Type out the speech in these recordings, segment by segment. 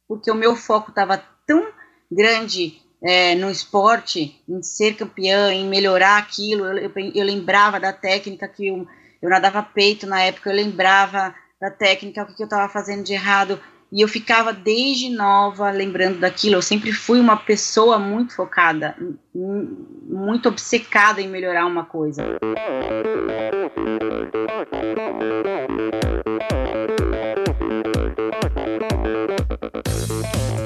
porque o meu foco estava tão grande no esporte, em ser campeã, em melhorar aquilo. Eu lembrava da técnica que eu nadava peito na época, eu lembrava da técnica, o que eu estava fazendo de errado, e eu ficava desde nova lembrando daquilo. Eu sempre fui uma pessoa muito focada, muito obcecada em melhorar uma coisa.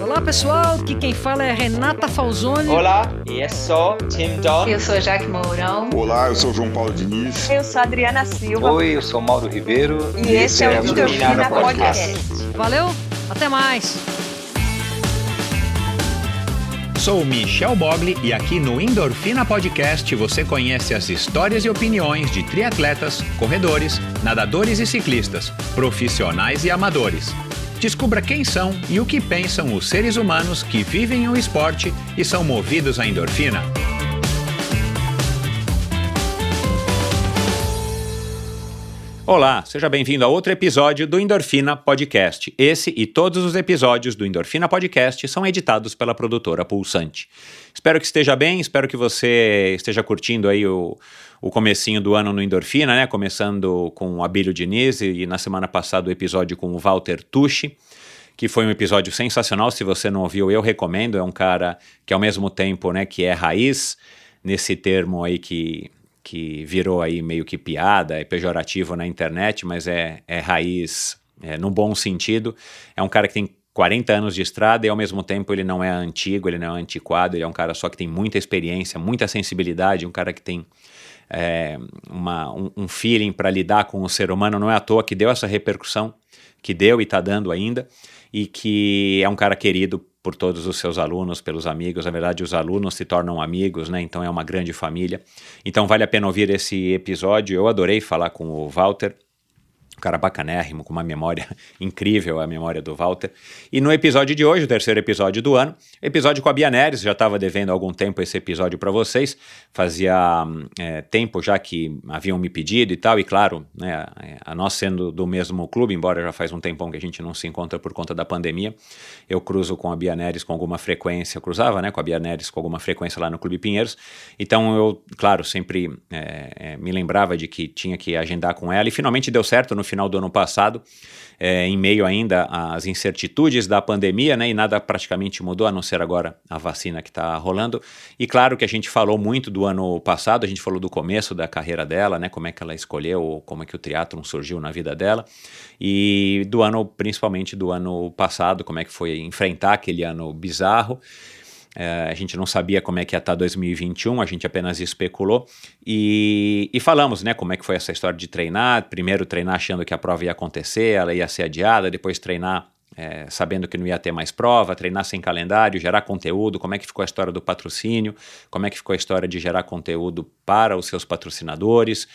Olá pessoal, aqui quem fala é Renata Falzoni. Olá, eu sou Tim Don. Eu sou Jaque Mourão. Olá, eu sou João Paulo Diniz. Eu sou Adriana Silva. Oi, eu sou Mauro Ribeiro. E esse é o Endorfina Podcast. Valeu, até mais. Sou Michel Bogli e aqui no Endorfina Podcast você conhece as histórias e opiniões de triatletas, corredores, nadadores e ciclistas, profissionais e amadores. Descubra quem são e o que pensam os seres humanos que vivem o esporte e são movidos à endorfina. Olá, seja bem-vindo a outro episódio do Endorfina Podcast. Esse e todos os episódios do Endorfina Podcast são editados pela produtora Pulsante. Espero que esteja bem, espero que você esteja curtindo aí o comecinho do ano no Endorfina, né? Começando com o Abílio Diniz e na semana passada o episódio com o Walter Tucci, que foi um episódio sensacional. Se você não ouviu, eu recomendo. É um cara que ao mesmo tempo, né, que é raiz, nesse termo aí que virou aí meio que piada, é pejorativo na internet, mas é raiz no bom sentido. É um cara que tem 40 anos de estrada e ao mesmo tempo ele não é antigo, ele não é antiquado, ele é um cara só que tem muita experiência, muita sensibilidade, um cara que tem um feeling para lidar com o ser humano. Não é à toa que deu essa repercussão que deu e está dando ainda, e que é um cara querido por todos os seus alunos, pelos amigos. Na verdade, os alunos se tornam amigos, né? Então é uma grande família. Então vale a pena ouvir esse episódio. Eu adorei falar com o Walter, um cara bacanérrimo, com uma memória incrível, a memória do Walter. E no episódio de hoje, o terceiro episódio do ano, episódio com a Bia Neres. Já estava devendo há algum tempo esse episódio para vocês, fazia tempo já que haviam me pedido e tal, e claro, né, a nós sendo do mesmo clube, embora já faz um tempão que a gente não se encontra por conta da pandemia, eu cruzo com a Bia Neres com alguma frequência, eu cruzava, né, com a Bia Neres com alguma frequência lá no Clube Pinheiros, então eu, claro, sempre me lembrava de que tinha que agendar com ela, e finalmente deu certo no final do ano passado, em meio ainda às incertitudes da pandemia, né, e nada praticamente mudou, a não ser agora a vacina que está rolando. E claro que a gente falou muito do ano passado, a gente falou do começo da carreira dela, né, como é que ela escolheu, como é que o triatlon surgiu na vida dela, e do ano, principalmente do ano passado, como é que foi enfrentar aquele ano bizarro. A gente não sabia como é que ia estar 2021, a gente apenas especulou e falamos, né, como é que foi essa história de treinar. Primeiro treinar achando que a prova ia acontecer, ela ia ser adiada, depois treinar sabendo que não ia ter mais prova, treinar sem calendário, gerar conteúdo, como é que ficou a história do patrocínio, como é que ficou a história de gerar conteúdo para os seus patrocinadores,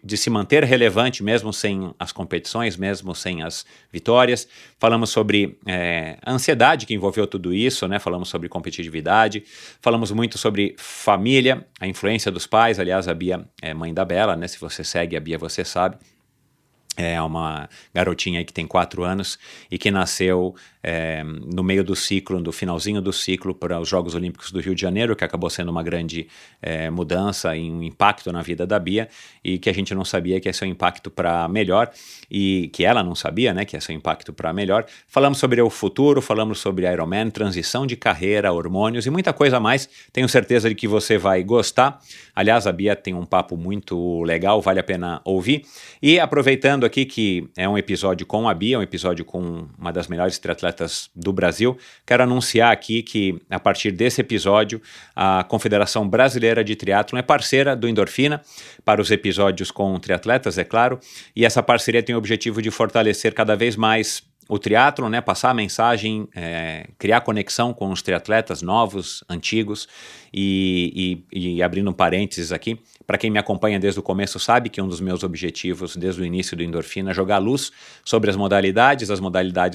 de se manter relevante mesmo sem as competições, mesmo sem as vitórias. Falamos sobre a ansiedade que envolveu tudo isso, né? Falamos sobre competitividade, falamos muito sobre família, a influência dos pais. Aliás, a Bia é mãe da Bela, né? Se você segue a Bia, você sabe. É uma garotinha aí que tem 4 anos e que nasceu no meio do ciclo, no finalzinho do ciclo para os Jogos Olímpicos do Rio de Janeiro, que acabou sendo uma grande mudança e um impacto na vida da Bia, e que a gente não sabia que ia ser um impacto para melhor, e que ela não sabia, né, que ia ser um impacto para melhor. Falamos sobre o futuro, falamos sobre Ironman, transição de carreira, hormônios e muita coisa mais. Tenho certeza de que você vai gostar. Aliás, a Bia tem um papo muito legal, vale a pena ouvir. E aproveitando aqui que é um episódio com a Bia, um episódio com uma das melhores triatletas do Brasil, quero anunciar aqui que a partir desse episódio a Confederação Brasileira de Triatlon é parceira do Endorfina para os episódios com triatletas, é claro, e essa parceria tem o objetivo de fortalecer cada vez mais o triatlon, né, passar a mensagem, criar conexão com os triatletas novos, antigos, e abrindo um parênteses aqui, para quem me acompanha desde o começo sabe que um dos meus objetivos desde o início do Endorfina é jogar luz sobre as modalidades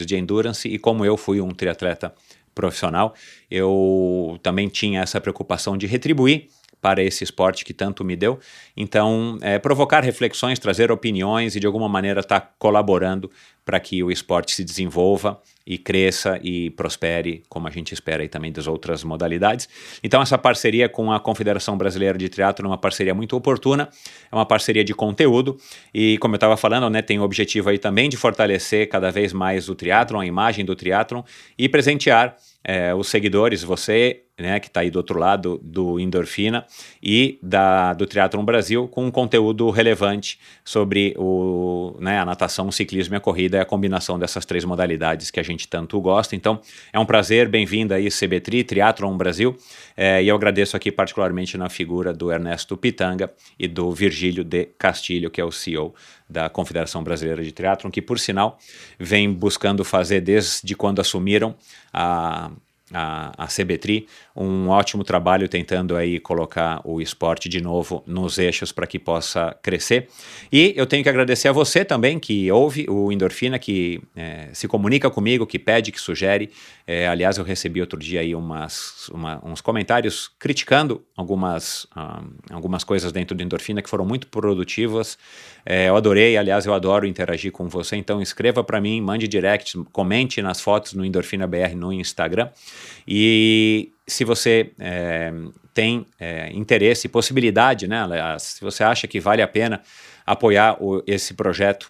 de endurance, e como eu fui um triatleta profissional, eu também tinha essa preocupação de retribuir para esse esporte que tanto me deu. Então, provocar reflexões, trazer opiniões e de alguma maneira estar colaborando para que o esporte se desenvolva e cresça e prospere, como a gente espera aí também das outras modalidades. Então essa parceria com a Confederação Brasileira de Triatlon é uma parceria muito oportuna, é uma parceria de conteúdo e, como eu estava falando, né, tem o objetivo aí também de fortalecer cada vez mais o triatlon, a imagem do triatlon e presentear os seguidores, você, né, que está aí do outro lado do Endorfina e do Triatlon Brasil, com um conteúdo relevante sobre a natação, o ciclismo e a corrida, a combinação dessas 3 modalidades que a gente tanto gosta. Então, é um prazer, bem-vindo aí CBTRI, Triatlon Brasil, e eu agradeço aqui particularmente na figura do Ernesto Pitanga e do Virgílio de Castilho, que é o CEO da Confederação Brasileira de Triatlon, que, por sinal, vem buscando fazer desde quando assumiram a CBTRI, um ótimo trabalho tentando aí colocar o esporte de novo nos eixos para que possa crescer. E eu tenho que agradecer a você também que ouve o Endorfina, que se comunica comigo, que pede, que sugere. Aliás, eu recebi outro dia aí uns comentários criticando algumas coisas dentro do Endorfina que foram muito produtivas. Eu adorei, aliás, eu adoro interagir com você, então escreva para mim, mande direct, comente nas fotos no Endorfina BR no Instagram. E se você tem interesse, possibilidade, né, se você acha que vale a pena apoiar esse projeto,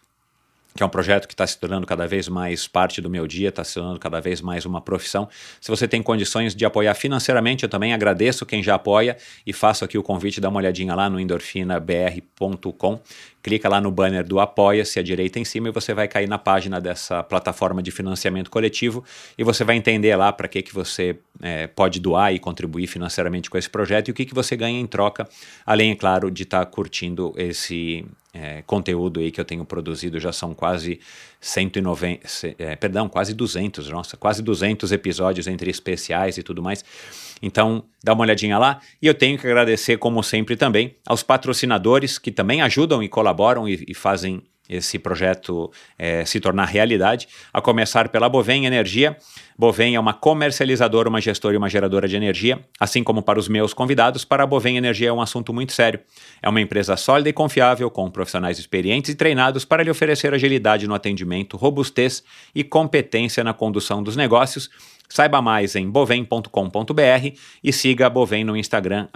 que é um projeto que está se tornando cada vez mais parte do meu dia, está se tornando cada vez mais uma profissão. Se você tem condições de apoiar financeiramente, eu também agradeço quem já apoia e faço aqui o convite, dá uma olhadinha lá no endorfinabr.com, clica lá no banner do Apoia-se à direita em cima e você vai cair na página dessa plataforma de financiamento coletivo e você vai entender lá para que você pode doar e contribuir financeiramente com esse projeto e o que você ganha em troca, além, é claro, de estar curtindo esse conteúdo aí que eu tenho produzido. Já são quase 200 episódios entre especiais e tudo mais. Então, dá uma olhadinha lá. E eu tenho que agradecer, como sempre, também aos patrocinadores que também ajudam e colaboram e fazem esse projeto se tornar realidade, a começar pela Bovem Energia. Bovem é uma comercializadora, uma gestora e uma geradora de energia, assim como para os meus convidados. Para a Bovem Energia é um assunto muito sério. É uma empresa sólida e confiável, com profissionais experientes e treinados para lhe oferecer agilidade no atendimento, robustez e competência na condução dos negócios. Saiba mais em bovem.com.br e siga a Bovem no Instagram,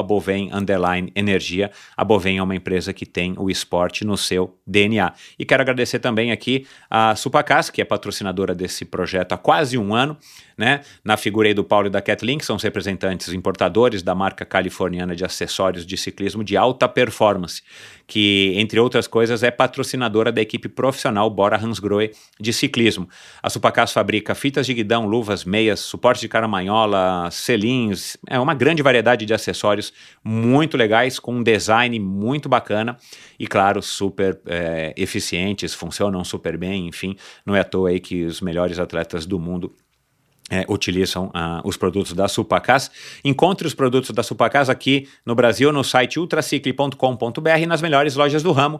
@Bovem_Energia. A Bovem é uma empresa que tem o esporte no seu DNA. E quero agradecer também aqui a Supacas, que é patrocinadora desse projeto há quase um ano, né? Na figura aí do Paulo e da Kathleen, que são os representantes importadores da marca californiana de acessórios de ciclismo de alta performance, que, entre outras coisas, é patrocinadora da equipe profissional Bora Hansgrohe de ciclismo. A Supacas fabrica fitas de guidão, luvas, meias, suporte de caramanhola, selins, uma grande variedade de acessórios muito legais, com um design muito bacana e, claro, super eficientes, funcionam super bem, enfim, não é à toa aí que os melhores atletas do mundo utilizam os produtos da Supacas. Encontre os produtos da Supacas aqui no Brasil no site ultracicle.com.br nas melhores lojas do ramo,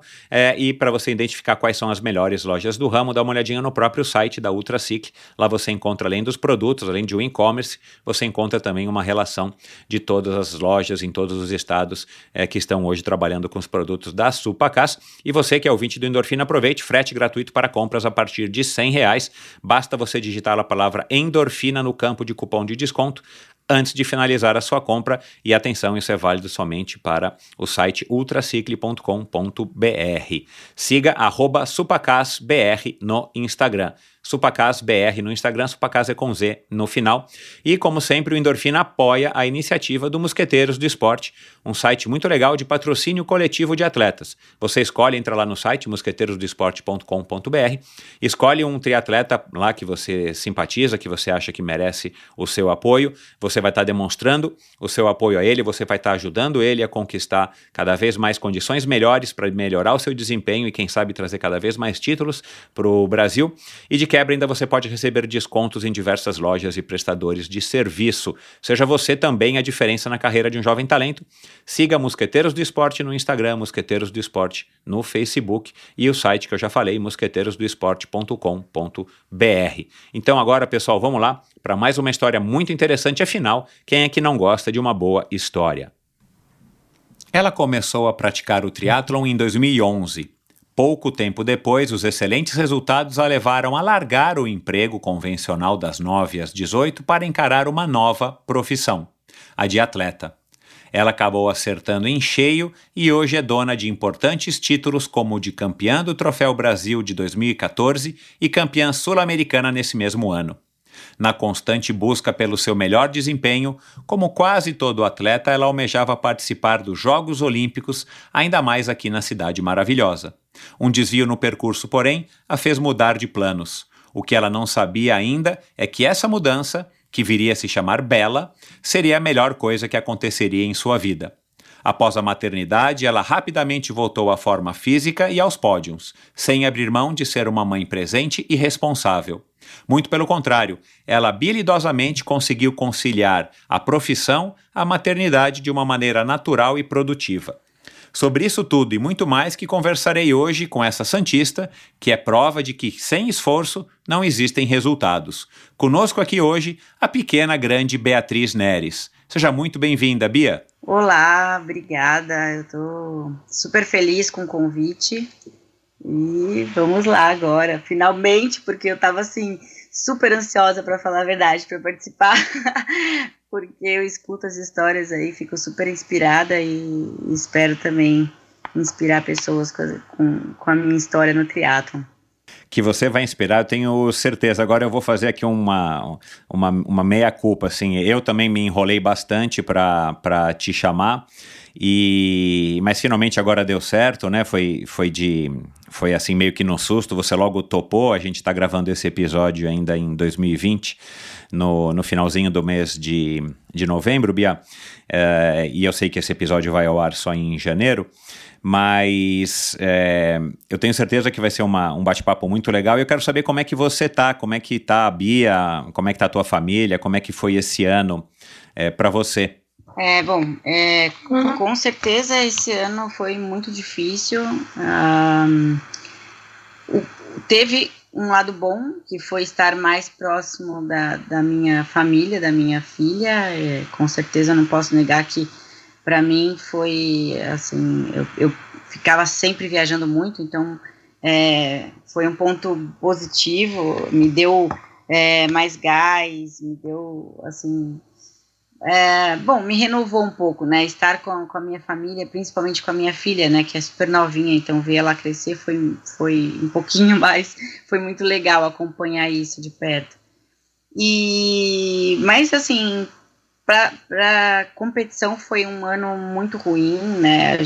e para você identificar quais são as melhores lojas do ramo, dá uma olhadinha no próprio site da Ultracicle. Lá você encontra, além dos produtos, além de um e-commerce, você encontra também uma relação de todas as lojas em todos os estados que estão hoje trabalhando com os produtos da Supacas. E você que é ouvinte do Endorfina, aproveite, frete gratuito para compras a partir de R$100. Basta você digitar a palavra Endorfina no campo de cupom de desconto antes de finalizar a sua compra. E atenção, isso é válido somente para o site ultracicle.com.br. Siga @supacasbr no Instagram. SupacasBR no Instagram, Supacas é com Z no final. E, como sempre, o Endorfina apoia a iniciativa do Mosqueteiros do Esporte, um site muito legal de patrocínio coletivo de atletas. Você escolhe, entra lá no site mosqueteirosdoesporte.com.br, escolhe um triatleta lá que você simpatiza, que você acha que merece o seu apoio. Você vai estar demonstrando o seu apoio a ele, você vai estar ajudando ele a conquistar cada vez mais condições melhores para melhorar o seu desempenho e, quem sabe, trazer cada vez mais títulos para o Brasil. E de quebra, ainda você pode receber descontos em diversas lojas e prestadores de serviço. Seja você também a diferença na carreira de um jovem talento. Siga Mosqueteiros do Esporte no Instagram, Mosqueteiros do Esporte no Facebook e o site que eu já falei, mosqueteirosdoesporte.com.br. Então agora, pessoal, vamos lá para mais uma história muito interessante. Afinal, quem é que não gosta de uma boa história? Ela começou a praticar o triatlon em 2011. Pouco tempo depois, os excelentes resultados a levaram a largar o emprego convencional das 9 às 18 para encarar uma nova profissão, a de atleta. Ela acabou acertando em cheio e hoje é dona de importantes títulos como o de campeã do Troféu Brasil de 2014 e campeã sul-americana nesse mesmo ano. Na constante busca pelo seu melhor desempenho, como quase todo atleta, ela almejava participar dos Jogos Olímpicos, ainda mais aqui na Cidade Maravilhosa. Um desvio no percurso, porém, a fez mudar de planos. O que ela não sabia ainda é que essa mudança, que viria a se chamar Bela, seria a melhor coisa que aconteceria em sua vida. Após a maternidade, ela rapidamente voltou à forma física e aos pódios, sem abrir mão de ser uma mãe presente e responsável. Muito pelo contrário, ela habilidosamente conseguiu conciliar a profissão à maternidade de uma maneira natural e produtiva. Sobre isso tudo e muito mais que conversarei hoje com essa santista, que é prova de que, sem esforço, não existem resultados. Conosco aqui hoje, a pequena grande Beatriz Neres. Seja muito bem-vinda, Bia. Olá, obrigada. Eu estou super feliz com o convite. E vamos lá agora, finalmente, porque eu estava assim, super ansiosa para falar a verdade, para participar, porque eu escuto as histórias aí, fico super inspirada e espero também inspirar pessoas com a minha história no triatlon. Que você vai inspirar, eu tenho certeza. Agora eu vou fazer aqui uma meia-culpa, assim. Eu também me enrolei bastante para te chamar, mas finalmente agora deu certo, né? Foi assim meio que no susto, você logo topou. A gente está gravando esse episódio ainda em 2020, no finalzinho do mês de novembro, Bia, e eu sei que esse episódio vai ao ar só em janeiro, mas eu tenho certeza que vai ser um bate-papo muito legal e eu quero saber como é que você tá, como é que tá a Bia, como é que tá a tua família, como é que foi esse ano para você. Com certeza esse ano foi muito difícil. Teve um lado bom, que foi estar mais próximo da minha família, da minha filha. Com certeza não posso negar que para mim foi assim, eu ficava sempre viajando muito, então foi um ponto positivo, me deu mais gás, me deu assim... me renovou um pouco, né, estar com a minha família, principalmente com a minha filha, né, que é super novinha, então ver ela crescer foi um pouquinho mais, foi muito legal acompanhar isso de perto. Mas assim, para competição foi um ano muito ruim, né,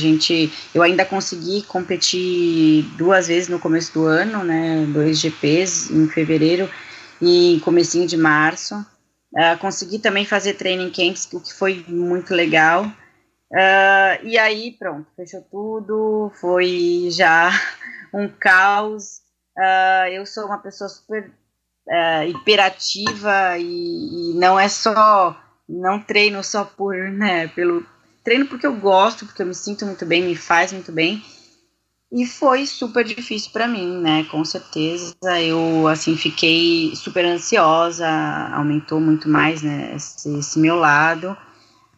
eu ainda consegui competir 2 vezes no começo do ano, né, 2 GPs em fevereiro e comecinho de março. Consegui também fazer training camps, o que foi muito legal. E aí, pronto, fechou tudo, foi já um caos. Eu sou uma pessoa super hiperativa e não treino só treino porque eu gosto, porque eu me sinto muito bem, me faz muito bem. E foi super difícil para mim, né, com certeza, eu, assim, fiquei super ansiosa, aumentou muito mais, né, esse meu lado,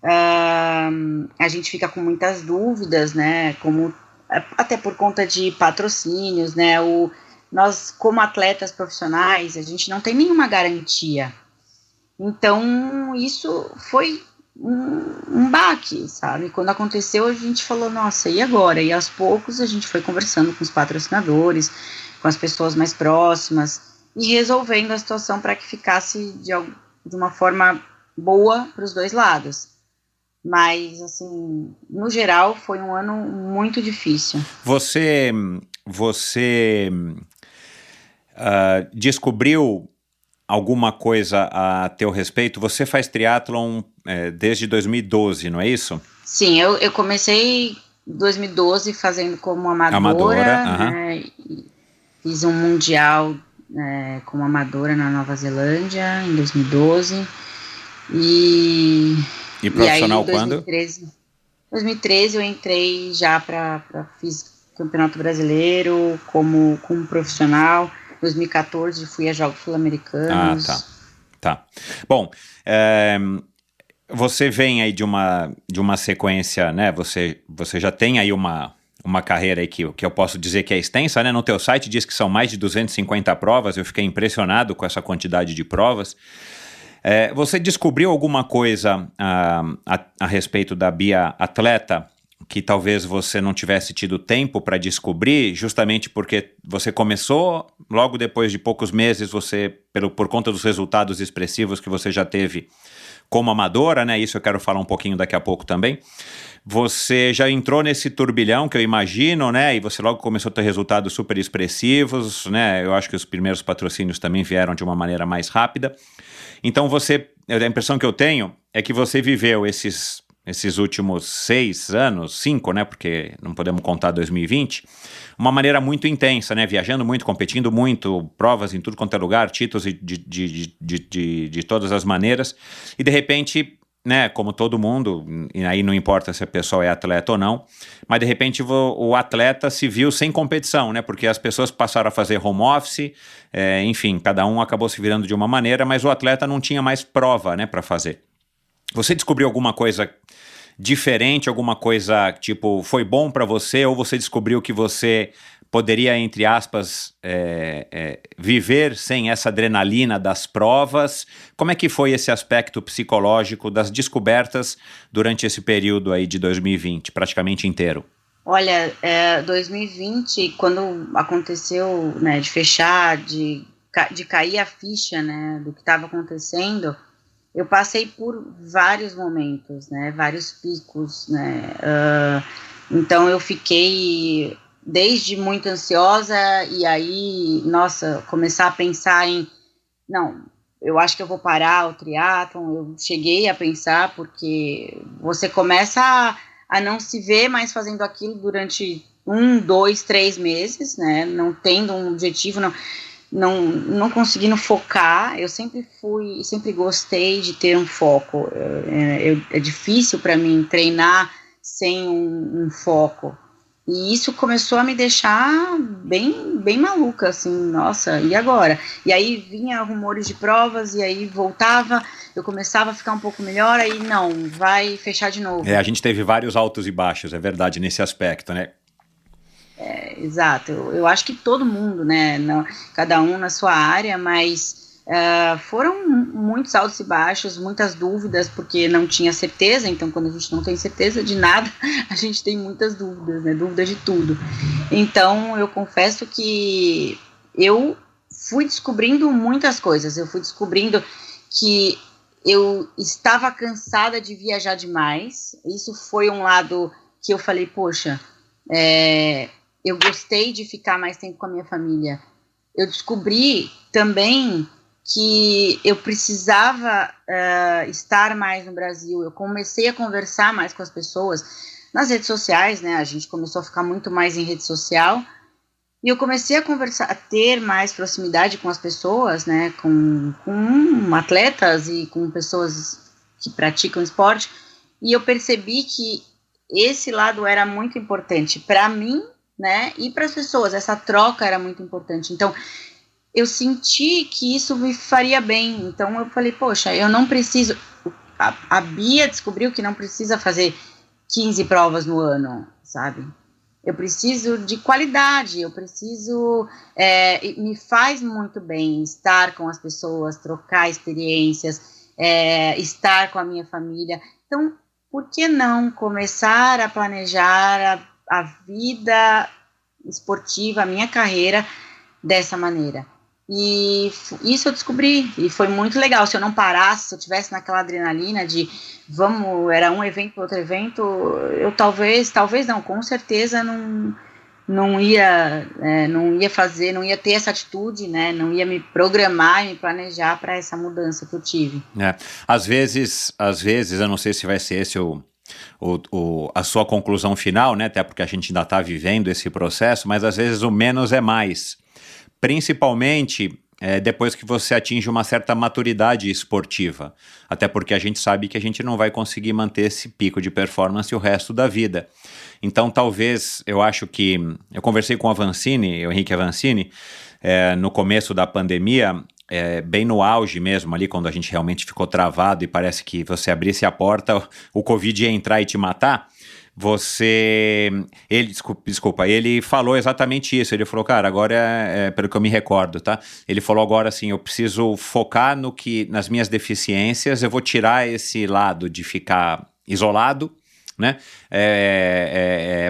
a gente fica com muitas dúvidas, né, até por conta de patrocínios, né, nós, como atletas profissionais, a gente não tem nenhuma garantia, então isso foi um baque, sabe? Quando aconteceu, a gente falou, nossa, e agora? E aos poucos a gente foi conversando com os patrocinadores, com as pessoas mais próximas e resolvendo a situação para que ficasse de uma forma boa para os dois lados. Mas, assim, no geral, foi um ano muito difícil. Você descobriu alguma coisa a teu respeito? Você faz triatlon desde 2012, não é isso? Sim, eu comecei em 2012 fazendo como amadora, né, fiz um mundial como amadora na Nova Zelândia em 2012 e profissional aí, quando? 2013 eu entrei já fiz Campeonato Brasileiro como profissional. 2014 fui a Jogos Sul-Americanos. Tá. Bom, você vem aí de uma sequência, né? Você já tem aí uma carreira aí que eu posso dizer que é extensa, né? No teu site diz que são mais de 250 provas, eu fiquei impressionado com essa quantidade de provas. Você descobriu alguma coisa a respeito da Bia atleta que talvez você não tivesse tido tempo para descobrir, justamente porque você começou, logo depois de poucos meses, por conta dos resultados expressivos que você já teve como amadora, né? Isso eu quero falar um pouquinho daqui a pouco também. Você já entrou nesse turbilhão que eu imagino, né? E você logo começou a ter resultados super expressivos, né? Eu acho que os primeiros patrocínios também vieram de uma maneira mais rápida. Então a impressão que eu tenho é que você viveu esses últimos 6 anos, 5, né? Porque não podemos contar 2020, uma maneira muito intensa, né? Viajando muito, competindo muito, provas em tudo quanto é lugar, títulos de todas as maneiras. E de repente, né? Como todo mundo, e aí não importa se a pessoa é atleta ou não, mas de repente o atleta se viu sem competição, né? Porque as pessoas passaram a fazer home office, enfim, cada um acabou se virando de uma maneira, mas o atleta não tinha mais prova, né? Para fazer. Você descobriu alguma coisa diferente, alguma coisa, tipo, foi bom para você, ou você descobriu que você poderia, entre aspas, viver sem essa adrenalina das provas? Como é que foi esse aspecto psicológico das descobertas durante esse período aí de 2020, praticamente inteiro? Olha, 2020, quando aconteceu, né, de fechar, de cair a ficha, né, do que estava acontecendo, eu passei por vários momentos, né, vários picos, né, então eu fiquei desde muito ansiosa e aí, nossa, começar a pensar não, eu acho que eu vou parar o triatlon, eu cheguei a pensar, porque você começa a não se ver mais fazendo aquilo durante 1, 2, 3 meses, né, não tendo um objetivo, não conseguindo focar. Eu sempre gostei de ter um foco. É difícil para mim treinar sem um foco. E isso começou a me deixar bem maluca, assim, nossa, e agora? E aí vinha rumores de provas, e aí voltava, eu começava a ficar um pouco melhor, aí não, vai fechar de novo. A gente teve vários altos e baixos, é verdade, nesse aspecto, né? Exato, eu acho que todo mundo, né, cada um na sua área, mas foram muitos altos e baixos, muitas dúvidas, porque não tinha certeza. Então quando a gente não tem certeza de nada, a gente tem muitas dúvidas, né, dúvidas de tudo. Então eu confesso que eu fui descobrindo muitas coisas, eu fui descobrindo que eu estava cansada de viajar demais. Isso foi um lado que eu falei, poxa, eu gostei de ficar mais tempo com a minha família. Eu descobri também que eu precisava estar mais no Brasil. Eu comecei a conversar mais com as pessoas nas redes sociais, né? A gente começou a ficar muito mais em rede social. E eu comecei a conversar, a ter mais proximidade com as pessoas, né? Com atletas e com pessoas que praticam esporte. E eu percebi que esse lado era muito importante para mim, né, e para as pessoas. Essa troca era muito importante. Então eu senti que isso me faria bem. Então eu falei, poxa, eu não preciso, a Bia descobriu que não precisa fazer 15 provas no ano, sabe? Eu preciso de qualidade, eu preciso, me faz muito bem estar com as pessoas, trocar experiências, estar com a minha família. Então por que não começar a planejar a vida esportiva, a minha carreira dessa maneira? E isso eu descobri, e foi muito legal. Se eu não parasse, se eu tivesse naquela adrenalina de era um evento para outro evento, eu talvez não, com certeza não ia fazer, não ia ter essa atitude, né? Não ia me programar e me planejar para essa mudança que eu tive. Às vezes, eu não sei se vai ser esse a sua conclusão final, né? Até porque a gente ainda está vivendo esse processo, mas às vezes o menos é mais. Principalmente depois que você atinge uma certa maturidade esportiva. Até porque a gente sabe que a gente não vai conseguir manter esse pico de performance o resto da vida. Então talvez, eu acho que... Eu conversei com o Henrique Avancini, no começo da pandemia, bem no auge mesmo, ali quando a gente realmente ficou travado e parece que você abrisse a porta, o Covid ia entrar e te matar, ele falou exatamente isso. Ele falou, cara, agora pelo que eu me recordo, tá? Ele falou agora assim, eu preciso focar nas minhas deficiências, eu vou tirar esse lado de ficar isolado, né?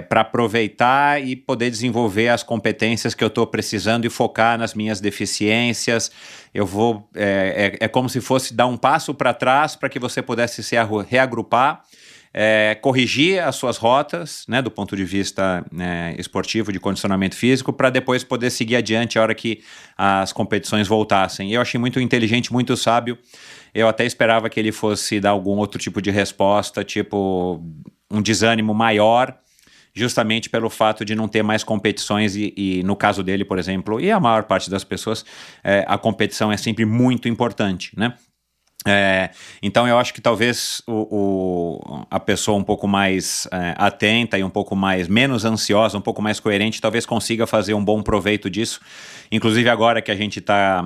Para aproveitar e poder desenvolver as competências que eu estou precisando e focar nas minhas deficiências. Eu vou, como se fosse dar um passo para trás para que você pudesse se reagrupar, corrigir as suas rotas, né, do ponto de vista esportivo, de condicionamento físico, para depois poder seguir adiante a hora que as competições voltassem. Eu achei muito inteligente, muito sábio. Eu até esperava que ele fosse dar algum outro tipo de resposta, tipo um desânimo maior, justamente pelo fato de não ter mais competições e no caso dele, por exemplo, e a maior parte das pessoas, a competição é sempre muito importante, né? Então eu acho que talvez a pessoa um pouco mais atenta e um pouco menos ansiosa, um pouco mais coerente, talvez consiga fazer um bom proveito disso. Inclusive agora que a gente está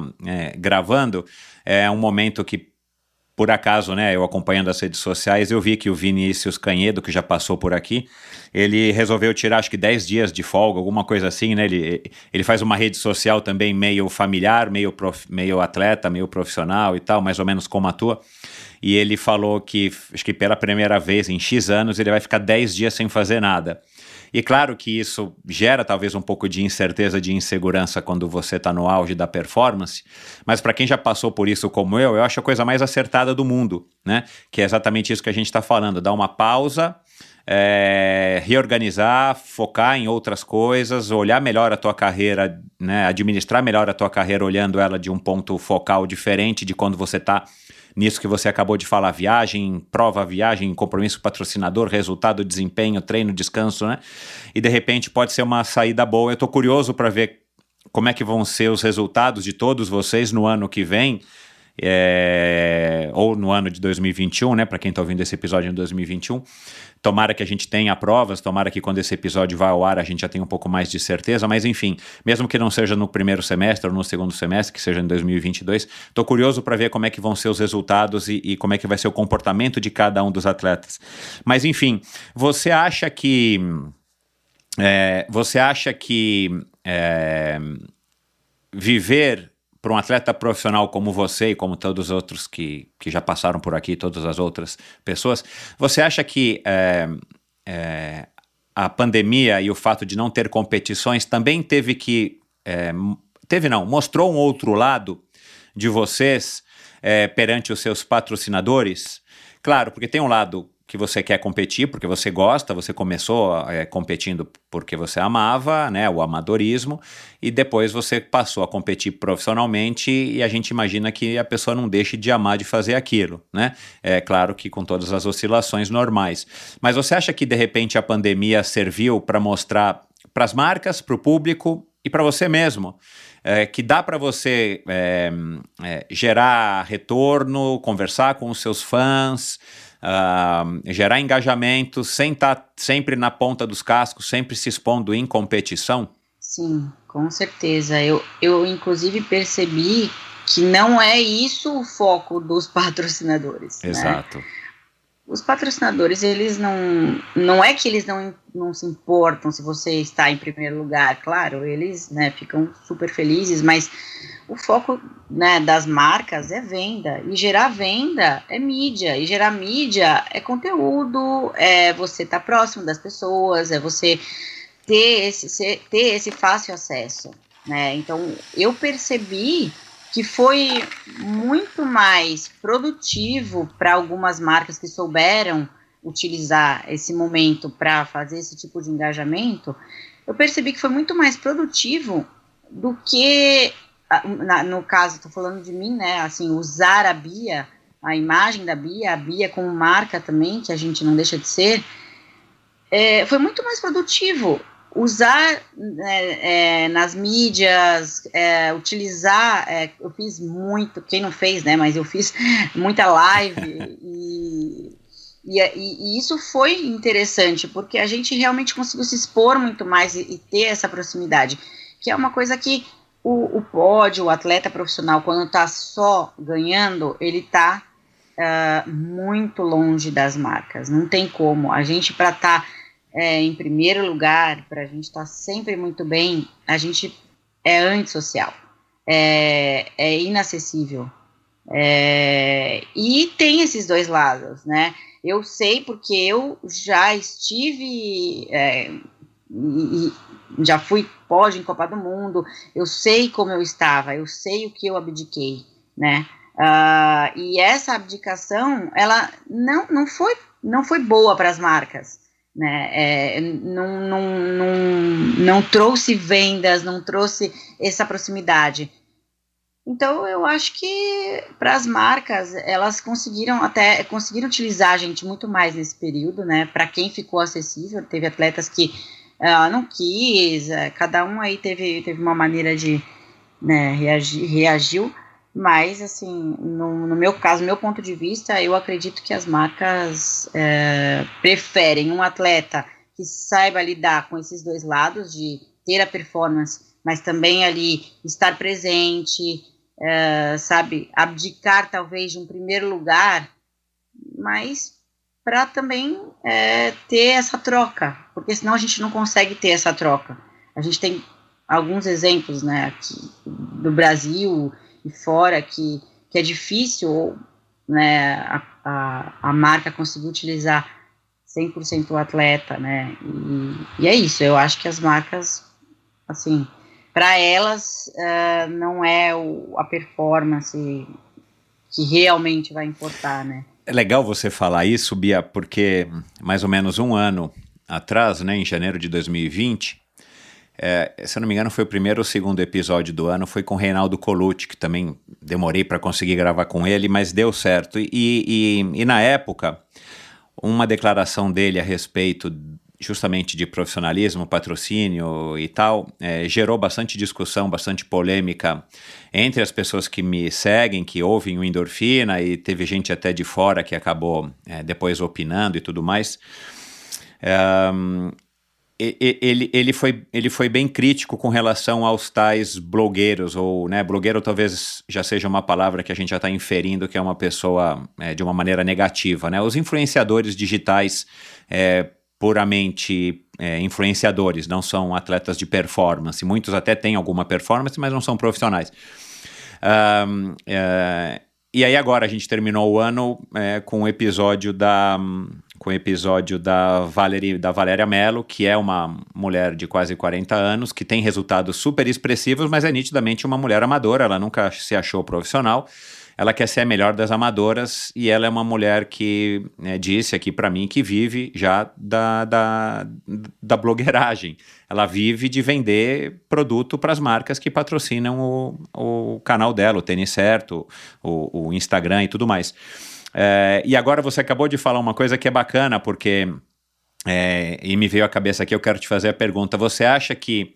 gravando, é um momento que, por acaso, né, eu acompanhando as redes sociais, eu vi que o Vinícius Canhedo, que já passou por aqui, ele resolveu tirar acho que 10 dias de folga, alguma coisa assim, né? Ele faz uma rede social também meio familiar, meio atleta, meio profissional e tal, mais ou menos como a tua. E ele falou que, acho que pela primeira vez em X anos, ele vai ficar 10 dias sem fazer nada. E claro que isso gera talvez um pouco de incerteza, de insegurança quando você está no auge da performance, mas para quem já passou por isso como eu acho a coisa mais acertada do mundo, né? Que é exatamente isso que a gente está falando, dar uma pausa, reorganizar, focar em outras coisas, olhar melhor a tua carreira, né? Administrar melhor a tua carreira olhando ela de um ponto focal diferente de quando você está nisso que você acabou de falar, viagem, compromisso patrocinador, resultado, desempenho, treino, descanso, né? E de repente pode ser uma saída boa. Eu estou curioso para ver como é que vão ser os resultados de todos vocês no ano que vem, ou no ano de 2021, né? Para quem está ouvindo esse episódio em 2021. Tomara que a gente tenha provas, tomara que quando esse episódio vai ao ar a gente já tenha um pouco mais de certeza, mas enfim, mesmo que não seja no primeiro semestre ou no segundo semestre, que seja em 2022, estou curioso para ver como é que vão ser os resultados e como é que vai ser o comportamento de cada um dos atletas. Mas enfim, você acha que viver para um atleta profissional como você e como todos os outros que já passaram por aqui, todas as outras pessoas, você acha que a pandemia e o fato de não ter competições também mostrou um outro lado de vocês perante os seus patrocinadores? Claro, porque tem um lado que você quer competir porque você gosta, você começou competindo porque você amava, né, o amadorismo, e depois você passou a competir profissionalmente e a gente imagina que a pessoa não deixe de amar de fazer aquilo, né? É claro que com todas as oscilações normais. Mas você acha que de repente a pandemia serviu para mostrar para as marcas, para o público e para você mesmo, que dá para você gerar retorno, conversar com os seus fãs, gerar engajamento sem estar sempre na ponta dos cascos, sempre se expondo em competição? Sim, com certeza. Eu inclusive percebi que não é isso o foco dos patrocinadores. Exato. Né? Os patrocinadores, eles não é que eles não se importam se você está em primeiro lugar, claro, eles, né, ficam super felizes, mas o foco, né, das marcas é venda, e gerar venda é mídia, e gerar mídia é conteúdo, é você estar próximo das pessoas, é você ter esse fácil acesso, né? Então eu percebi que foi muito mais produtivo para algumas marcas que souberam utilizar esse momento para fazer esse tipo de engajamento. Eu percebi que foi muito mais produtivo do que, no caso, estou falando de mim, né, assim, usar a Bia, a imagem da Bia, a Bia como marca também, que a gente não deixa de ser, foi muito mais produtivo usar nas mídias, utilizar, eu fiz muito, quem não fez, né, mas eu fiz muita live, e isso foi interessante, porque a gente realmente conseguiu se expor muito mais e ter essa proximidade, que é uma coisa que o pódio, o atleta profissional, quando está só ganhando, ele está muito longe das marcas. Não tem como. A gente, para estar em primeiro lugar, para a gente estar sempre muito bem, a gente é antissocial, é inacessível. E tem esses dois lados, né? Eu sei porque eu já estive, já fui pódio em Copa do Mundo, eu sei como eu estava, eu sei o que eu abdiquei, né? E essa abdicação, ela não foi boa para as marcas, né? Não trouxe vendas, não trouxe essa proximidade. Então, eu acho que para as marcas, elas conseguiram utilizar a gente muito mais nesse período, né? Para quem ficou acessível, teve atletas que não quis, cada um aí teve uma maneira de, né, reagiu, mas, assim, no meu caso, no meu ponto de vista, eu acredito que as marcas preferem um atleta que saiba lidar com esses dois lados, de ter a performance, mas também ali estar presente, sabe, abdicar talvez de um primeiro lugar, mas para também ter essa troca, porque senão a gente não consegue ter essa troca. A gente tem alguns exemplos, né, aqui do Brasil e fora que é difícil, né, a marca conseguir utilizar 100% o atleta, né, e é isso. Eu acho que as marcas, assim, para elas não é a performance que realmente vai importar, né. É legal você falar isso, Bia, porque mais ou menos um ano atrás, né, em janeiro de 2020, se eu não me engano foi o primeiro ou segundo episódio do ano, foi com o Reinaldo Colucci, que também demorei para conseguir gravar com ele, mas deu certo. E na época, uma declaração dele a respeito justamente de profissionalismo, patrocínio e tal, gerou bastante discussão, bastante polêmica entre as pessoas que me seguem, que ouvem o Endorfina, e teve gente até de fora que acabou depois opinando e tudo mais. Ele foi bem crítico com relação aos tais blogueiros, ou, né, blogueiro talvez já seja uma palavra que a gente já está inferindo que é uma pessoa de uma maneira negativa, né? Os influenciadores digitais puramente influenciadores, não são atletas de performance. Muitos até têm alguma performance, mas não são profissionais. E aí agora a gente terminou o ano com o episódio da Valéria Mello, que é uma mulher de quase 40 anos, que tem resultados super expressivos, mas é nitidamente uma mulher amadora, ela nunca se achou profissional. Ela quer ser a melhor das amadoras e ela é uma mulher que disse aqui para mim que vive já da blogueiragem. Ela vive de vender produto para as marcas que patrocinam o canal dela, o Tênis Certo, o Instagram e tudo mais. E agora você acabou de falar uma coisa que é bacana, porque e me veio à cabeça aqui, eu quero te fazer a pergunta. Você acha que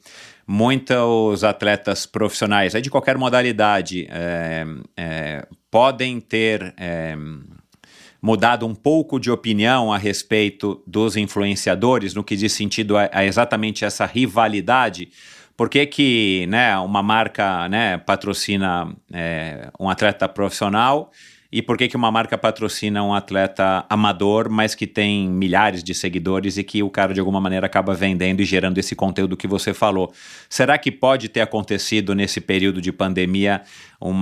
muitos atletas profissionais, de qualquer modalidade, podem ter mudado um pouco de opinião a respeito dos influenciadores, no que diz sentido a exatamente essa rivalidade? Por que né, uma marca, né, patrocina um atleta profissional e por que uma marca patrocina um atleta amador, mas que tem milhares de seguidores e que o cara de alguma maneira acaba vendendo e gerando esse conteúdo que você falou? Será que pode ter acontecido nesse período de pandemia um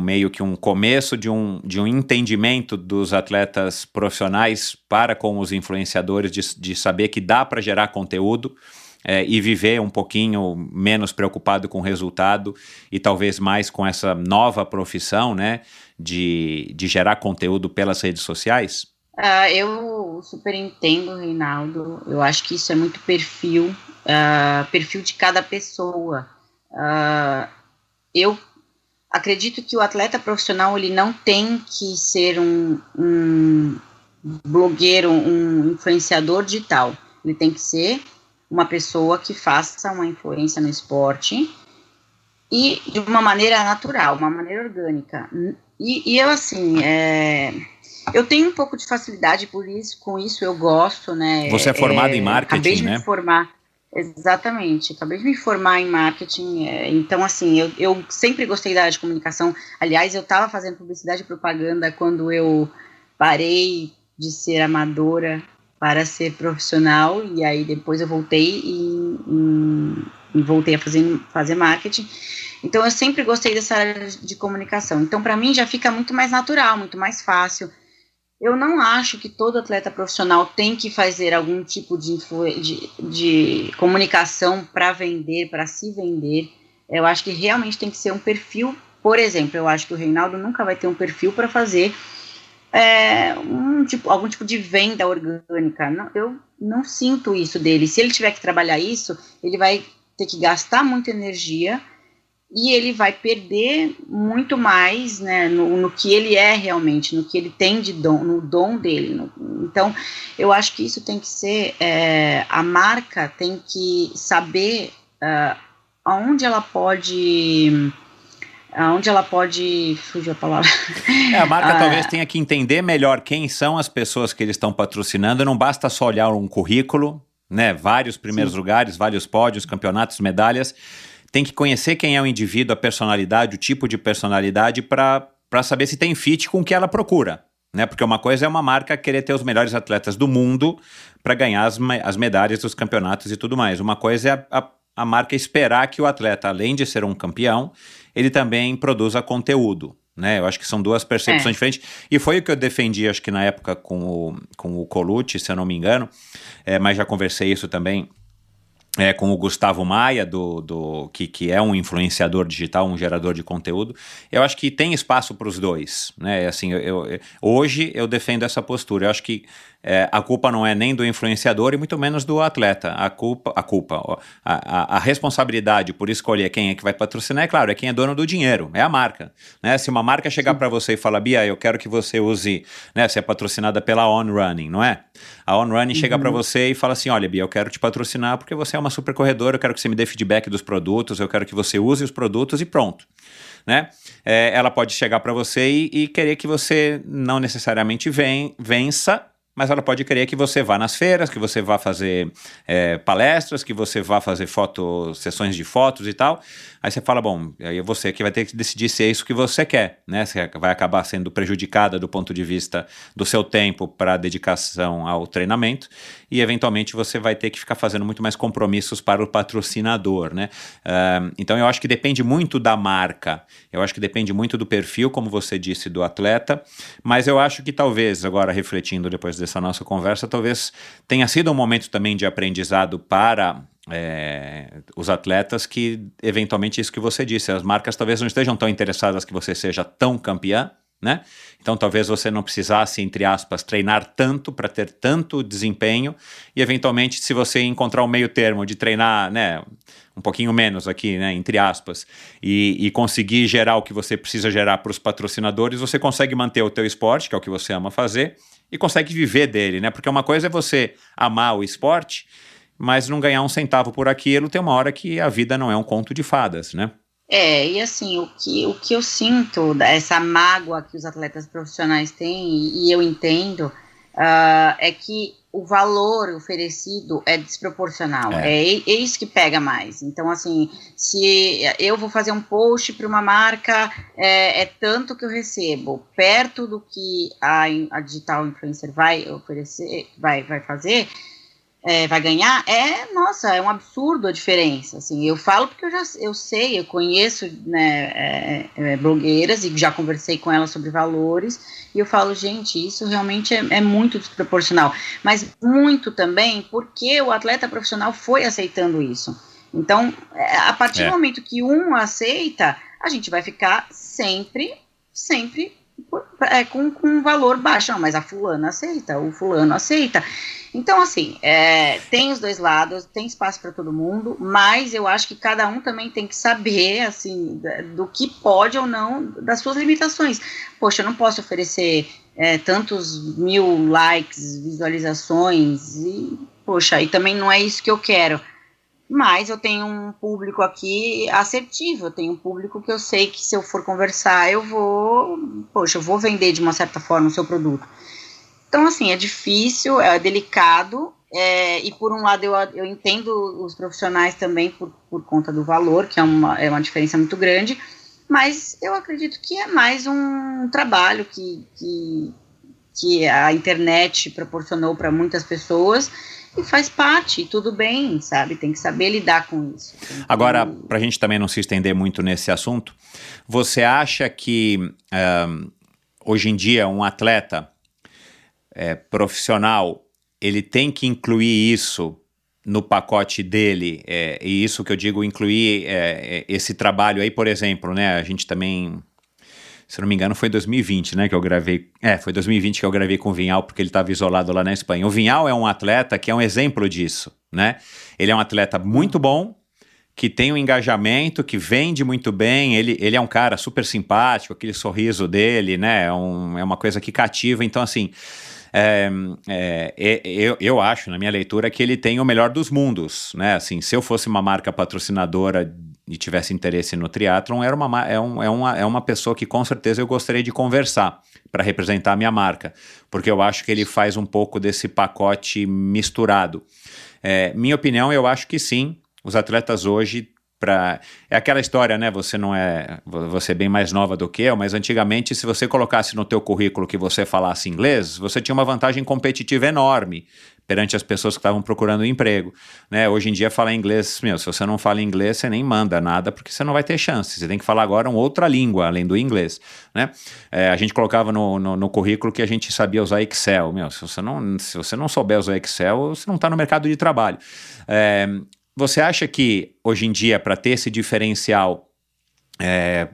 meio que um começo de um entendimento dos atletas profissionais para com os influenciadores, de saber que dá para gerar conteúdo e viver um pouquinho menos preocupado com o resultado e talvez mais com essa nova profissão, né, de gerar conteúdo pelas redes sociais? Eu super entendo, Reinaldo. Eu acho que isso é muito perfil de cada pessoa. Eu acredito que o atleta profissional ele não tem que ser um blogueiro, um influenciador digital. Ele tem que ser uma pessoa que faça uma influência no esporte e de uma maneira natural, uma maneira orgânica. E eu, assim, eu tenho um pouco de facilidade com isso eu gosto, né? Você é formado em marketing, acabei de né? me formar. Exatamente, acabei de me formar em marketing, então assim, eu sempre gostei da área de comunicação. Aliás, eu estava fazendo publicidade e propaganda quando eu parei de ser amadora para ser profissional, e aí depois eu voltei e voltei a fazer marketing. Então eu sempre gostei dessa área de comunicação, então para mim já fica muito mais natural, muito mais fácil. Eu não acho que todo atleta profissional tem que fazer algum tipo de comunicação para vender, para se vender. Eu acho que realmente tem que ser um perfil. Por exemplo, eu acho que o Reinaldo nunca vai ter um perfil para fazer algum tipo de venda orgânica. Não, eu não sinto isso dele. Se ele tiver que trabalhar isso, ele vai ter que gastar muita energia e ele vai perder muito mais, né, no que ele é realmente, no que ele tem de dom, no dom dele. Então, eu acho que isso tem que ser, a marca tem que saber aonde ela pode, fugiu a palavra. A marca talvez tenha que entender melhor quem são as pessoas que eles estão patrocinando, não basta só olhar um currículo, né, vários primeiros lugares, vários pódios, campeonatos, medalhas. Tem que conhecer quem é o indivíduo, a personalidade, o tipo de personalidade para saber se tem fit com o que ela procura, né? Porque uma coisa é uma marca querer ter os melhores atletas do mundo para ganhar as medalhas dos campeonatos e tudo mais. Uma coisa é a marca esperar que o atleta, além de ser um campeão, ele também produza conteúdo, né? Eu acho que são duas percepções diferentes. E foi o que eu defendi, acho que na época com o Colucci, se eu não me engano, mas já conversei isso também com o Gustavo Maia, que é um influenciador digital, um gerador de conteúdo. Eu acho que tem espaço para os dois, né? Assim, hoje eu defendo essa postura. Eu acho que a culpa não é nem do influenciador e muito menos do atleta. A responsabilidade por escolher quem é que vai patrocinar, é claro, é quem é dono do dinheiro, é a marca, né? Se uma marca chegar para você e falar, Bia, eu quero que você use, né? Você é patrocinada pela On Running, não é? A On Running chega para você e fala assim, olha, Bia, eu quero te patrocinar porque você é uma super corredora, eu quero que você me dê feedback dos produtos, eu quero que você use os produtos e pronto, né? Ela pode chegar para você e querer que você não necessariamente vença, mas ela pode querer que você vá nas feiras, que você vá fazer palestras, que você vá fazer sessões de fotos e tal. Aí você fala, bom, aí é você que vai ter que decidir se é isso que você quer, né? Você vai acabar sendo prejudicada do ponto de vista do seu tempo para dedicação ao treinamento e, eventualmente, você vai ter que ficar fazendo muito mais compromissos para o patrocinador, né? Então, eu acho que depende muito da marca, eu acho que depende muito do perfil, como você disse, do atleta, mas eu acho que talvez, agora refletindo depois dessa nossa conversa, talvez tenha sido um momento também de aprendizado para os atletas que, eventualmente, isso que você disse, as marcas talvez não estejam tão interessadas que você seja tão campeã, né? Então talvez você não precisasse, entre aspas, treinar tanto para ter tanto desempenho e, eventualmente, se você encontrar um meio termo de treinar, né, um pouquinho menos aqui, né, entre aspas, e conseguir gerar o que você precisa gerar para os patrocinadores, você consegue manter o teu esporte, que é o que você ama fazer, e consegue viver dele, né? Porque uma coisa é você amar o esporte, mas não ganhar um centavo por aquilo, tem uma hora que a vida não é um conto de fadas, né? E assim, o que eu sinto, essa mágoa que os atletas profissionais têm, e eu entendo, é que o valor oferecido é desproporcional, é isso que pega mais. Então, assim, se eu vou fazer um post para uma marca, é tanto que eu recebo, perto do que a digital influencer vai oferecer, vai fazer, vai ganhar, nossa, é um absurdo a diferença, assim, eu falo porque eu sei, eu conheço, né, blogueiras e já conversei com elas sobre valores, e eu falo, gente, isso realmente é muito desproporcional, mas muito também porque o atleta profissional foi aceitando isso. Então, a partir do momento que um aceita, a gente vai ficar sempre com um valor baixo. Não, mas a fulana aceita, o fulano aceita. Então, assim, tem os dois lados, tem espaço para todo mundo, mas eu acho que cada um também tem que saber, assim, do que pode ou não, das suas limitações. Poxa, eu não posso oferecer tantos 1000 likes, visualizações, e, poxa, e também não é isso que eu quero. Mas eu tenho um público aqui assertivo, eu tenho um público que eu sei que se eu for conversar, eu vou vender de uma certa forma o seu produto. Então, assim, é difícil, é delicado, E por um lado eu entendo os profissionais também por conta do valor, que é uma diferença muito grande, mas eu acredito que é mais um trabalho que a internet proporcionou para muitas pessoas e faz parte, tudo bem, sabe? Tem que saber lidar com isso. Agora, para a gente também não se estender muito nesse assunto, você acha que hoje em dia um atleta profissional, ele tem que incluir isso no pacote dele, e isso que eu digo, incluir esse trabalho aí, por exemplo, né, a gente também, se não me engano, foi 2020, né, que eu gravei, foi 2020 que eu gravei com o Vinhal, porque ele estava isolado lá na Espanha. O Vinhal é um atleta que é um exemplo disso, né, ele é um atleta muito bom, que tem um engajamento, que vende muito bem, ele é um cara super simpático, aquele sorriso dele, né, é uma coisa que cativa, então assim... eu acho, na minha leitura, que ele tem o melhor dos mundos, né? Assim, se eu fosse uma marca patrocinadora e tivesse interesse no triatlon, é uma pessoa que com certeza eu gostaria de conversar para representar a minha marca, porque eu acho que ele faz um pouco desse pacote misturado. Minha opinião, eu acho que sim, os atletas hoje... É aquela história, né? Você é bem mais nova do que eu, mas antigamente, se você colocasse no teu currículo que você falasse inglês, você tinha uma vantagem competitiva enorme perante as pessoas que estavam procurando emprego, né? Hoje em dia, falar inglês, se você não fala inglês, você nem manda nada, porque você não vai ter chance. Você tem que falar agora uma outra língua, além do inglês, né? A gente colocava no currículo que a gente sabia usar Excel. Se você não souber usar Excel, você não está no mercado de trabalho. Você acha que, hoje em dia, para ter esse diferencial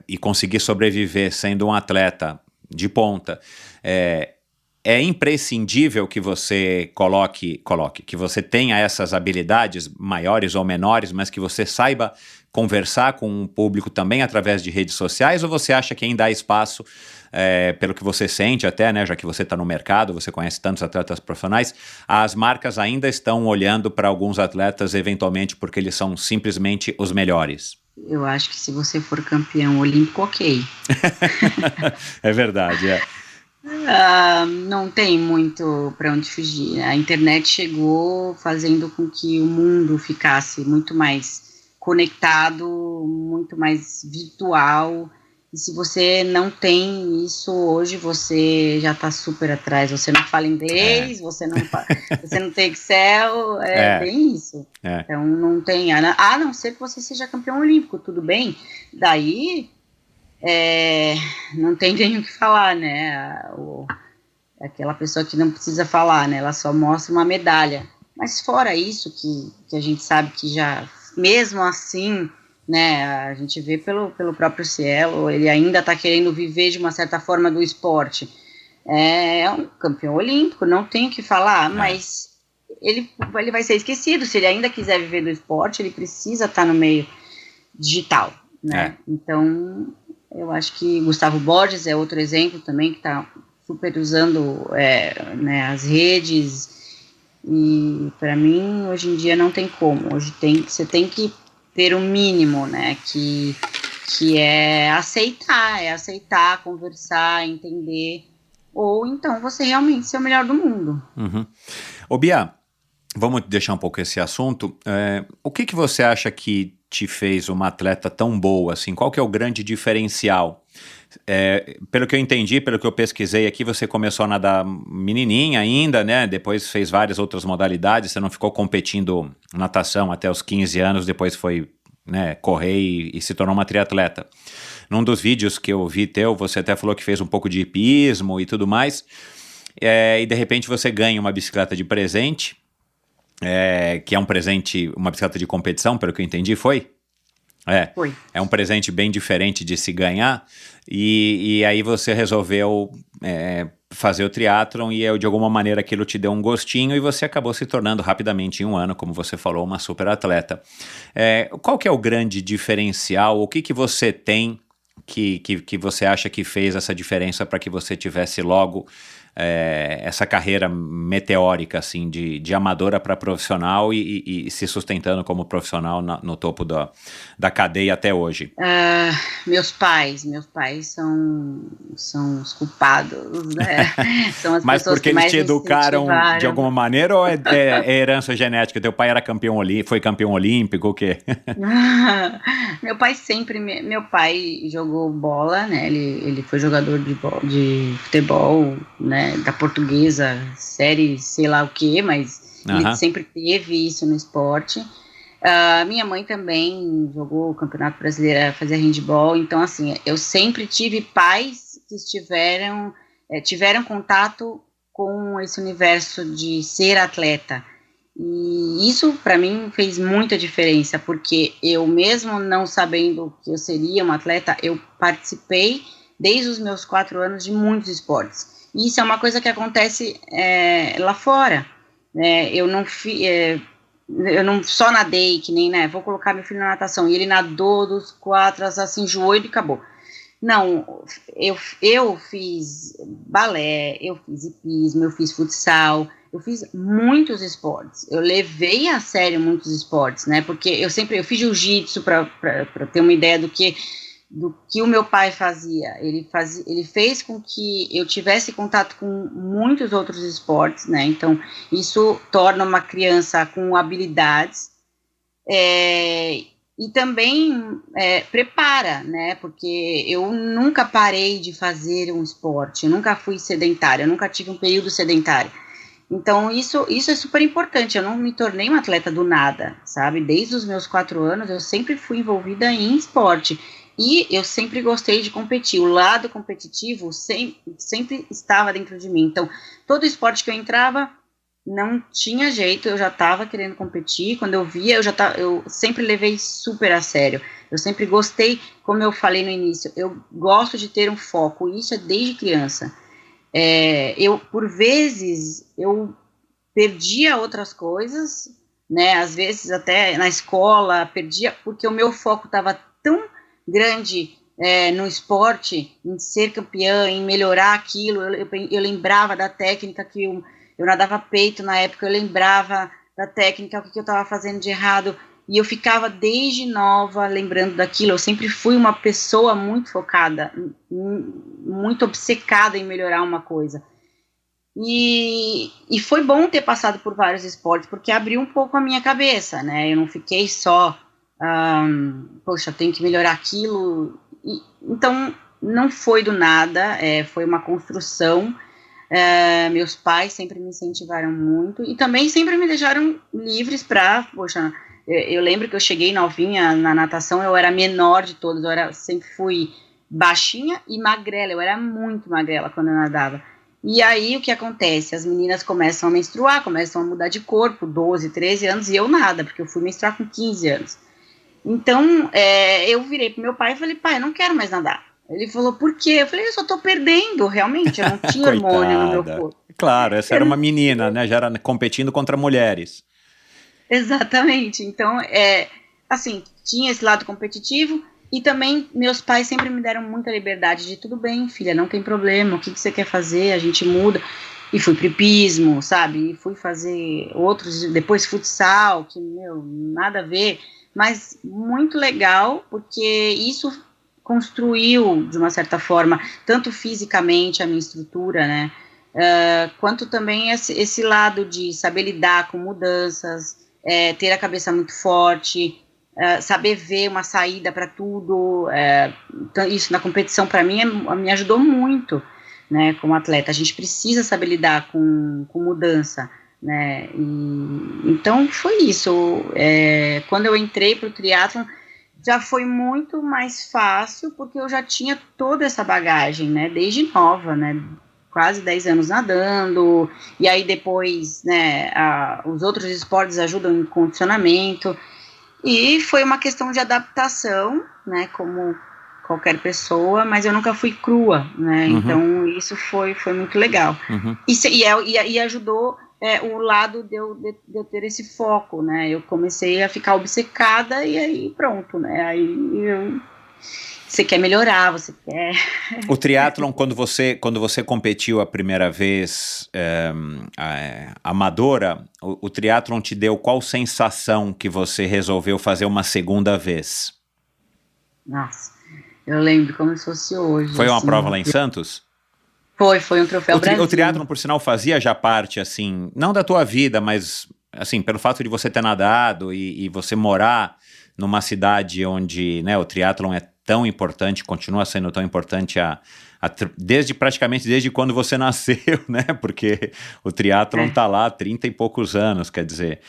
e conseguir sobreviver sendo um atleta de ponta, é imprescindível que você coloque, que você tenha essas habilidades maiores ou menores, mas que você saiba conversar com o público também através de redes sociais, ou você acha que ainda há espaço, pelo que você sente até, né, já que você está no mercado, você conhece tantos atletas profissionais, as marcas ainda estão olhando para alguns atletas eventualmente porque eles são simplesmente os melhores? Eu acho que se você for campeão olímpico, ok. É verdade, não tem muito para onde fugir. A internet chegou fazendo com que o mundo ficasse muito mais conectado, muito mais virtual, e se você não tem isso hoje, você já está super atrás. Você não fala inglês, você não tem Excel, bem isso. Então não tem, a não ser que você seja campeão olímpico, tudo bem, daí não tem nem o que falar, né, aquela pessoa que não precisa falar, né, ela só mostra uma medalha, mas fora isso, que a gente sabe que já, mesmo assim, né, a gente vê pelo próprio Cielo, ele ainda está querendo viver de uma certa forma do esporte, é um campeão olímpico, não tem o que falar, mas ele vai ser esquecido. Se ele ainda quiser viver do esporte, ele precisa estar no meio digital, né, então eu acho que Gustavo Borges é outro exemplo também, que está super usando né, as redes, e para mim hoje em dia não tem como. Hoje você tem que ter um mínimo, né, que é aceitar, conversar, entender, ou então você realmente ser o melhor do mundo. Ô Bia, vamos deixar um pouco esse assunto. O que você acha que te fez uma atleta tão boa, assim? Qual que é o grande diferencial? Pelo que eu entendi, pelo que eu pesquisei aqui, você começou a nadar menininha ainda, né? Depois fez várias outras modalidades, você não ficou competindo natação até os 15 anos, depois foi, né, correr e se tornou uma triatleta. Num dos vídeos que eu vi teu, você até falou que fez um pouco de hipismo e tudo mais, e de repente você ganha uma bicicleta de presente, que é um presente, uma bicicleta de competição, pelo que eu entendi, foi? Foi. É um presente bem diferente de se ganhar, e aí você resolveu fazer o triatlon, e de alguma maneira aquilo te deu um gostinho, e você acabou se tornando rapidamente, em um ano, como você falou, uma super atleta. Qual que é o grande diferencial? O que você tem que você acha que fez essa diferença para que você tivesse logo essa carreira meteórica, assim, de amadora para profissional e se sustentando como profissional no topo da cadeia até hoje? Meus pais são os culpados, né? São as Mas pessoas porque que eles mais te educaram de alguma maneira ou é herança genética? Teu pai era foi campeão olímpico, o quê? Meu pai jogou bola, né? Ele foi jogador de futebol, né? Da Portuguesa, série, sei lá o quê, mas ele sempre teve isso no esporte. Minha mãe também jogou o Campeonato Brasileiro, fazia handball, então assim, eu sempre tive pais que tiveram contato com esse universo de ser atleta, e isso para mim fez muita diferença, porque eu mesmo não sabendo que eu seria uma atleta, eu participei desde os meus 4 anos de muitos esportes, e isso é uma coisa que acontece lá fora, né? Eu não só nadei, que nem, né, vou colocar meu filho na natação, e ele nadou dos 4, assim, enjoou e acabou. Não, eu fiz balé, eu fiz hipismo, eu fiz futsal, eu fiz muitos esportes, eu levei a sério muitos esportes, né, porque eu fiz jiu-jitsu para ter uma ideia do que o meu pai fazia. Ele fez com que eu tivesse contato com muitos outros esportes, né, então isso torna uma criança com habilidades, e também prepara, né, porque eu nunca parei de fazer um esporte, eu nunca fui sedentária, eu nunca tive um período sedentário. Então, isso é super importante, eu não me tornei uma atleta do nada, sabe? Desde os meus 4 anos, eu sempre fui envolvida em esporte, e eu sempre gostei de competir, o lado competitivo sempre estava dentro de mim. Então, todo esporte que eu entrava, não tinha jeito, eu já estava querendo competir, quando eu via, eu sempre levei super a sério, eu sempre gostei, como eu falei no início, eu gosto de ter um foco, e isso é desde criança. Por vezes, eu perdia outras coisas, né, às vezes até na escola, perdia, porque o meu foco estava tão grande no esporte, em ser campeã, em melhorar aquilo, eu lembrava da técnica que eu nadava peito na época, eu lembrava da técnica, o que eu estava fazendo de errado, e eu ficava desde nova lembrando daquilo. Eu sempre fui uma pessoa muito focada, muito obcecada em melhorar uma coisa. E foi bom ter passado por vários esportes, porque abriu um pouco a minha cabeça, né? Eu não fiquei só, poxa, eu tenho que melhorar aquilo. Então, não foi do nada, foi uma construção. Meus pais sempre me incentivaram muito, e também sempre me deixaram livres para, poxa, eu lembro que eu cheguei novinha na natação, eu era a menor de todos, sempre fui baixinha e magrela, eu era muito magrela quando eu nadava. E aí o que acontece? As meninas começam a menstruar, começam a mudar de corpo, 12, 13 anos, e eu nada, porque eu fui menstruar com 15 anos. Então, eu virei pro meu pai e falei, pai, eu não quero mais nadar. Ele falou, por quê? Eu falei, eu só tô perdendo, realmente, eu não tinha hormônio no meu corpo. Claro, essa era uma menina, né, já era competindo contra mulheres. Exatamente, então, assim, tinha esse lado competitivo, e também meus pais sempre me deram muita liberdade de, tudo bem, filha, não tem problema, o que você quer fazer, a gente muda. E fui pro hipismo, sabe, e fui fazer outros, depois futsal, que, nada a ver, mas muito legal, porque isso construiu, de uma certa forma, tanto fisicamente a minha estrutura, né, quanto também esse lado de saber lidar com mudanças, ter a cabeça muito forte, saber ver uma saída para tudo, então isso na competição para mim me ajudou muito, né, como atleta. A gente precisa saber lidar com mudança, né, então foi isso. Quando eu entrei para o triatlon, já foi muito mais fácil, porque eu já tinha toda essa bagagem, né, desde nova, né, quase 10 anos nadando, e aí depois, né, os outros esportes ajudam em condicionamento, e foi uma questão de adaptação, né, como qualquer pessoa, mas eu nunca fui crua, né, então isso foi muito legal, e ajudou o lado de eu ter esse foco, né, eu comecei a ficar obcecada, e aí pronto, né, aí você quer melhorar, você quer... O triatlon, quando você competiu a primeira vez amadora, o triatlon te deu qual sensação que você resolveu fazer uma segunda vez? Nossa, eu lembro como se fosse hoje. Foi uma assim, prova lá em Santos? Foi um troféu Brasil. O triatlon, por sinal, fazia já parte, assim, não da tua vida, mas, assim, pelo fato de você ter nadado e você morar numa cidade onde, né, o triatlon é tão importante, continua sendo tão importante praticamente desde quando você nasceu, né? Porque o triatlon tá lá há 30 e poucos anos, quer dizer,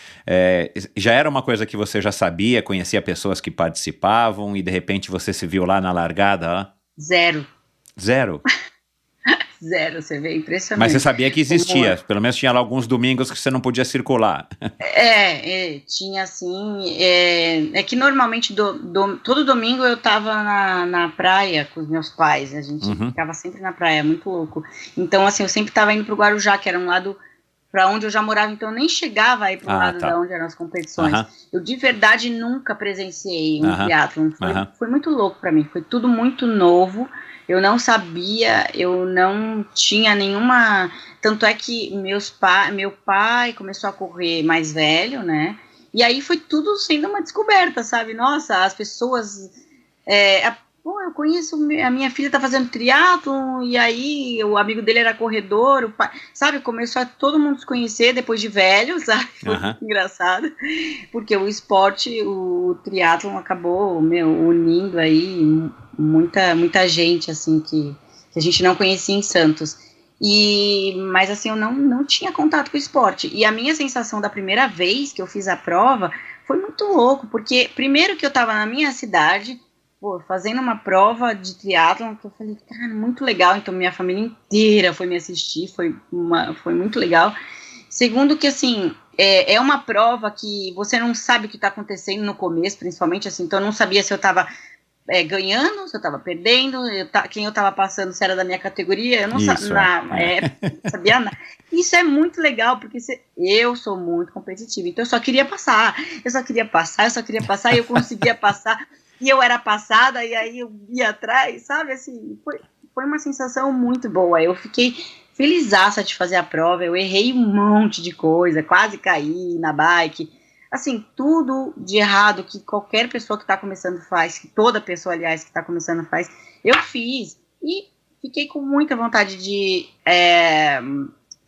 já era uma coisa que você já sabia, conhecia pessoas que participavam e de repente você se viu lá na largada? Ó. Zero, você vê, impressionante. Mas você sabia que existia, pelo menos tinha lá alguns domingos que você não podia circular. Tinha assim, é que normalmente todo domingo eu tava na praia com os meus pais, a gente ficava sempre na praia, muito louco. Então assim, eu sempre tava indo pro Guarujá, que era um lado para onde eu já morava, então eu nem chegava aí pro lado da onde eram as competições. Eu de verdade nunca presenciei um triatlon, foi muito louco para mim, foi tudo muito novo. Eu não sabia, eu não tinha nenhuma... Tanto é que meu pai começou a correr mais velho, né? E aí foi tudo sendo uma descoberta, sabe? Nossa, as pessoas... eu conheço... A minha filha tá fazendo triatlon, e aí o amigo dele era corredor, o pai... Sabe? Começou a todo mundo se conhecer depois de velho, sabe? Foi muito engraçado. Porque o esporte, o triatlon acabou, unindo aí... Muita gente, assim, que a gente não conhecia em Santos. Mas, assim, eu não tinha contato com o esporte. E a minha sensação da primeira vez que eu fiz a prova foi muito louco, porque primeiro que eu tava na minha cidade, fazendo uma prova de triatlon, que eu falei, cara, muito legal. Então, minha família inteira foi me assistir, foi muito legal. Segundo que, assim, é uma prova que você não sabe o que tá acontecendo no começo, principalmente, assim, então eu não sabia se eu tava... ganhando, se eu tava perdendo, quem eu tava passando, se era da minha categoria, eu não sabia nada. Isso é muito legal, porque eu sou muito competitiva, então eu só queria passar, e eu conseguia passar, e eu era passada, e aí eu ia atrás, sabe, assim, foi uma sensação muito boa, eu fiquei felizaça de fazer a prova, eu errei um monte de coisa, quase caí na bike, assim, tudo de errado que qualquer pessoa que está começando faz, que toda pessoa, aliás, que está começando faz, eu fiz, e fiquei com muita vontade de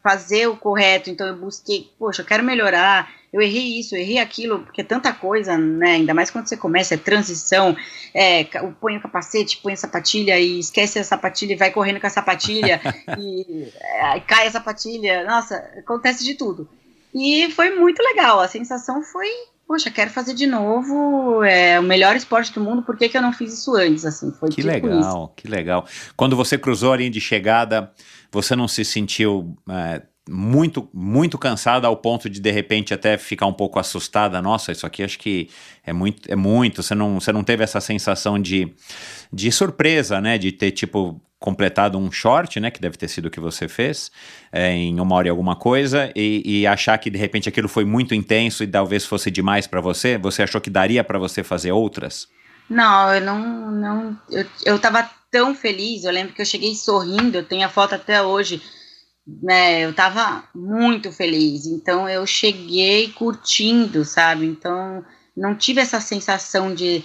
fazer o correto, então eu busquei, poxa, eu quero melhorar, eu errei isso, eu errei aquilo, porque é tanta coisa, né, ainda mais quando você começa, transição, põe o capacete, põe a sapatilha e esquece a sapatilha e vai correndo com a sapatilha, e cai a sapatilha, nossa, acontece de tudo. E foi muito legal, a sensação foi, poxa, quero fazer de novo, o melhor esporte do mundo, por que eu não fiz isso antes, assim, foi que tipo legal, isso. Que legal. Quando você cruzou a linha de chegada, você não se sentiu muito, muito cansada ao ponto de repente até ficar um pouco assustada? Nossa, isso aqui acho que é muito, você não teve essa sensação de surpresa, né, de ter tipo... completado um short, né, que deve ter sido o que você fez, em 1 hora e alguma coisa, e achar que de repente aquilo foi muito intenso e talvez fosse demais para você? Você achou que daria para você fazer outras? Não, eu tava tão feliz, eu lembro que eu cheguei sorrindo, eu tenho a foto até hoje, né, eu tava muito feliz, então eu cheguei curtindo, sabe, então não tive essa sensação de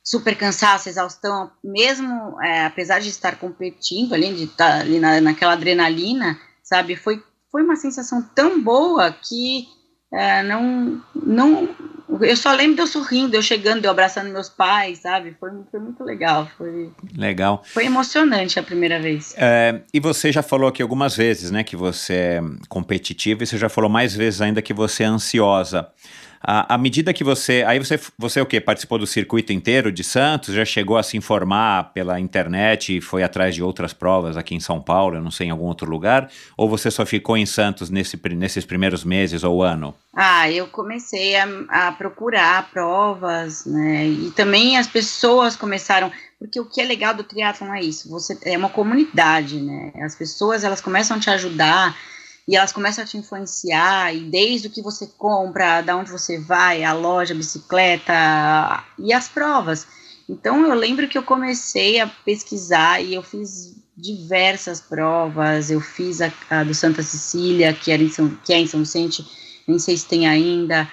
super cansaço, exaustão, mesmo apesar de estar competindo ali, de estar ali naquela adrenalina, sabe, foi uma sensação tão boa que eu só lembro de eu sorrindo, eu chegando, eu abraçando meus pais, sabe, foi muito legal, Legal. Foi emocionante a primeira vez. E você já falou aqui algumas vezes, né, que você é competitiva, e você já falou mais vezes ainda que você é ansiosa. À medida que você o quê? Participou do circuito inteiro de Santos? Já chegou a se informar pela internet e foi atrás de outras provas aqui em São Paulo, eu não sei, em algum outro lugar? Ou você só ficou em Santos nesses primeiros meses ou ano? Eu comecei a procurar provas, né? E também as pessoas começaram... Porque o que é legal do triatlon é isso, é uma comunidade, né? As pessoas, elas começam a te ajudar... E elas começam a te influenciar, e desde o que você compra, da onde você vai, a loja, a bicicleta, e as provas. Então eu lembro que eu comecei a pesquisar e eu fiz diversas provas. Eu fiz a do Santa Cecília, que é em São Vicente, nem sei se tem ainda.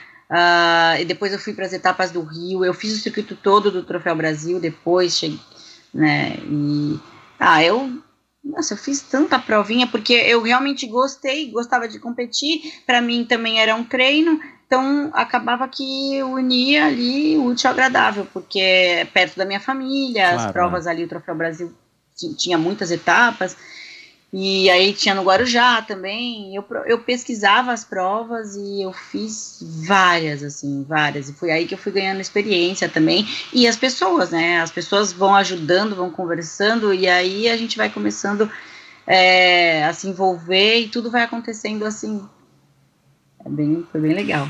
E depois eu fui para as etapas do Rio. Eu fiz o circuito todo do Troféu Brasil. Depois cheguei, né? Eu fiz tanta provinha porque eu realmente gostava de competir. Para mim também era um treino. Então, acabava que unia ali o útil ao agradável, porque é perto da minha família, claro, as provas ali, o Troféu Brasil tinha muitas etapas, e aí tinha no Guarujá também. Eu pesquisava as provas e eu fiz várias, e foi aí que eu fui ganhando experiência também, e as pessoas, né, as pessoas vão ajudando, vão conversando, e aí a gente vai começando a se envolver, e tudo vai acontecendo assim. Foi bem legal.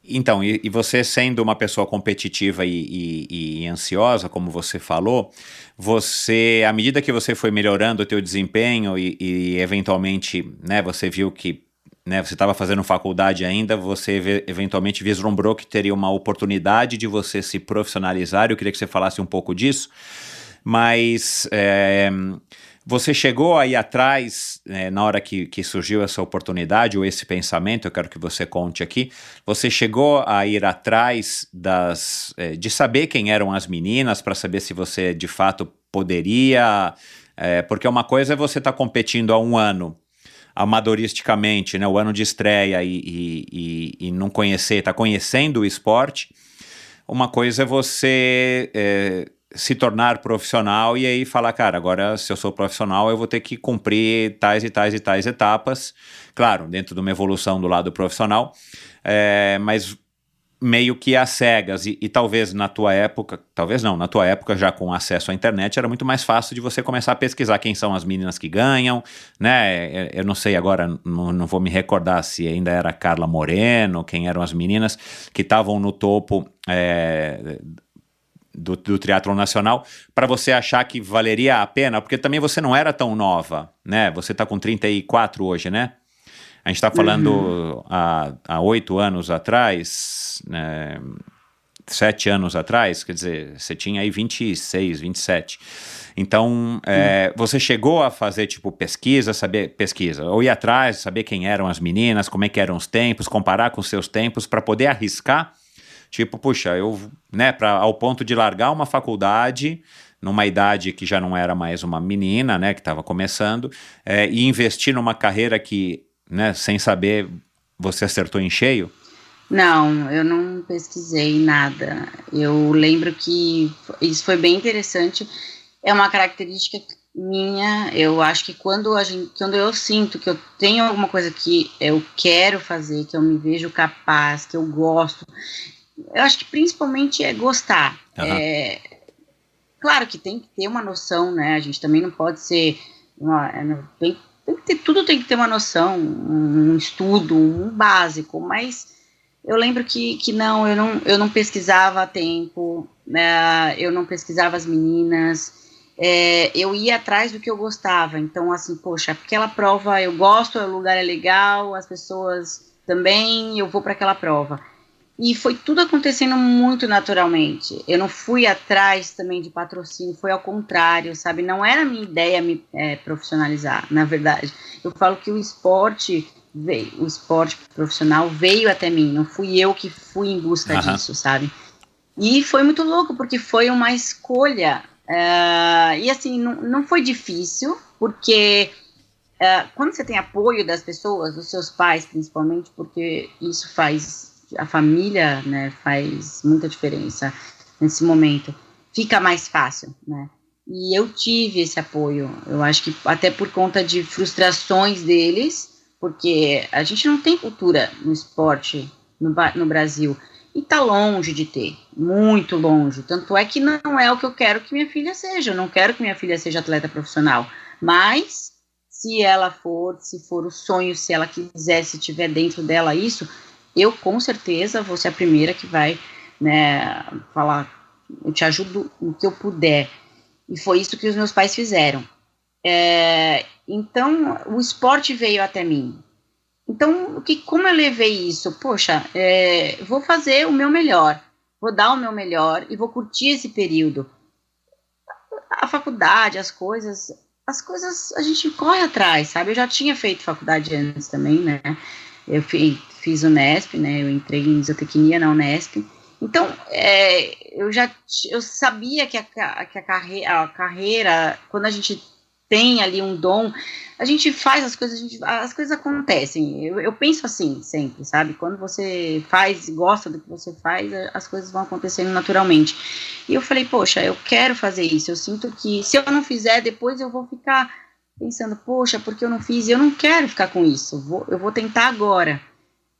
Então, você sendo uma pessoa competitiva e ansiosa, como você falou, à medida que você foi melhorando o teu desempenho e eventualmente, né, você viu que, né, você estava fazendo faculdade ainda, você eventualmente vislumbrou que teria uma oportunidade de você se profissionalizar. Eu queria que você falasse um pouco disso, mas você chegou aí atrás, na hora que surgiu essa oportunidade ou esse pensamento, eu quero que você conte aqui, você chegou a ir atrás de saber quem eram as meninas, para saber se você de fato poderia, porque uma coisa é você estar competindo há um ano, amadoristicamente, né, o ano de estreia e não conhecer, tá conhecendo o esporte. Uma coisa é você se tornar profissional e aí falar, cara, agora se eu sou profissional eu vou ter que cumprir tais e tais e tais etapas, claro, dentro de uma evolução do lado profissional, mas meio que às cegas, e talvez na tua época, na tua época já com acesso à internet era muito mais fácil de você começar a pesquisar quem são as meninas que ganham, né, eu não sei agora, não vou me recordar se ainda era Carla Moreno, quem eram as meninas que estavam no topo do triatlon nacional, para você achar que valeria a pena, porque também você não era tão nova, né, você tá com 34 hoje, né? A gente está falando há 8 anos atrás, 7 anos atrás, quer dizer, você tinha aí 26, 27. Então, você chegou a fazer, tipo, pesquisa, ou ir atrás, saber quem eram as meninas, como é que eram os tempos, comparar com os seus tempos, para poder arriscar, tipo, puxa, ao ponto de largar uma faculdade, numa idade que já não era mais uma menina, né, que estava começando, e investir numa carreira que, né, sem saber, você acertou em cheio? Não, eu não pesquisei nada. Eu lembro que isso foi bem interessante. É uma característica minha. Eu acho que quando eu sinto que eu tenho alguma coisa que eu quero fazer, que eu me vejo capaz, que eu gosto, eu acho que principalmente é gostar. Uhum. Claro que tem que ter uma noção, né? A gente também não pode ser... tudo tem que ter uma noção, um estudo, um básico, mas eu lembro que não, eu não pesquisava a tempo, eu não pesquisava as meninas, eu ia atrás do que eu gostava. Então, assim, poxa, aquela prova eu gosto, o lugar é legal, as pessoas também, eu vou para aquela prova. E foi tudo acontecendo muito naturalmente. Eu não fui atrás também de patrocínio, foi ao contrário, sabe? Não era a minha ideia me profissionalizar, na verdade. Eu falo que o esporte profissional veio até mim, não fui eu que fui em busca disso, sabe? E foi muito louco, porque foi uma escolha. E assim, não foi difícil, porque quando você tem apoio das pessoas, dos seus pais principalmente, porque isso faz... A família, né, faz muita diferença nesse momento. Fica mais fácil, né? E eu tive esse apoio. Eu acho que até por conta de frustrações deles, porque a gente não tem cultura no esporte no Brasil. E tá longe de ter, muito longe. Tanto é que não é o que eu quero que minha filha seja. Eu não quero que minha filha seja atleta profissional. Mas, se for o sonho, se ela quiser, se tiver dentro dela isso... Eu, com certeza, vou ser a primeira que vai, né, falar, eu te ajudo no que eu puder. E foi isso que os meus pais fizeram. Então, o esporte veio até mim. Então, como eu levei isso? Poxa, vou fazer o meu melhor. vou dar o meu melhor e vou curtir esse período. A faculdade, as coisas a gente corre atrás, sabe? Eu já tinha feito faculdade antes também, né? Eu fiz o Unesp, né? Eu entrei em zootecnia na Unesp. Então, eu sabia que a carreira, quando a gente tem ali um dom, a gente faz as coisas acontecem. Eu penso assim sempre, sabe? Quando você gosta do que você faz, as coisas vão acontecendo naturalmente. E eu falei, poxa, eu quero fazer isso. Eu sinto que se eu não fizer, depois eu vou ficar pensando, poxa, porque eu não fiz? Eu não quero ficar com isso. Eu vou tentar agora.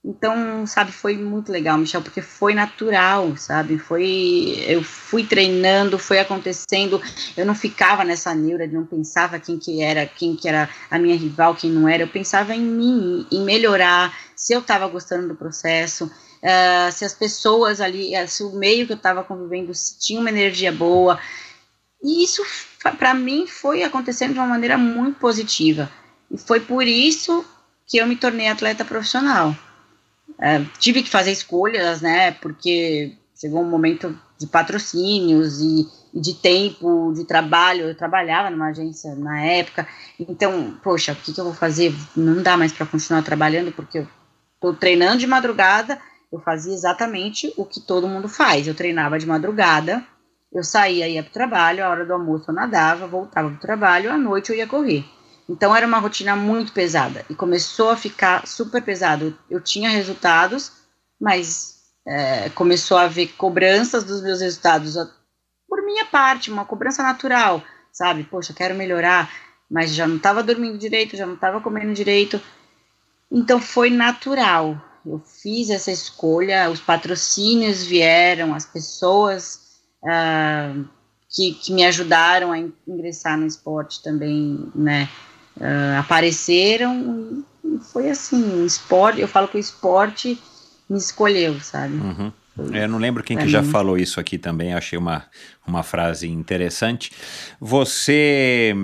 Então, sabe, foi muito legal, Michel, porque foi natural, sabe, eu fui treinando, foi acontecendo, eu não ficava nessa neura, não pensava quem que era a minha rival, quem não era, eu pensava em mim, em melhorar, se eu estava gostando do processo, se as pessoas ali, se o meio que eu estava convivendo, se tinha uma energia boa, e isso, para mim, foi acontecendo de uma maneira muito positiva, e foi por isso que eu me tornei atleta profissional. Tive que fazer escolhas, né, porque chegou um momento de patrocínios e de tempo, de trabalho, eu trabalhava numa agência na época, então, poxa, o que eu vou fazer? Não dá mais para continuar trabalhando, porque eu estou treinando de madrugada, eu fazia exatamente o que todo mundo faz, eu treinava de madrugada, eu saía, ia para o trabalho, a hora do almoço eu nadava, voltava para o trabalho, à noite eu ia correr. Então, era uma rotina muito pesada, e começou a ficar super pesado. Eu tinha resultados, mas começou a haver cobranças dos meus resultados, por minha parte, uma cobrança natural, sabe? Poxa, quero melhorar, mas já não estava dormindo direito, já não estava comendo direito. Então, foi natural. Eu fiz essa escolha, os patrocínios vieram, as pessoas que me ajudaram a ingressar no esporte também, né? Apareceram e foi assim, o esporte, eu falo que o esporte me escolheu, sabe? Uhum. Eu não lembro quem que já falou isso aqui também, achei uma frase interessante. Você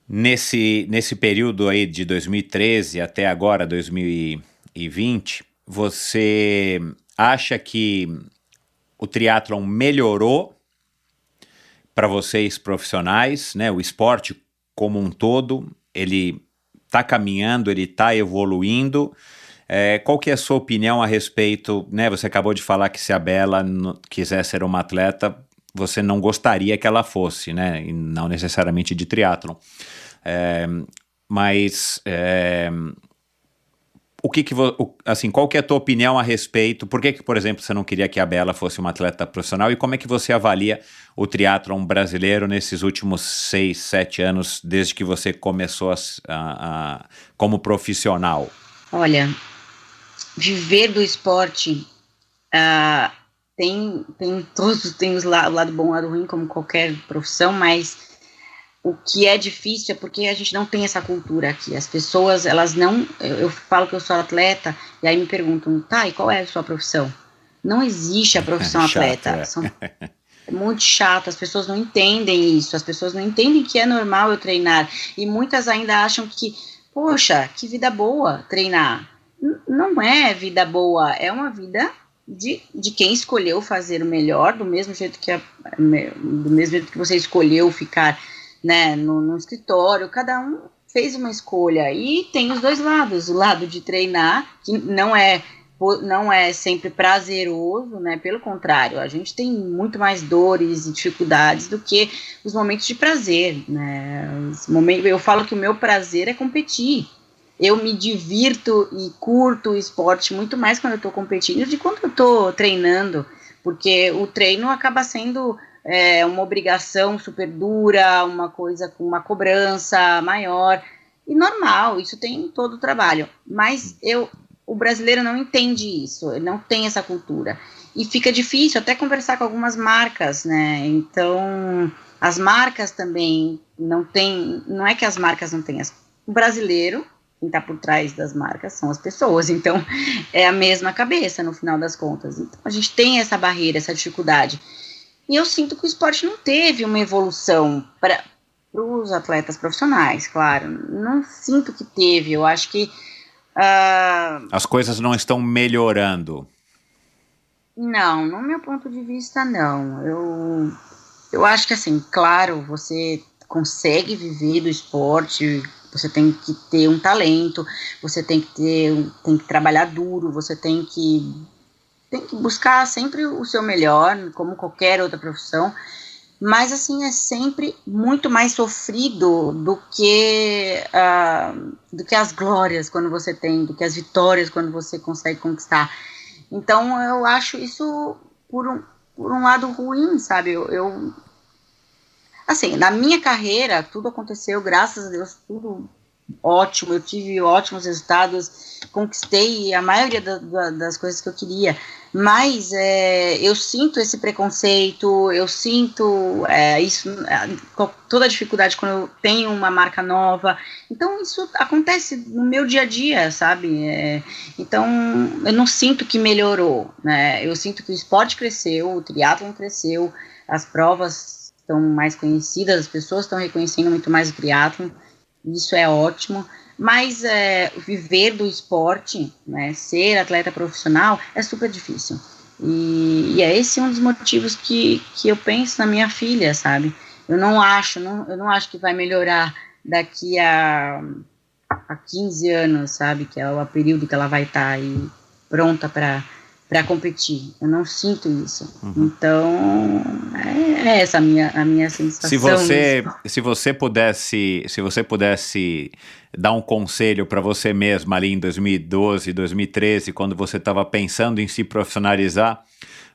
nesse período aí de 2013 até agora, 2020, você acha que o triatlon melhorou para vocês profissionais, né? O esporte como um todo, ele está caminhando, ele está evoluindo. Qual que é a sua opinião a respeito, né? Você acabou de falar que se a Bela quiser ser uma atleta, você não gostaria que ela fosse, né? E não necessariamente de triatlon. Mas qual que é a tua opinião a respeito? Por que, por exemplo, você não queria que a Bela fosse uma atleta profissional? E como é que você avalia o triatlon brasileiro nesses últimos 6, 7 anos, desde que você começou como profissional? Olha, viver do esporte tem o lado bom e o lado ruim, como qualquer profissão, mas o que é difícil é porque a gente não tem essa cultura aqui. As pessoas, elas não... Eu falo que eu sou atleta, e aí me perguntam, tá, e qual é a sua profissão? Não existe a profissão atleta. É muito chato, as pessoas não entendem isso, as pessoas não entendem que é normal eu treinar. E muitas ainda acham que, poxa, que vida boa treinar. Não é vida boa, é uma vida de quem escolheu fazer o melhor, do mesmo jeito que você escolheu ficar, né, no escritório. Cada um fez uma escolha e tem os dois lados, o lado de treinar, que não é sempre prazeroso, né, pelo contrário, a gente tem muito mais dores e dificuldades do que os momentos de prazer, né, eu falo que o meu prazer é competir, eu me divirto e curto o esporte muito mais quando eu estou competindo do que quando eu estou treinando, porque o treino acaba sendo uma obrigação super dura, uma coisa com uma cobrança maior, e normal, isso tem em todo o trabalho, mas o brasileiro não entende isso, ele não tem essa cultura, e fica difícil até conversar com algumas marcas, né, então as marcas também não é que as marcas não tenham, o brasileiro, quem está por trás das marcas são as pessoas, então é a mesma cabeça no final das contas, então a gente tem essa barreira, essa dificuldade. E eu sinto que o esporte não teve uma evolução para os atletas profissionais, claro. Não sinto que teve. Eu acho que As coisas não estão melhorando? Não, no meu ponto de vista, não. Eu acho que, assim, claro, você consegue viver do esporte, você tem que ter um talento, você tem que trabalhar duro, você tem que buscar sempre o seu melhor, como qualquer outra profissão, mas, assim, é sempre muito mais sofrido do que as glórias quando você tem, do que as vitórias quando você consegue conquistar. Então, eu acho isso por um lado ruim, sabe? Assim, na minha carreira, tudo aconteceu, graças a Deus, tudo ótimo, eu tive ótimos resultados, conquistei a maioria das coisas que eu queria, mas eu sinto esse preconceito, eu sinto isso, toda a dificuldade quando eu tenho uma marca nova, então isso acontece no meu dia a dia, sabe? Então eu não sinto que melhorou, né? Eu sinto que o esporte cresceu, o triatlon cresceu, as provas estão mais conhecidas, as pessoas estão reconhecendo muito mais o triatlon, isso é ótimo, mas viver do esporte, né, ser atleta profissional é super difícil, e é esse um dos motivos que eu penso na minha filha, sabe? Eu não acho que vai melhorar daqui a 15 anos, sabe, que é o período que ela vai estar aí pronta para competir. Eu não sinto isso. Então, é essa a minha sensação. Se você pudesse dar um conselho para você mesma ali em 2012, 2013, quando você estava pensando em se profissionalizar,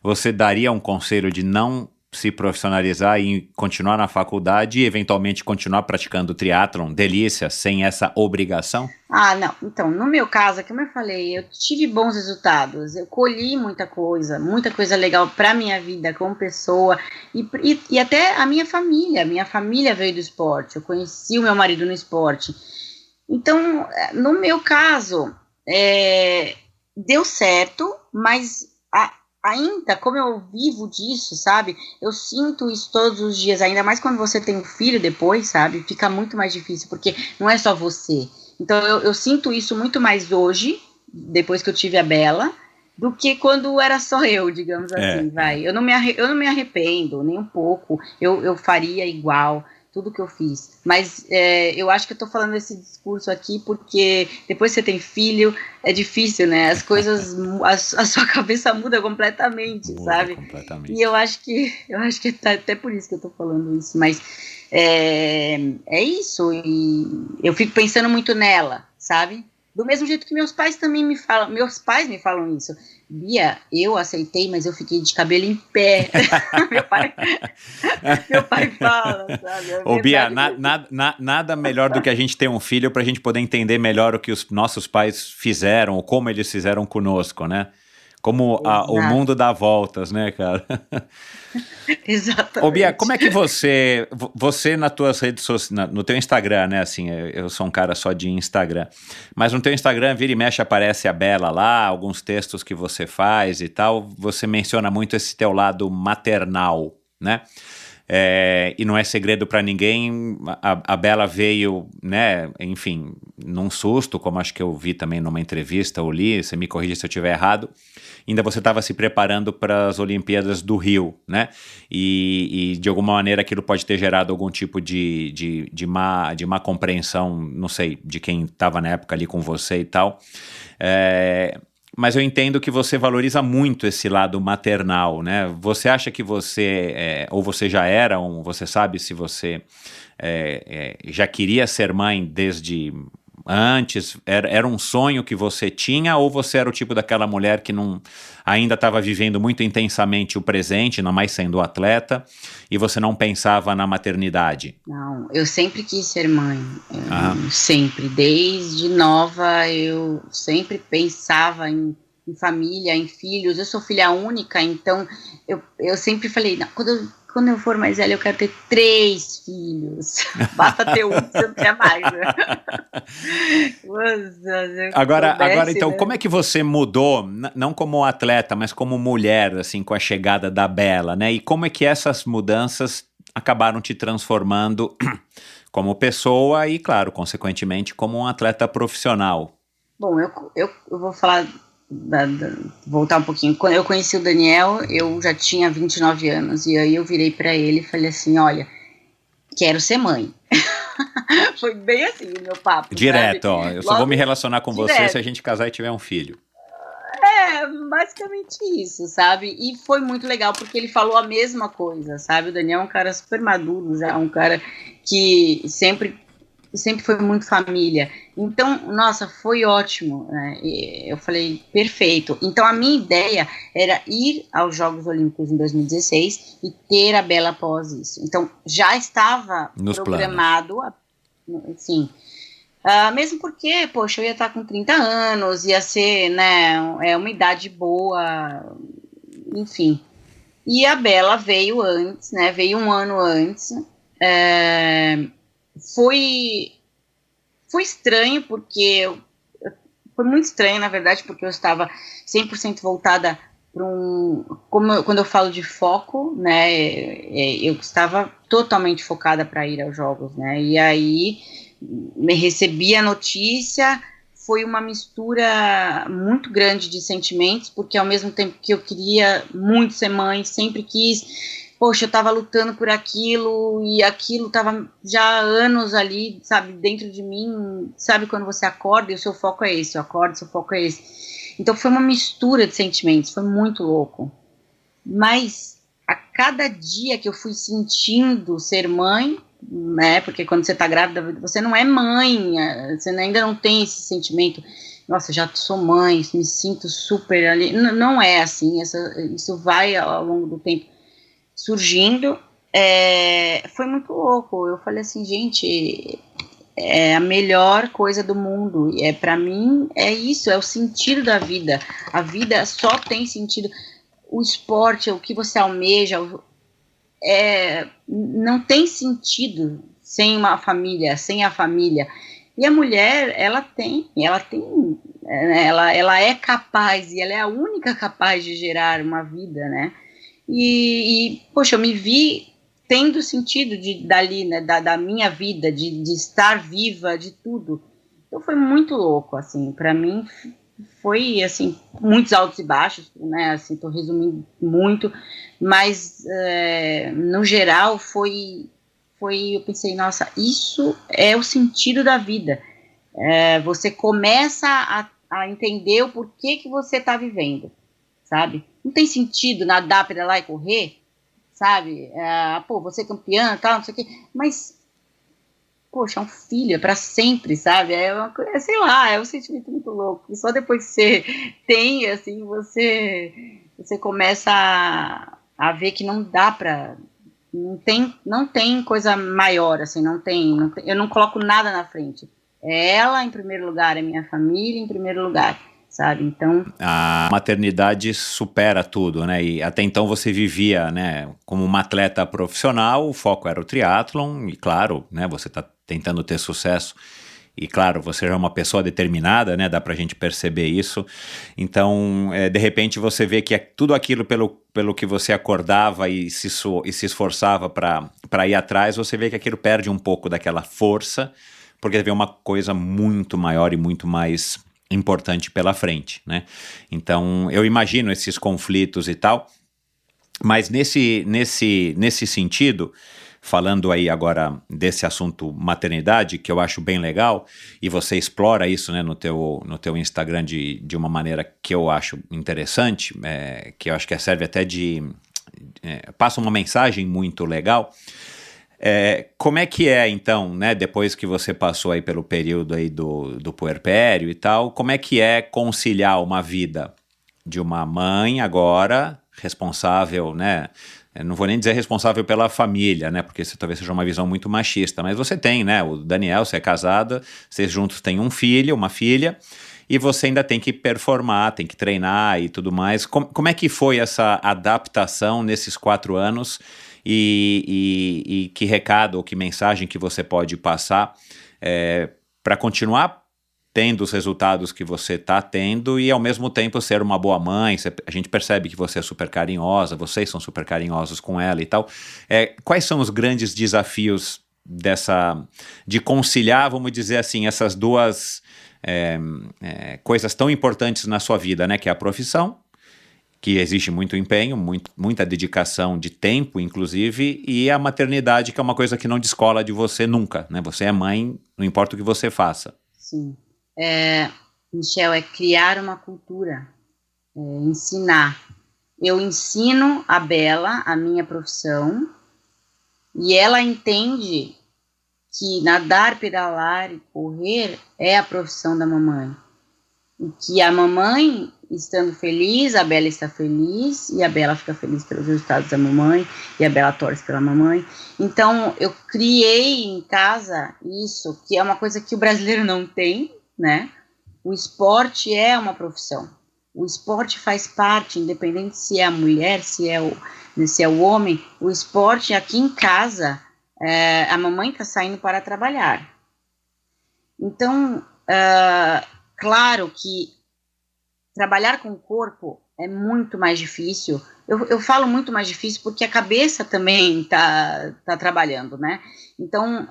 você daria um conselho de não se profissionalizar e continuar na faculdade e eventualmente continuar praticando triatlon, delícia, sem essa obrigação? Não. Então, no meu caso, como eu falei, eu tive bons resultados, eu colhi muita coisa legal para minha vida como pessoa e até a minha família veio do esporte, eu conheci o meu marido no esporte. Então, no meu caso, deu certo, mas ainda, como eu vivo disso, sabe, eu sinto isso todos os dias, ainda mais quando você tem um filho depois, sabe, fica muito mais difícil, porque não é só você. Então, eu sinto isso muito mais hoje, depois que eu tive a Bela, do que quando era só eu, digamos assim, vai. Eu não me arrependo, nem um pouco, eu faria igual, tudo que eu fiz, mas eu acho que eu tô falando esse discurso aqui porque depois que você tem filho, é difícil, né, as coisas, a sua cabeça muda completamente, sabe? Completamente. E eu acho que tá até por isso que eu tô falando isso, mas é isso, e eu fico pensando muito nela, sabe? Do mesmo jeito que meus pais me falam isso. Bia, eu aceitei, mas eu fiquei de cabelo em pé. meu pai fala, sabe? Ô Bia, nada melhor do que a gente ter um filho pra gente poder entender melhor o que os nossos pais fizeram, ou como eles fizeram conosco, né? Como o mundo dá voltas, né, cara? Exatamente. Ô Bia, como é que você nas tuas redes sociais, no teu Instagram, né, assim, eu sou um cara só de Instagram, mas no teu Instagram, vira e mexe, aparece a Bela lá, alguns textos que você faz e tal, você menciona muito esse teu lado maternal, né? E não é segredo para ninguém, a Bela veio, né, enfim, num susto, como acho que eu vi também numa entrevista ou li, você me corrige se eu estiver errado, ainda você estava se preparando para as Olimpíadas do Rio, né, e de alguma maneira aquilo pode ter gerado algum tipo de má compreensão, não sei, de quem estava na época ali com você e tal, mas eu entendo que você valoriza muito esse lado maternal, né? Você acha que você, ou você já era, você sabe se você já queria ser mãe desde antes? Era um sonho que você tinha, ou você era o tipo daquela mulher que ainda estava vivendo muito intensamente o presente, não mais sendo atleta, e você não pensava na maternidade? Não, eu sempre quis ser mãe, sempre, desde nova eu sempre pensava em família, em filhos. Eu sou filha única, então eu sempre falei, não, quando eu for mais velha eu quero ter 3 filhos, basta ter um, você não quer mais, né? Agora então, né? Como é que você mudou, não como atleta, mas como mulher, assim, com a chegada da Bela, né? E como é que essas mudanças acabaram te transformando como pessoa e, claro, consequentemente, como um atleta profissional? Bom, eu vou falar, voltar um pouquinho. Quando eu conheci o Daniel, eu já tinha 29 anos, e aí eu virei para ele e falei assim, olha, quero ser mãe. Foi bem assim o meu papo. Direto, sabe? ó, eu só vou me relacionar com direto. você se a gente casar e tiver um filho. É, basicamente isso, sabe? E foi muito legal, porque ele falou a mesma coisa, sabe? O Daniel é um cara super maduro já, um cara que sempre foi muito família. Então, nossa, foi ótimo, né? E eu falei, perfeito. Então, a minha ideia era ir aos Jogos Olímpicos em 2016 e ter a Bela após isso. Então, já estava nos programado, assim, mesmo porque, poxa, eu ia estar com 30 anos, ia ser, né, uma idade boa, enfim. E a Bela veio antes, né, veio um ano antes. Foi estranho, porque foi muito estranho, na verdade, porque eu estava 100% voltada para quando eu falo de foco, né, eu estava totalmente focada para ir aos Jogos, né, e aí me recebi a notícia, foi uma mistura muito grande de sentimentos, porque ao mesmo tempo que eu queria muito ser mãe, sempre quis, poxa, eu estava lutando por aquilo, e aquilo estava já há anos ali, sabe, dentro de mim, sabe, quando você acorda e o seu foco é esse, eu acordo, seu foco é esse. Então foi uma mistura de sentimentos, foi muito louco. Mas a cada dia que eu fui sentindo ser mãe, né, porque quando você está grávida, você não é mãe, você ainda não tem esse sentimento, nossa, já sou mãe, me sinto super ali, não é assim, isso vai ao longo do tempo surgindo, foi muito louco. Eu falei assim, gente, é a melhor coisa do mundo, para mim é isso, é o sentido da vida, a vida só tem sentido, o esporte, o que você almeja, não tem sentido sem uma família, sem a família. E a mulher, ela é capaz, e ela é a única capaz de gerar uma vida, né? E poxa, eu me vi tendo sentido dali, né, da minha vida, de estar viva, de tudo. Então foi muito louco, assim, para mim foi, assim, muitos altos e baixos, né, assim, tô resumindo muito, mas no geral foi, eu pensei, nossa, isso é o sentido da vida. Você começa a entender o porquê que você está vivendo, sabe? Não tem sentido nadar, pedalar e correr, sabe? Você é campeã, tal, não sei o quê, mas, poxa, é um filho, é pra sempre, sabe? É uma coisa, sei lá, é um sentimento muito louco. E só depois que você tem, assim, você começa a ver que não dá pra... Não tem coisa maior, assim, não tem, eu não coloco nada na frente. É ela em primeiro lugar, é minha família em primeiro lugar, sabe? Então... A maternidade supera tudo, né? E até então você vivia, né, como uma atleta profissional, o foco era o triatlon, e claro, né, você está tentando ter sucesso, e claro, você já é uma pessoa determinada, né, dá pra gente perceber isso. Então, de repente você vê que tudo aquilo pelo que você acordava e se esforçava para ir atrás, você vê que aquilo perde um pouco daquela força, porque vem uma coisa muito maior e muito mais importante pela frente, né? Então, eu imagino esses conflitos e tal, mas nesse sentido, falando aí agora desse assunto maternidade, que eu acho bem legal, e você explora isso, né, no teu Instagram de uma maneira que eu acho interessante, que eu acho que serve até passa uma mensagem muito legal. Como é que então, né, depois que você passou aí pelo período aí do puerpério e tal, como é que é conciliar uma vida de uma mãe agora responsável, né, não vou nem dizer responsável pela família, né, porque isso talvez seja uma visão muito machista, mas você tem, né, o Daniel, você é casada, vocês juntos têm um filho, uma filha, e você ainda tem que performar, tem que treinar e tudo mais. Como é que foi essa adaptação nesses 4 anos? E que recado ou que mensagem que você pode passar para continuar tendo os resultados que você está tendo e ao mesmo tempo ser uma boa mãe? A gente percebe que você é super carinhosa, vocês são super carinhosos com ela e tal. Quais são os grandes desafios de conciliar, vamos dizer assim, essas duas coisas tão importantes na sua vida, né? Que é a profissão, que exige muito empenho, muita dedicação de tempo, inclusive, e a maternidade, que é uma coisa que não descola de você nunca, né? Você é mãe, não importa o que você faça. Sim. Michel, é criar uma cultura, ensinar. Eu ensino a Bela a minha profissão e ela entende que nadar, pedalar e correr é a profissão da mamãe. E que a mamãe, estando feliz, a Bela está feliz, e a Bela fica feliz pelos resultados da mamãe, e a Bela torce pela mamãe. Então, eu criei em casa isso, que é uma coisa que o brasileiro não tem, né? O esporte é uma profissão. O esporte faz parte, independente se é a mulher, se é o homem. O esporte, aqui em casa, a mamãe está saindo para trabalhar. Então, claro que trabalhar com o corpo é muito mais difícil. Eu falo muito mais difícil porque a cabeça também tá trabalhando, né? Então,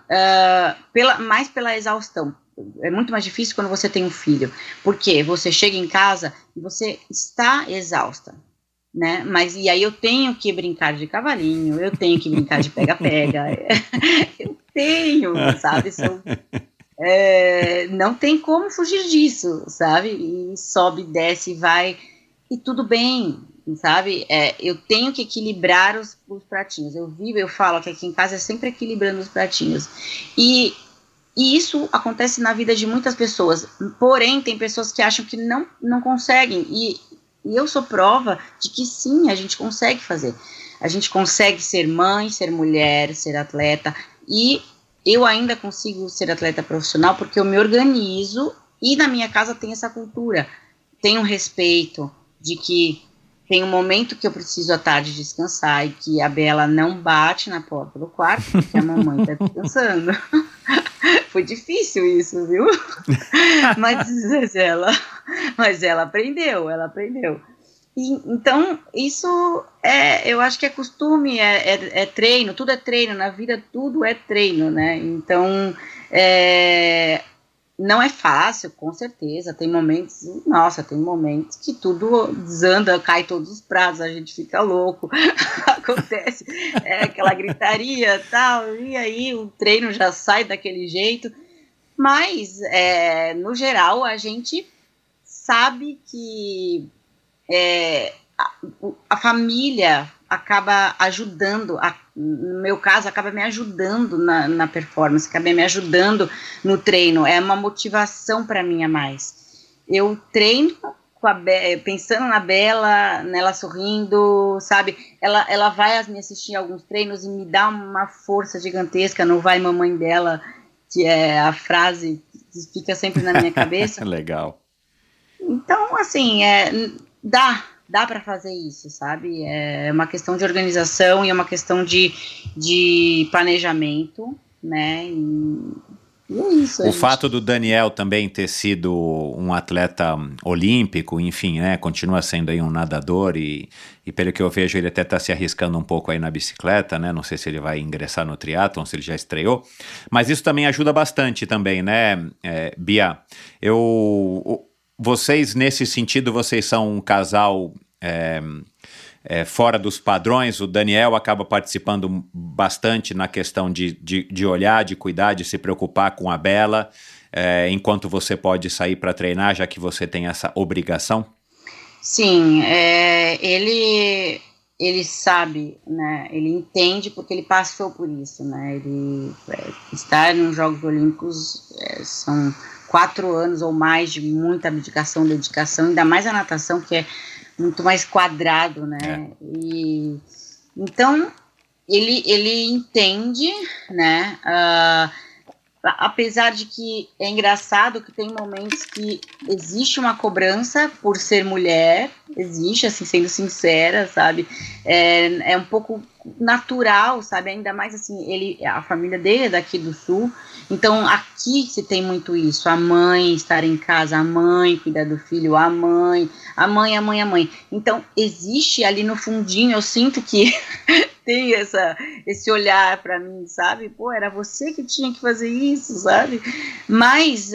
mais pela exaustão. É muito mais difícil quando você tem um filho, porque você chega em casa e você está exausta, né? Mas e aí eu tenho que brincar de cavalinho, eu tenho que brincar de pega-pega, eu tenho, sabe? Não tem como fugir disso, sabe? E sobe, desce, vai, e tudo bem, sabe? Eu tenho que equilibrar os pratinhos. Eu falo que aqui em casa é sempre equilibrando os pratinhos. E isso acontece na vida de muitas pessoas. Porém, tem pessoas que acham que não conseguem. E eu sou prova de que sim, a gente consegue fazer. A gente consegue ser mãe, ser mulher, ser atleta. E eu ainda consigo ser atleta profissional porque eu me organizo e na minha casa tem essa cultura. Tem um respeito de que tem um momento que eu preciso à tarde descansar e que a Bela não bate na porta do quarto porque a mamãe está descansando. Foi difícil isso, viu? mas ela aprendeu. E, então, isso eu acho que é costume, é treino, tudo é treino, na vida tudo é treino, né? Então, não é fácil, com certeza, tem momentos que tudo desanda, cai todos os pratos, a gente fica louco, acontece aquela gritaria e tal, e aí o treino já sai daquele jeito, mas, no geral, a gente sabe que a família acaba ajudando, no meu caso, acaba me ajudando na performance, acaba me ajudando no treino, é uma motivação para mim a mais. Eu treino pensando na Bela, nela sorrindo, sabe, ela vai me assistir a alguns treinos e me dá uma força gigantesca no vai mamãe dela, que é a frase que fica sempre na minha cabeça. Legal. Então, assim, dá para fazer isso, sabe? É uma questão de organização e é uma questão de planejamento, né? E é isso. O fato do Daniel também ter sido um atleta olímpico, enfim, né? Continua sendo aí um nadador e pelo que eu vejo ele até está se arriscando um pouco aí na bicicleta, né? Não sei se ele vai ingressar no triatlon, se ele já estreou, mas isso também ajuda bastante também, né, Bia? Vocês, nesse sentido, vocês são um casal fora dos padrões. O Daniel acaba participando bastante na questão de olhar, de cuidar, de se preocupar com a Bela, enquanto você pode sair para treinar, já que você tem essa obrigação? Sim, ele sabe, né? Ele entende porque ele passou por isso, né? Ele estar nos Jogos Olímpicos são 4 anos ou mais de muita dedicação, ainda mais a natação, que é muito mais quadrado, né? E então ele entende, né? Apesar de que é engraçado que tem momentos que existe uma cobrança por ser mulher, existe, assim, sendo sincera, sabe, é um pouco natural, sabe, ainda mais assim, a família dele é daqui do sul, então aqui se tem muito isso, a mãe estar em casa, a mãe cuidar do filho, a mãe, então existe ali no fundinho, eu sinto que tem esse olhar para mim, sabe, pô, era você que tinha que fazer isso, sabe, mas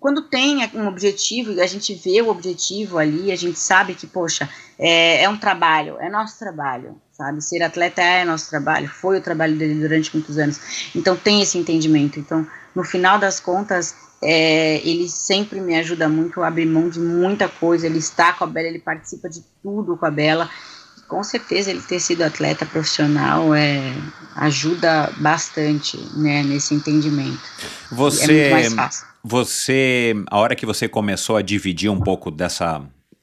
quando tem um objetivo, a gente vê o objetivo ali, a gente sabe que, poxa, é um trabalho, é nosso trabalho, sabe? Ser atleta é nosso trabalho, foi o trabalho dele durante muitos anos. Então tem esse entendimento. Então, no final das contas, ele sempre me ajuda muito a abrir mão de muita coisa. Ele está com a Bela, ele participa de tudo com a Bela. Com certeza ele ter sido atleta profissional ajuda bastante, né, nesse entendimento. É muito mais fácil. A hora que você começou a dividir um pouco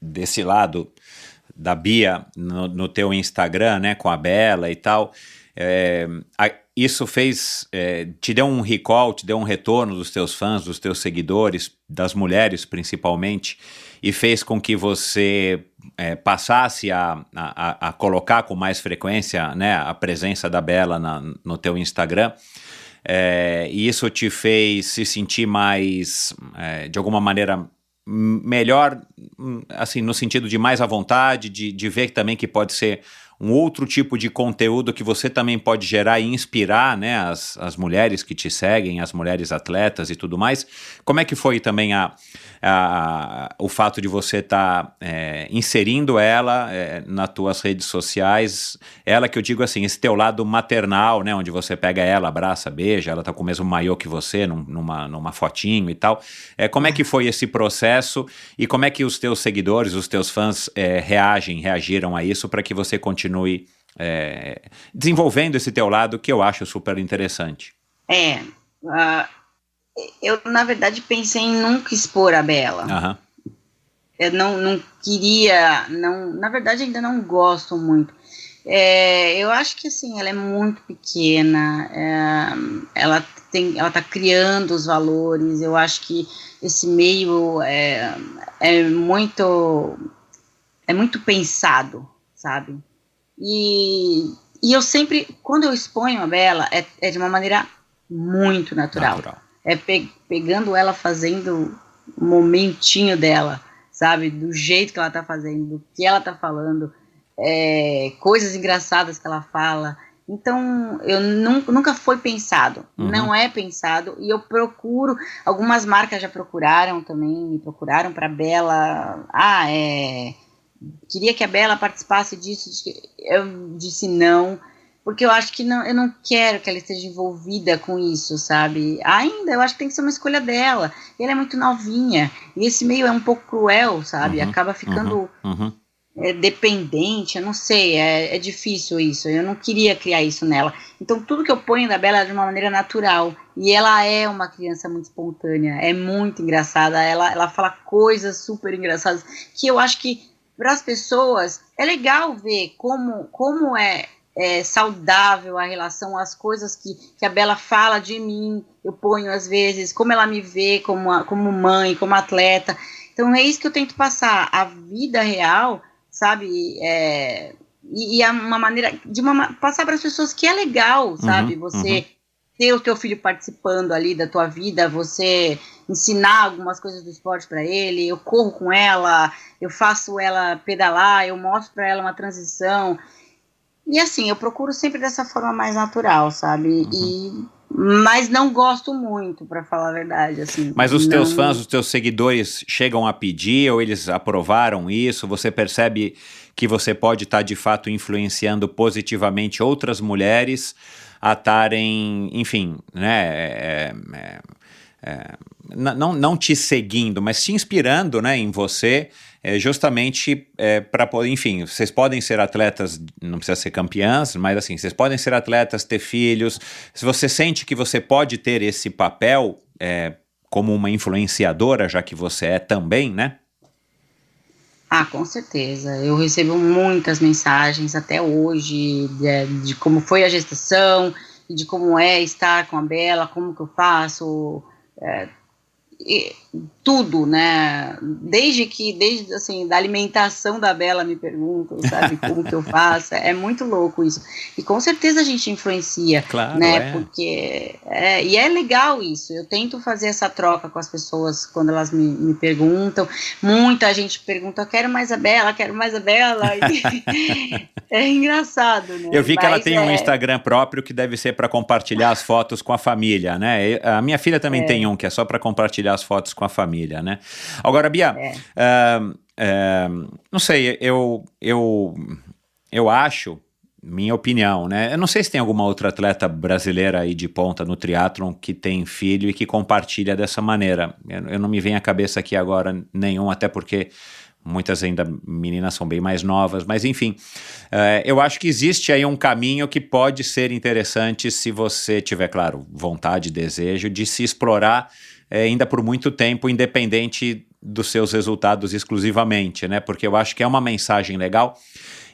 desse lado da Bia no teu Instagram, né, com a Bela e tal, isso te deu um recall, te deu um retorno dos teus fãs, dos teus seguidores, das mulheres principalmente, e fez com que você passasse a colocar com mais frequência, né, a presença da Bela no teu Instagram, e isso te fez se sentir mais, de alguma maneira, melhor, assim, no sentido de mais à vontade, de ver também que pode ser um outro tipo de conteúdo que você também pode gerar e inspirar, né, as mulheres que te seguem, as mulheres atletas e tudo mais. Como é que foi também o fato de você estar inserindo ela nas tuas redes sociais, ela que eu digo assim, esse teu lado maternal, né, onde você pega ela, abraça, beija, ela tá com o mesmo maiô que você, numa fotinho e tal. Como é que foi esse processo e como é que os teus seguidores, os teus fãs reagiram a isso para que você continue desenvolvendo esse teu lado que eu acho super interessante? Eu, na verdade, pensei em nunca expor a Bela. Uhum. Eu não queria, na verdade, ainda não gosto muito. Eu acho que, assim, ela é muito pequena, ela tá criando os valores. Eu acho que esse meio é muito pensado, sabe? E eu sempre, quando eu exponho a Bela, é de uma maneira muito natural. Pegando ela, fazendo o momentinho dela, sabe? Do jeito que ela tá fazendo, do que ela tá falando, coisas engraçadas que ela fala. Então, eu nunca foi pensado. Uhum. Não é pensado. E eu procuro, algumas marcas já procuraram também, me procuraram pra Bela. Queria que a Bela participasse disso. Eu disse não, porque eu acho que eu não quero que ela esteja envolvida com isso, sabe? Ainda, eu acho que tem que ser uma escolha dela. Ela é muito novinha, e esse meio é um pouco cruel, sabe? Acaba ficando dependente, eu não sei, é difícil isso. Eu não queria criar isso nela. Então, tudo que eu ponho da Bela é de uma maneira natural. E ela é uma criança muito espontânea, é muito engraçada. Ela fala coisas super engraçadas, que eu acho que para as pessoas é legal ver como é saudável a relação, as coisas que a Bela fala de mim, eu ponho às vezes, como ela me vê como mãe, como atleta. Então é isso que eu tento passar, a vida real, sabe, e é uma maneira de passar para as pessoas que é legal, sabe, você ter o teu filho participando ali da tua vida, você ensinar algumas coisas do esporte para ele, eu corro com ela, eu faço ela pedalar, eu mostro para ela uma transição, e assim, eu procuro sempre dessa forma mais natural, sabe, mas não gosto muito, para falar a verdade, assim. Mas os teus fãs, os teus seguidores chegam a pedir, ou eles aprovaram isso? Você percebe que você pode estar de fato influenciando positivamente outras mulheres a estarem, enfim, né, não te seguindo, mas te inspirando, né, em você, justamente para poder, enfim, vocês podem ser atletas, não precisa ser campeãs, mas assim, vocês podem ser atletas, ter filhos. Se você sente que você pode ter esse papel como uma influenciadora, já que você é também, né? Com certeza. Eu recebo muitas mensagens até hoje de como foi a gestação, de como é estar com a Bela, como que eu faço, tudo, né? Desde assim, da alimentação da Bela me perguntam, sabe, como que eu faço. É muito louco isso. E com certeza a gente influencia, claro, né? Porque e é legal isso. Eu tento fazer essa troca com as pessoas quando elas me perguntam. Muita gente pergunta, quero mais a Bela. E é engraçado, né? Eu vi que ela tem um Instagram próprio que deve ser para compartilhar as fotos com a família, né? A minha filha também tem um que é só para compartilhar compartilhar as fotos com a família, né? Agora, Bia, não sei, eu acho, minha opinião, né? Eu não sei se tem alguma outra atleta brasileira aí de ponta no triatlon que tem filho e que compartilha dessa maneira. Eu não me vem à cabeça aqui agora nenhum, até porque muitas ainda meninas são bem mais novas, mas enfim, eu acho que existe aí um caminho que pode ser interessante se você tiver, claro, vontade e desejo de se explorar ainda por muito tempo, independente dos seus resultados exclusivamente, né? Porque eu acho que é uma mensagem legal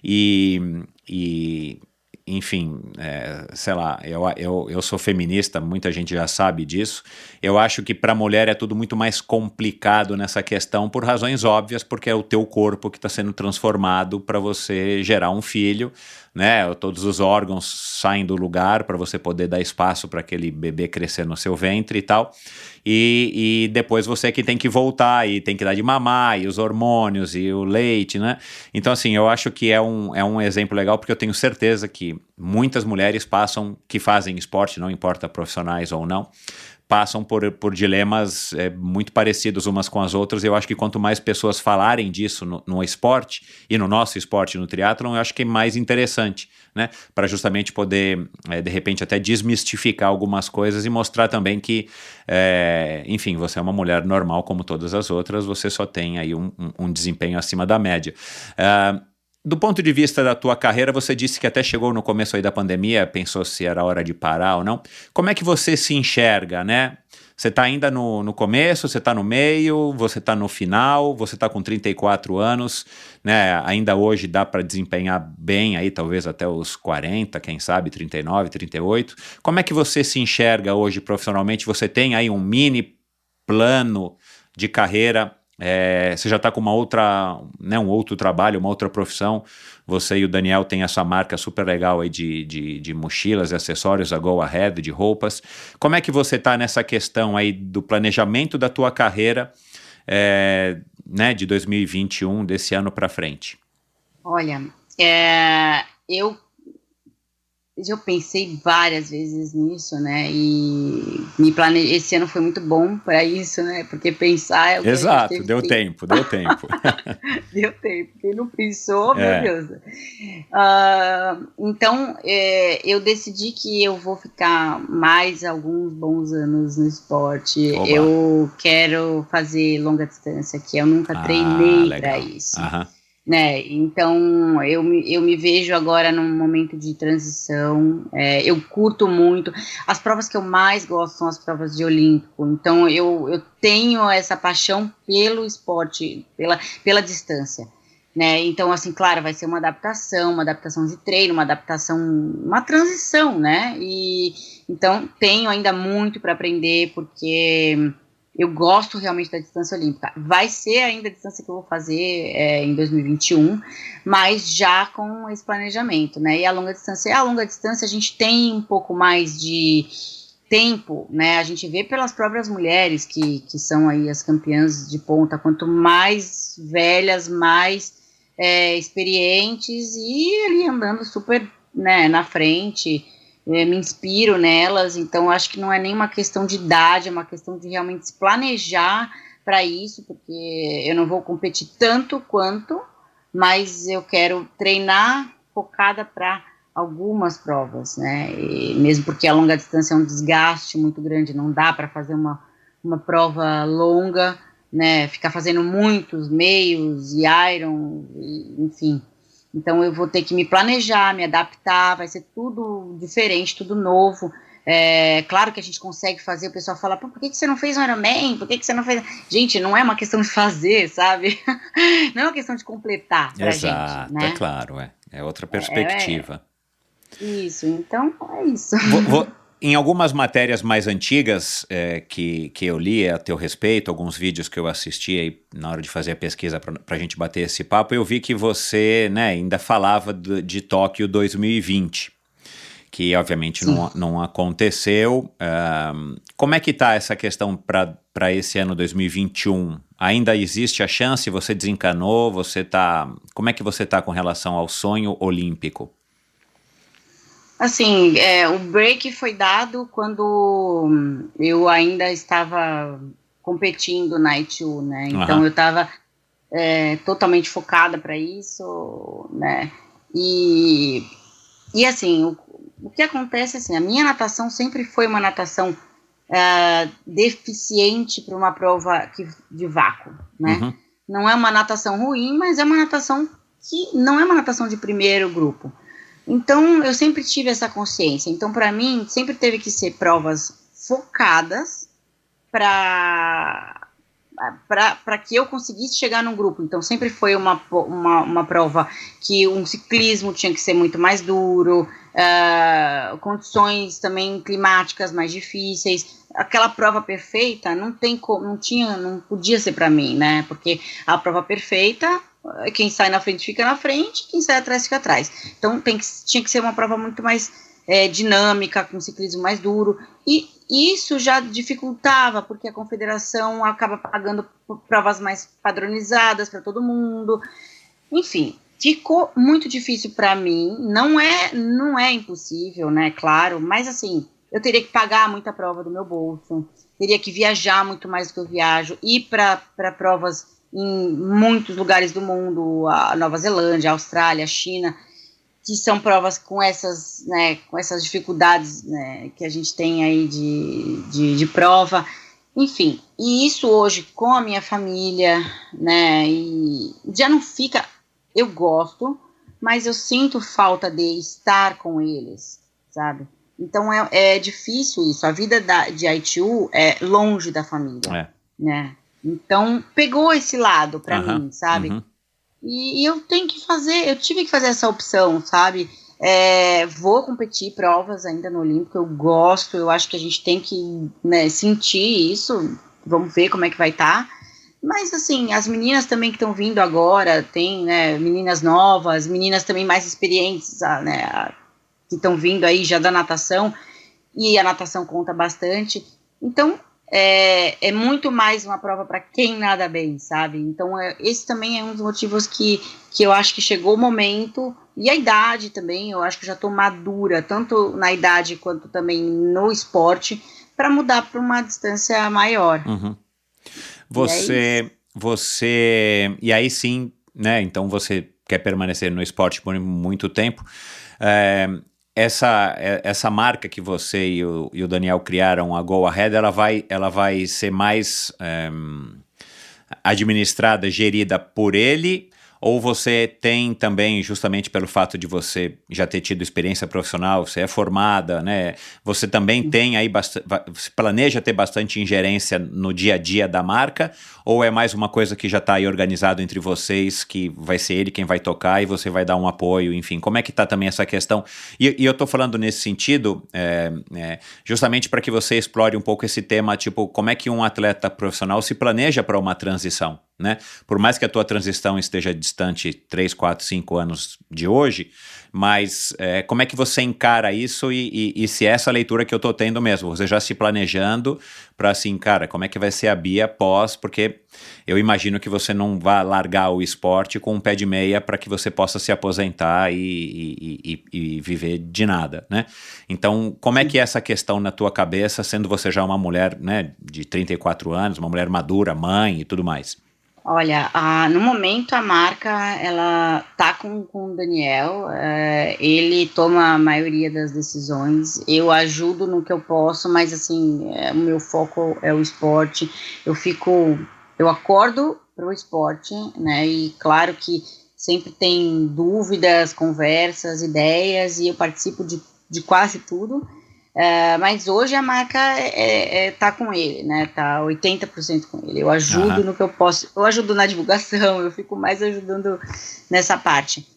e enfim, sei lá, eu sou feminista, muita gente já sabe disso. Eu acho que para a mulher é tudo muito mais complicado nessa questão por razões óbvias, porque é o teu corpo que está sendo transformado para você gerar um filho, né? Todos os órgãos saem do lugar para você poder dar espaço para aquele bebê crescer no seu ventre e tal. E depois você que tem que voltar e tem que dar de mamar, e os hormônios, e o leite, né? Então, assim, eu acho que é um exemplo legal, porque eu tenho certeza que muitas mulheres que fazem esporte, não importa profissionais ou não, passam por dilemas muito parecidos umas com as outras. Eu acho que quanto mais pessoas falarem disso no esporte, e no nosso esporte, no triatlon, eu acho que é mais interessante, né? Para justamente poder, de repente, até desmistificar algumas coisas e mostrar também que, enfim, você é uma mulher normal como todas as outras, você só tem aí um desempenho acima da média. Do ponto de vista da tua carreira, você disse que até chegou no começo aí da pandemia, pensou se era hora de parar ou não. Como é que você se enxerga, né? Você está ainda no começo, você está no meio, você está no final, você está com 34 anos, né? Ainda hoje dá para desempenhar bem aí, talvez até os 40, quem sabe, 39, 38. Como é que você se enxerga hoje profissionalmente? Você tem aí um mini plano de carreira? Você já está com uma outra, né, um outro trabalho, uma outra profissão. Você e o Daniel têm essa marca super legal aí de mochilas e acessórios, a Go Ahead, de roupas. Como é que você está nessa questão aí do planejamento da tua carreira, né, de 2021, desse ano para frente? Olha, eu pensei várias vezes nisso, né, e esse ano foi muito bom para isso, né, porque pensar é o que Exato, a gente deu tempo. Deu tempo, quem não pensou, meu Deus. Então, eu decidi que eu vou ficar mais alguns bons anos no esporte. Oba. Eu quero fazer longa distância, que eu nunca treinei para isso. Né? Então eu me vejo agora num momento de transição. Eu curto muito as provas que eu mais gosto, são as provas de olímpico. Então eu tenho essa paixão pelo esporte, pela distância, né? Então, assim, claro, vai ser uma adaptação de treino, uma transição, né? E então tenho ainda muito para aprender, porque eu gosto realmente da distância olímpica. Vai ser ainda a distância que eu vou fazer em 2021, mas já com esse planejamento, né? E a longa distância a gente tem um pouco mais de tempo, né? A gente vê pelas próprias mulheres que são aí as campeãs de ponta, quanto mais velhas, mais experientes e ali andando super, né, na frente. Me inspiro nelas, então acho que não é nem uma questão de idade, é uma questão de realmente se planejar para isso, porque eu não vou competir tanto quanto, mas eu quero treinar focada para algumas provas, né? E mesmo porque a longa distância é um desgaste muito grande, não dá para fazer uma prova longa, né? Ficar fazendo muitos meios e iron, enfim. Então eu vou ter que me planejar, me adaptar, vai ser tudo diferente, tudo novo. Claro que a gente consegue fazer, o pessoal fala, por que você não fez um Ironman? Por que você não fez... Gente, não é uma questão de fazer, sabe? Não é uma questão de completar pra Exato, gente, né? É claro, é outra perspectiva. Isso, então é isso. Em algumas matérias mais antigas que eu li a teu respeito, alguns vídeos que eu assisti aí na hora de fazer a pesquisa para a gente bater esse papo, eu vi que você, né, ainda falava de Tóquio 2020, que obviamente não aconteceu. Como é que está essa questão para esse ano 2021? Ainda existe a chance? Você desencanou? Como é que você está com relação ao sonho olímpico? Assim, o break foi dado quando eu ainda estava competindo na ITU, né? Então eu estava totalmente focada para isso, né? E assim, o que acontece, assim, a minha natação sempre foi uma natação deficiente para uma prova de vácuo, né? Não é uma natação ruim, mas é uma natação que não é uma natação de primeiro grupo. Então, eu sempre tive essa consciência. Então, para mim, sempre teve que ser provas focadas para que eu conseguisse chegar num grupo. Então, sempre foi uma prova que um ciclismo tinha que ser muito mais duro, condições também climáticas mais difíceis. Aquela prova perfeita não podia ser para mim, né? Porque a prova perfeita, quem sai na frente fica na frente, quem sai atrás fica atrás. Então, tinha que ser uma prova muito mais dinâmica, com ciclismo mais duro. E isso já dificultava, porque a confederação acaba pagando provas mais padronizadas para todo mundo. Enfim, ficou muito difícil para mim. Não é impossível, né? Claro, mas assim, eu teria que pagar muita prova do meu bolso, teria que viajar muito mais do que eu viajo, ir para provas em muitos lugares do mundo, a Nova Zelândia, a Austrália, a China, que são provas com essas dificuldades, né, que a gente tem aí de prova, enfim. E isso hoje com a minha família, né, e já não fica, eu gosto, mas eu sinto falta de estar com eles, sabe? Então é difícil isso, a vida de ITU é longe da família, né? Então pegou esse lado pra mim, sabe? E eu tive que fazer essa opção, sabe? Vou competir provas ainda no Olímpico, eu gosto, eu acho que a gente tem que, né, sentir isso, vamos ver como é que vai estar. Mas assim, as meninas também que estão vindo agora, tem, né, meninas novas, meninas também mais experientes, né, que estão vindo aí já da natação, e a natação conta bastante. Então, é muito mais uma prova para quem nada bem, sabe? Então, esse também é um dos motivos que eu acho que chegou o momento, e a idade também, eu acho que já estou madura, tanto na idade quanto também no esporte, para mudar para uma distância maior. E aí sim, né? Então você quer permanecer no esporte por muito tempo. Essa marca que você e o Daniel criaram, a Go Ahead, ela vai ser mais administrada, gerida por ele, ou você tem também, justamente pelo fato de você já ter tido experiência profissional, você é formada, né? Você também tem aí planeja ter bastante ingerência no dia a dia da marca, ou é mais uma coisa que já está aí organizado entre vocês, que vai ser ele quem vai tocar e você vai dar um apoio, enfim, como é que está também essa questão? E eu estou falando nesse sentido, justamente para que você explore um pouco esse tema, tipo, como é que um atleta profissional se planeja para uma transição, né? Por mais que a tua transição esteja distante 3, 4, 5 anos de hoje, mas como é que você encara isso e se é essa leitura que eu tô tendo mesmo, você já se planejando para assim, cara, como é que vai ser a Bia pós, porque eu imagino que você não vai largar o esporte com um pé de meia para que você possa se aposentar e viver de nada, né? Então, como é que é essa questão na tua cabeça, sendo você já uma mulher, né, de 34 anos, uma mulher madura, mãe e tudo mais? Olha, no momento a marca, ela tá com o Daniel, ele toma a maioria das decisões, eu ajudo no que eu posso, mas assim, o meu foco é o esporte, eu acordo pro esporte, né, e claro que sempre tem dúvidas, conversas, ideias, e eu participo de quase tudo. Mas hoje a marca tá com ele, né? Tá 80% com ele. Eu ajudo no que eu posso. Eu ajudo na divulgação, eu fico mais ajudando nessa parte.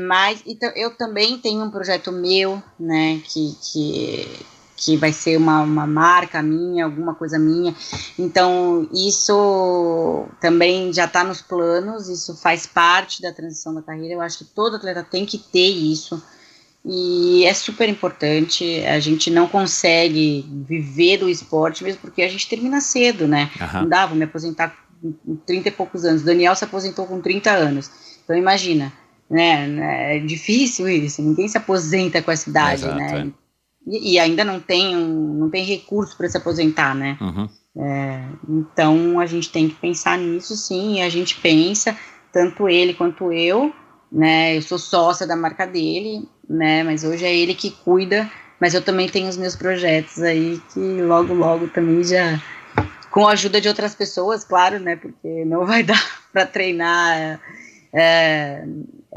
Mas então, eu também tenho um projeto meu, né? Que vai ser uma marca minha, alguma coisa minha. Então, isso também já está nos planos, isso faz parte da transição da carreira. Eu acho que todo atleta tem que ter isso. E é super importante, a gente não consegue viver do esporte mesmo porque a gente termina cedo, né? Não dá, vou me aposentar com 30 e poucos anos. Daniel se aposentou com 30 anos. Então imagina, né? É difícil isso, ninguém se aposenta com essa idade, né? E ainda não tem recurso para se aposentar, né? Então a gente tem que pensar nisso, sim, e a gente pensa, tanto ele quanto eu, né? Eu sou sócia da marca dele, né? Mas hoje é ele que cuida, mas eu também tenho os meus projetos aí que logo também já, com a ajuda de outras pessoas, claro, né? Porque não vai dar para treinar, é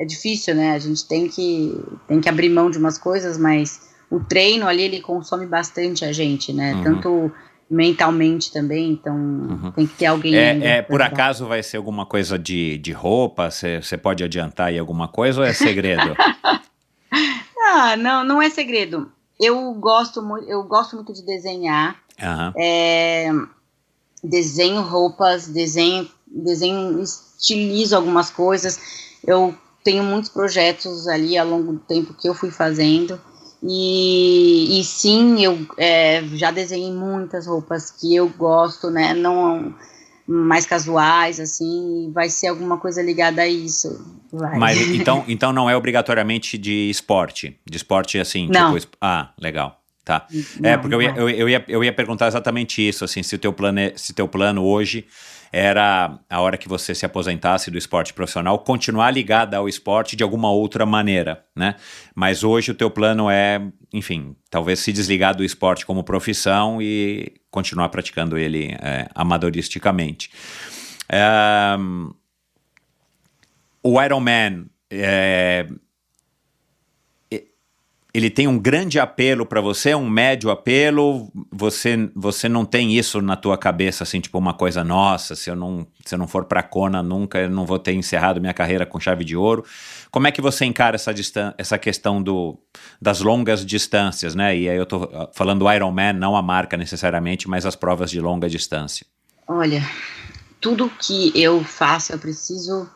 difícil, né? A gente tem que abrir mão de umas coisas, mas o treino ali, ele consome bastante a gente, né? Tanto mentalmente também, então tem que ter alguém por acaso vai ser alguma coisa de roupa? Você pode adiantar aí alguma coisa ou é segredo? Não é segredo. Eu gosto muito de desenhar. Desenho roupas, desenho, estilizo algumas coisas. Eu tenho muitos projetos ali ao longo do tempo que eu fui fazendo. E sim, eu já desenhei muitas roupas que eu gosto, né? Não mais casuais, assim, vai ser alguma coisa ligada a isso. Vai. Mas então não é obrigatoriamente de esporte assim? Não. Tipo, legal. Tá. Não, porque eu ia perguntar exatamente isso, assim, se o teu plano hoje era, a hora que você se aposentasse do esporte profissional, continuar ligada ao esporte de alguma outra maneira, né? Mas hoje o teu plano é, enfim, talvez se desligar do esporte como profissão e continuar praticando ele amadoristicamente. O Ironman, ele tem um grande apelo para você, um médio apelo, você não tem isso na tua cabeça, assim, tipo uma coisa, nossa, se eu não for para Kona nunca, eu não vou ter encerrado minha carreira com chave de ouro. Como é que você encara essa questão das longas distâncias, né? E aí eu tô falando do Ironman, não a marca necessariamente, mas as provas de longa distância. Olha, tudo que eu faço, eu preciso,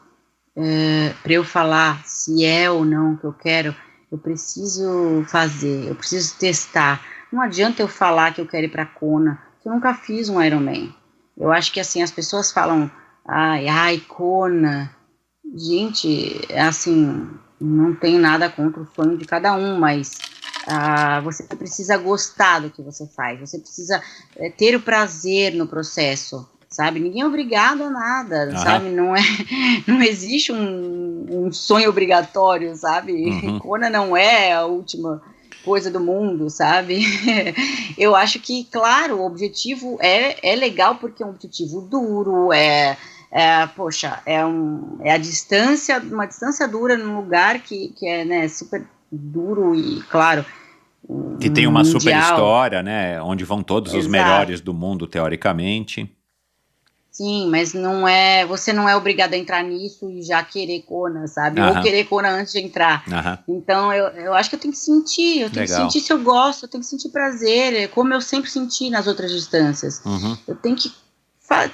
para eu falar se é ou não o que eu quero, eu preciso fazer, eu preciso testar. Não adianta eu falar que eu quero ir para Kona, que eu nunca fiz um Ironman. Eu acho que assim, as pessoas falam, ai, Kona. Gente, assim, não tem nada contra o sonho de cada um, mas você precisa gostar do que você faz, você precisa ter o prazer no processo, sabe? Ninguém é obrigado a nada, sabe? Não existe um sonho obrigatório, sabe? Kona não é a última coisa do mundo, sabe? Eu acho que, claro, o objetivo é legal porque é um objetivo duro, poxa, é a distância, uma distância dura num lugar que é, né, super duro e, claro, que tem uma super história, né? Onde vão todos os Exato. melhores do mundo, teoricamente. Sim, mas você não é obrigado a entrar nisso e já querer Kona, sabe? Ou querer Kona antes de entrar. Então, eu acho que eu tenho que sentir, que sentir se eu gosto, eu tenho que sentir prazer, como eu sempre senti nas outras distâncias. Eu tenho que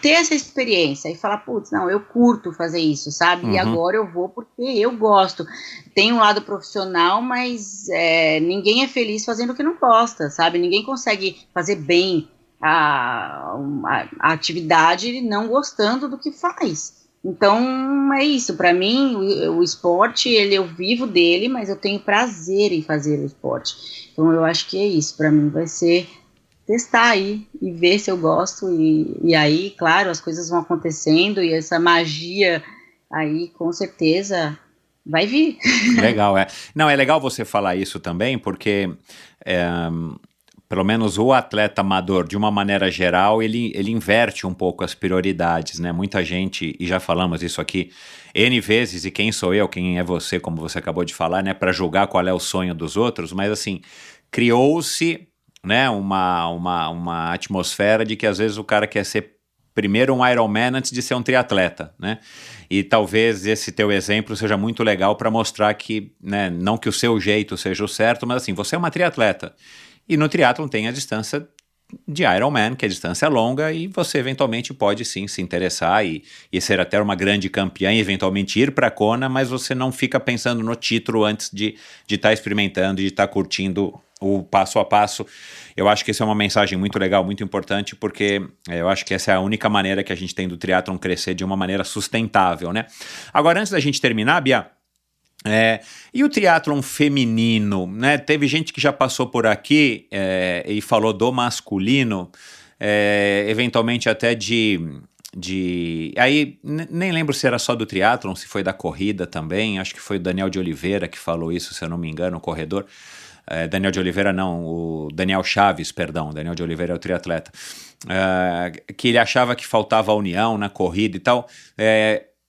ter essa experiência e falar, putz, não, eu curto fazer isso, sabe? E agora eu vou porque eu gosto. Tem um lado profissional, mas ninguém é feliz fazendo o que não gosta, sabe? Ninguém consegue fazer bem a atividade não gostando do que faz. Então é isso, para mim o esporte, eu vivo dele, mas eu tenho prazer em fazer o esporte. Então eu acho que é isso, para mim vai ser testar aí e ver se eu gosto e aí, claro, as coisas vão acontecendo e essa magia aí com certeza vai vir. Legal, Não, é legal você falar isso também, porque pelo menos o atleta amador, de uma maneira geral, ele inverte um pouco as prioridades, né? Muita gente, e já falamos isso aqui N vezes, e quem sou eu, quem é você, como você acabou de falar, né? Para julgar qual é o sonho dos outros, mas assim, criou-se, né, uma atmosfera de que às vezes o cara quer ser primeiro um Ironman antes de ser um triatleta, né? E talvez esse teu exemplo seja muito legal para mostrar que, né, não que o seu jeito seja o certo, mas assim, você é uma triatleta. E no triatlon tem a distância de Ironman, que é a distância longa, e você eventualmente pode sim se interessar e ser até uma grande campeã e eventualmente ir para Kona, mas você não fica pensando no título antes de estar experimentando, de estar curtindo o passo a passo. Eu acho que isso é uma mensagem muito legal, muito importante, porque eu acho que essa é a única maneira que a gente tem do triatlon crescer de uma maneira sustentável, né? Agora, antes da gente terminar, Bia, e o triatlon feminino, né? Teve gente que já passou por aqui e falou do masculino. eventualmente até aí nem lembro se era só do triatlon, se foi da corrida também, acho que foi o Daniel de Oliveira que falou isso, se eu não me engano, o corredor. Daniel de Oliveira não, o Daniel Chaves, perdão, Daniel de Oliveira é o triatleta, que ele achava que faltava união na corrida e tal.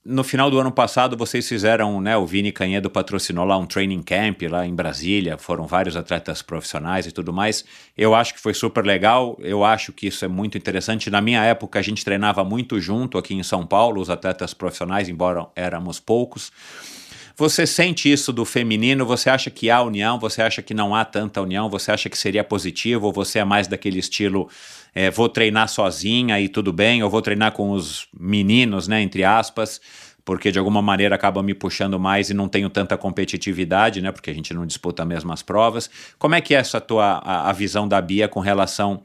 No final do ano passado vocês fizeram, né, o Vini Canhedo patrocinou lá um training camp lá em Brasília, foram vários atletas profissionais e tudo mais. Eu acho que foi super legal, eu acho que isso é muito interessante. Na minha época a gente treinava muito junto aqui em São Paulo, os atletas profissionais, embora éramos poucos. Você sente isso do feminino? Você acha que há união? Você acha que não há tanta união? Você acha que seria positivo? Ou você é mais daquele estilo, vou treinar sozinha e tudo bem? Ou vou treinar com os meninos, né, entre aspas, porque de alguma maneira acaba me puxando mais e não tenho tanta competitividade, né, porque a gente não disputa as mesmas provas. Como é que é essa a visão da Bia com relação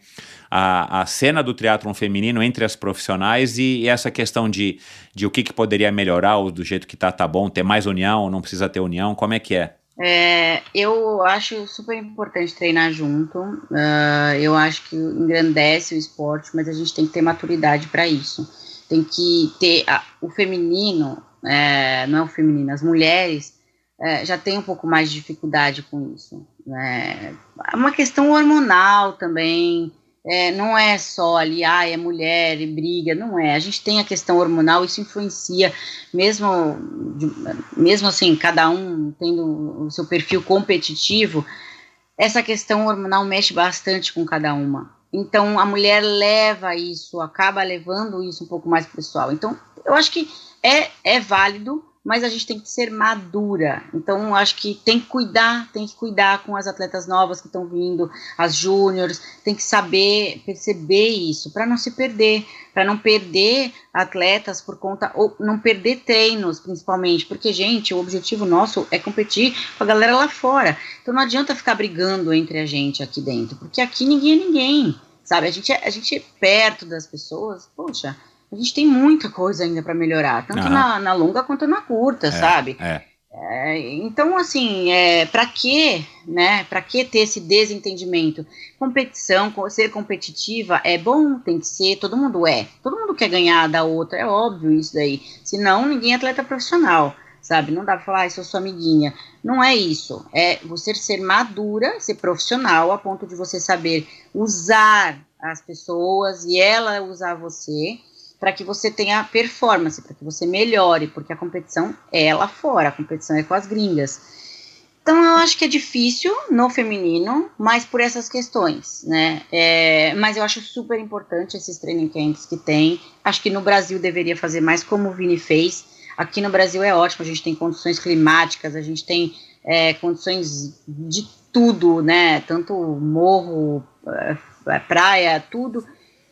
à cena do triatlon feminino entre as profissionais e essa questão de o que poderia melhorar, ou do jeito que tá bom, ter mais união ou não precisa ter união? Como é que é? Eu acho super importante treinar junto, eu acho que engrandece o esporte, mas a gente tem que ter maturidade para isso. Tem que ter o feminino, não é o feminino, as mulheres já têm um pouco mais de dificuldade com isso. É uma questão hormonal também, não é só ali, é mulher e briga, não é. A gente tem a questão hormonal, isso influencia, mesmo assim, cada um tendo o seu perfil competitivo, essa questão hormonal mexe bastante com cada uma. Então, a mulher leva isso, acaba levando isso um pouco mais pessoal. Então, eu acho que é válido, mas a gente tem que ser madura. Então, eu acho que tem que cuidar com as atletas novas que estão vindo, as júniores, tem que saber perceber isso, para não se perder, para não perder atletas por conta, ou não perder treinos, principalmente, porque, gente, o objetivo nosso é competir com a galera lá fora. Então, não adianta ficar brigando entre a gente aqui dentro, porque aqui ninguém é ninguém, sabe? A gente é perto das pessoas, poxa, a gente tem muita coisa ainda para melhorar, tanto na longa quanto na curta, sabe? Então, assim, para que, né? Para que ter esse desentendimento? Competição, ser competitiva é bom, tem que ser, todo mundo quer ganhar da outra, é óbvio isso daí, senão ninguém é atleta profissional, sabe? Não dá pra falar, sou sua amiguinha, não é isso, é você ser madura, ser profissional, a ponto de você saber usar as pessoas e ela usar você, para que você tenha performance, para que você melhore, porque a competição é lá fora, a competição é com as gringas. Então, eu acho que é difícil no feminino, mas por essas questões, né? Mas eu acho super importante esses training camps que tem. Acho que no Brasil deveria fazer mais como o Vini fez. Aqui no Brasil é ótimo, a gente tem condições climáticas, a gente tem condições de tudo, né? Tanto morro, praia, tudo.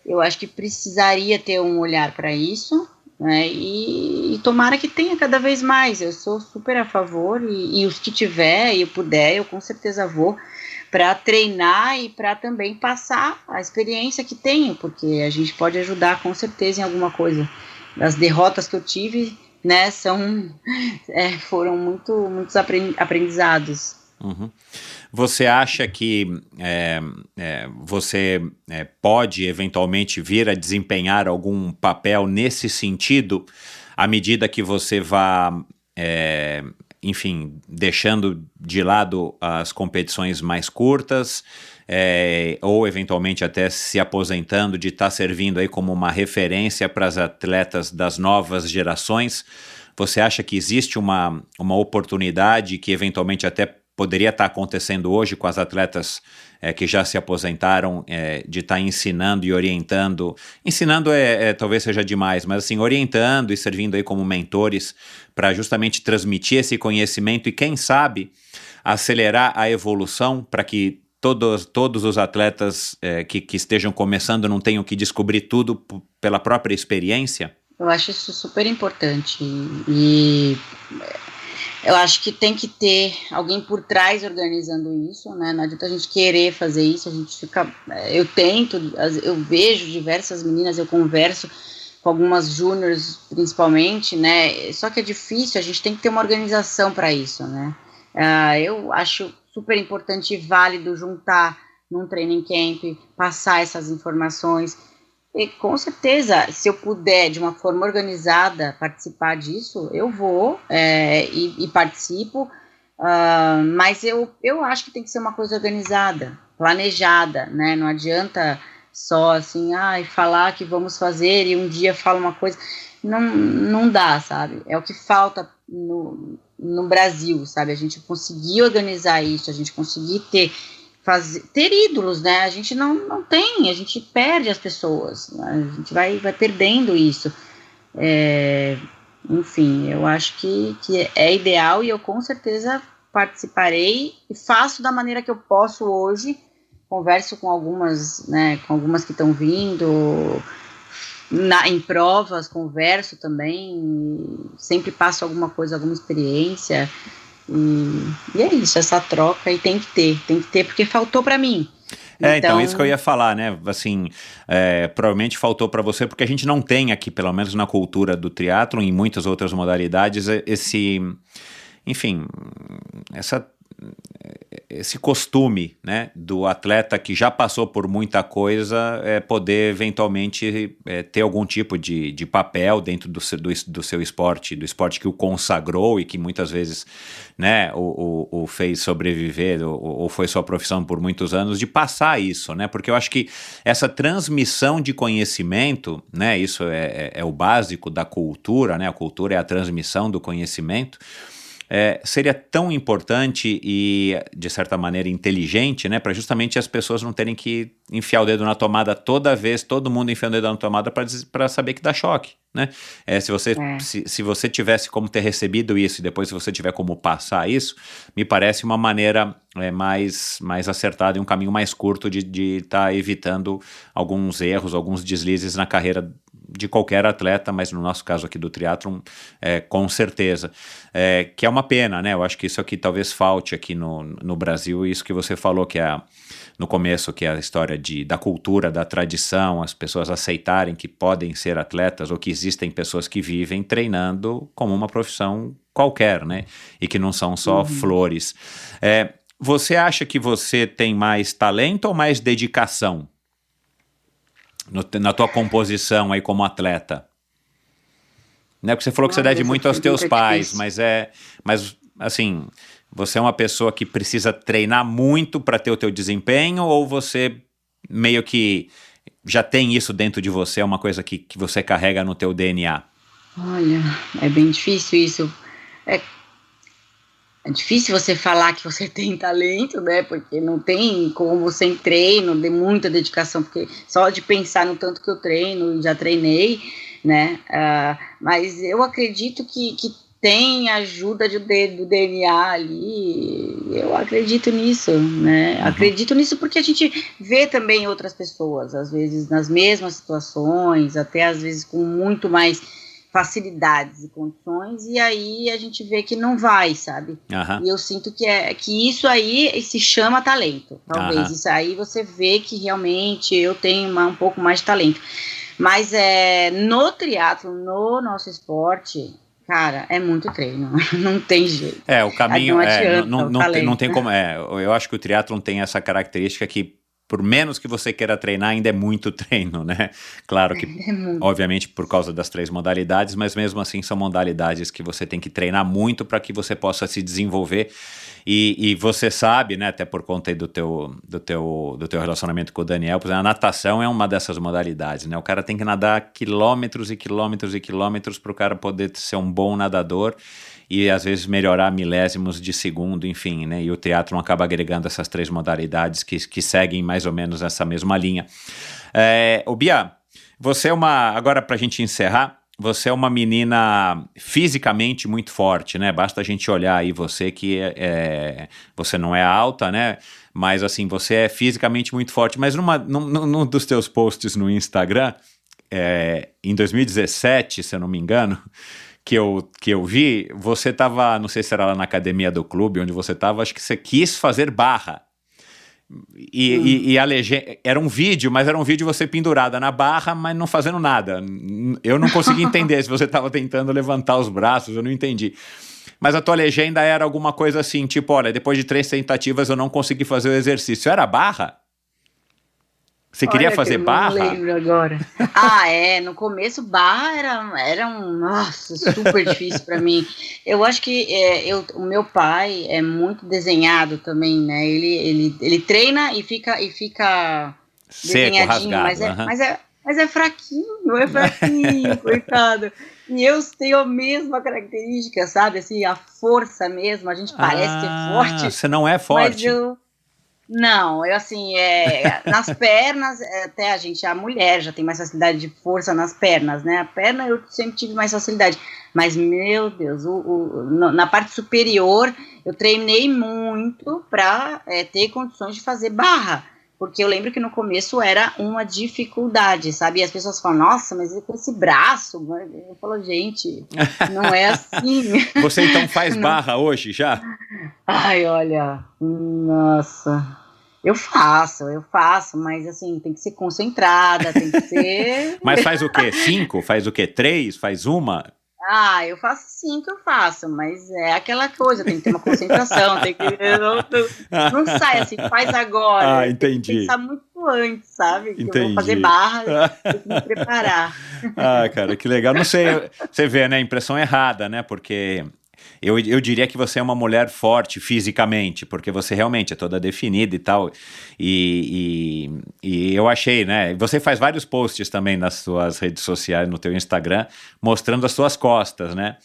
Eu acho que precisaria ter um olhar para isso, né, e tomara que tenha cada vez mais. Eu sou super a favor, e os que tiver e eu puder, eu com certeza vou, para treinar e para também passar a experiência que tenho, porque a gente pode ajudar com certeza em alguma coisa. As derrotas que eu tive, né, foram muitos aprendizados. Uhum. Você acha que você pode eventualmente vir a desempenhar algum papel nesse sentido, à medida que você vá, enfim, deixando de lado as competições mais curtas, ou eventualmente até se aposentando, de estar servindo aí como uma referência para as atletas das novas gerações? Você acha que existe uma oportunidade que eventualmente até poderia estar acontecendo hoje com as atletas que já se aposentaram, de estar ensinando e orientando, ensinando talvez seja demais, mas assim, orientando e servindo aí como mentores para justamente transmitir esse conhecimento e quem sabe acelerar a evolução para que todos os atletas que estejam começando não tenham que descobrir tudo pela própria experiência? Eu acho isso super importante e eu acho que tem que ter alguém por trás organizando isso, né? Não adianta a gente querer fazer isso, a gente fica... eu vejo diversas meninas, eu converso com algumas júniores principalmente, né? Só que é difícil, a gente tem que ter uma organização para isso, né? Eu acho super importante e válido juntar num training camp, passar essas informações. E com certeza, se eu puder, de uma forma organizada, participar disso, eu vou e participo, mas eu acho que tem que ser uma coisa organizada, planejada, né? Não adianta só assim, falar que vamos fazer e um dia fala uma coisa, não dá, sabe? É o que falta no Brasil, sabe? A gente conseguir organizar isso, a gente conseguir ter ídolos, né? A gente não tem, a gente perde as pessoas, né? A gente vai perdendo isso. Enfim, eu acho que é ideal e eu com certeza participarei e faço da maneira que eu posso hoje. Converso com algumas, né, que estão vindo em provas, converso também, sempre passo alguma coisa, alguma experiência, e é isso, essa troca, e tem que ter, porque faltou para mim. Então isso que eu ia falar, né, assim, provavelmente faltou para você, porque a gente não tem aqui, pelo menos na cultura do triatlon, em muitas outras modalidades, esse costume, né, do atleta que já passou por muita coisa poder eventualmente ter algum tipo de papel dentro do seu esporte, do esporte que o consagrou e que muitas vezes, né, o fez sobreviver ou foi sua profissão por muitos anos, de passar isso, né, porque eu acho que essa transmissão de conhecimento, né, isso é o básico da cultura, né, a cultura é a transmissão do conhecimento. Seria tão importante e, de certa maneira, inteligente, né, para justamente as pessoas não terem que enfiar o dedo na tomada toda vez, todo mundo enfiando o dedo na tomada para saber que dá choque, né? Se você tivesse como ter recebido isso e depois se você tiver como passar isso, me parece uma maneira mais acertada e um caminho mais curto de estar evitando alguns erros, alguns deslizes na carreira de qualquer atleta, mas no nosso caso aqui do triatlon, com certeza, que é uma pena, né? Eu acho que isso aqui talvez falte aqui no Brasil, isso que você falou que no começo, que é a história da cultura, da tradição, as pessoas aceitarem que podem ser atletas ou que existem pessoas que vivem treinando como uma profissão qualquer, né? E que não são só flores. Você acha que você tem mais talento ou mais dedicação na tua composição aí como atleta? Né? Porque você falou que você deve muito aos teus pais, mas assim, você é uma pessoa que precisa treinar muito para ter o teu desempenho, ou você meio que já tem isso dentro de você, é uma coisa que você carrega no teu DNA? Olha, é bem difícil isso. É difícil você falar que você tem talento, né, porque não tem como sem treino, de muita dedicação, porque só de pensar no tanto que eu treino, já treinei, né, mas eu acredito que tem ajuda do DNA ali, eu acredito nisso, né, acredito nisso porque a gente vê também outras pessoas, às vezes nas mesmas situações, até às vezes com muito mais facilidades e condições, e aí a gente vê que não vai, sabe? E eu sinto que isso aí se chama talento, talvez. Isso aí você vê que realmente eu tenho um pouco mais de talento. Mas no triatlo, no nosso esporte, cara, é muito treino, não tem jeito. O caminho não tem como. Eu acho que o triatlon tem essa característica que, por menos que você queira treinar, ainda é muito treino, né? Claro que, obviamente, por causa das 3 modalidades, mas mesmo assim são modalidades que você tem que treinar muito para que você possa se desenvolver. E você sabe, né, até por conta aí do teu relacionamento com o Daniel, por exemplo, a natação é uma dessas modalidades, né? O cara tem que nadar quilômetros e quilômetros e quilômetros para o cara poder ser um bom nadador e às vezes melhorar milésimos de segundo, enfim, né? E o triatlon acaba agregando essas 3 modalidades que seguem mais ou menos essa mesma linha. Bia, você agora pra gente encerrar, você é uma menina fisicamente muito forte, né? Basta a gente olhar aí você que você não é alta, né? Mas assim, você é fisicamente muito forte. Mas num dos teus posts no Instagram, em 2017, se eu não me engano, que eu vi, você estava, não sei se era lá na academia do clube, onde você estava, acho que você quis fazer barra. E a legenda, era um vídeo, mas era um vídeo você pendurada na barra, mas não fazendo nada. Eu não consegui entender se você estava tentando levantar os braços, eu não entendi. Mas a tua legenda era alguma coisa assim, tipo, olha, depois de 3 tentativas eu não consegui fazer o exercício. Era barra? Você queria fazer eu barra? Não lembro agora. No começo barra nossa, super difícil para mim. Eu acho que o meu pai é muito desenhado também, né? Ele treina e fica Seco, desenhadinho, rasgado. mas é fraquinho, coitado. E eu tenho a mesma característica, sabe? Assim, a força mesmo, a gente parece ser forte. Você não é forte. Mas não, assim, nas pernas, até a mulher já tem mais facilidade de força nas pernas, né? A perna eu sempre tive mais facilidade, mas, meu Deus, na parte superior eu treinei muito para ter condições de fazer barra, porque eu lembro que no começo era uma dificuldade, sabe? E as pessoas falam, nossa, mas com esse braço, eu falo, gente, não é assim. Você então faz barra hoje já? Ai, olha, nossa, eu faço, mas assim, tem que ser concentrada, tem que ser... Mas faz o quê? 5? Faz o quê? 3? Faz uma? Eu faço 5, mas é aquela coisa, tem que ter uma concentração, tem que... Não sai assim, faz agora. Entendi. Tem que pensar muito antes, sabe? Que Entendi. eu vou fazer barra, tem que me preparar. Cara, que legal. Não sei, você vê, né, a impressão errada, né, porque... Eu diria que você é uma mulher forte fisicamente, porque você realmente é toda definida e tal, e eu achei, né, você faz vários posts também nas suas redes sociais, no teu Instagram, mostrando as suas costas, né,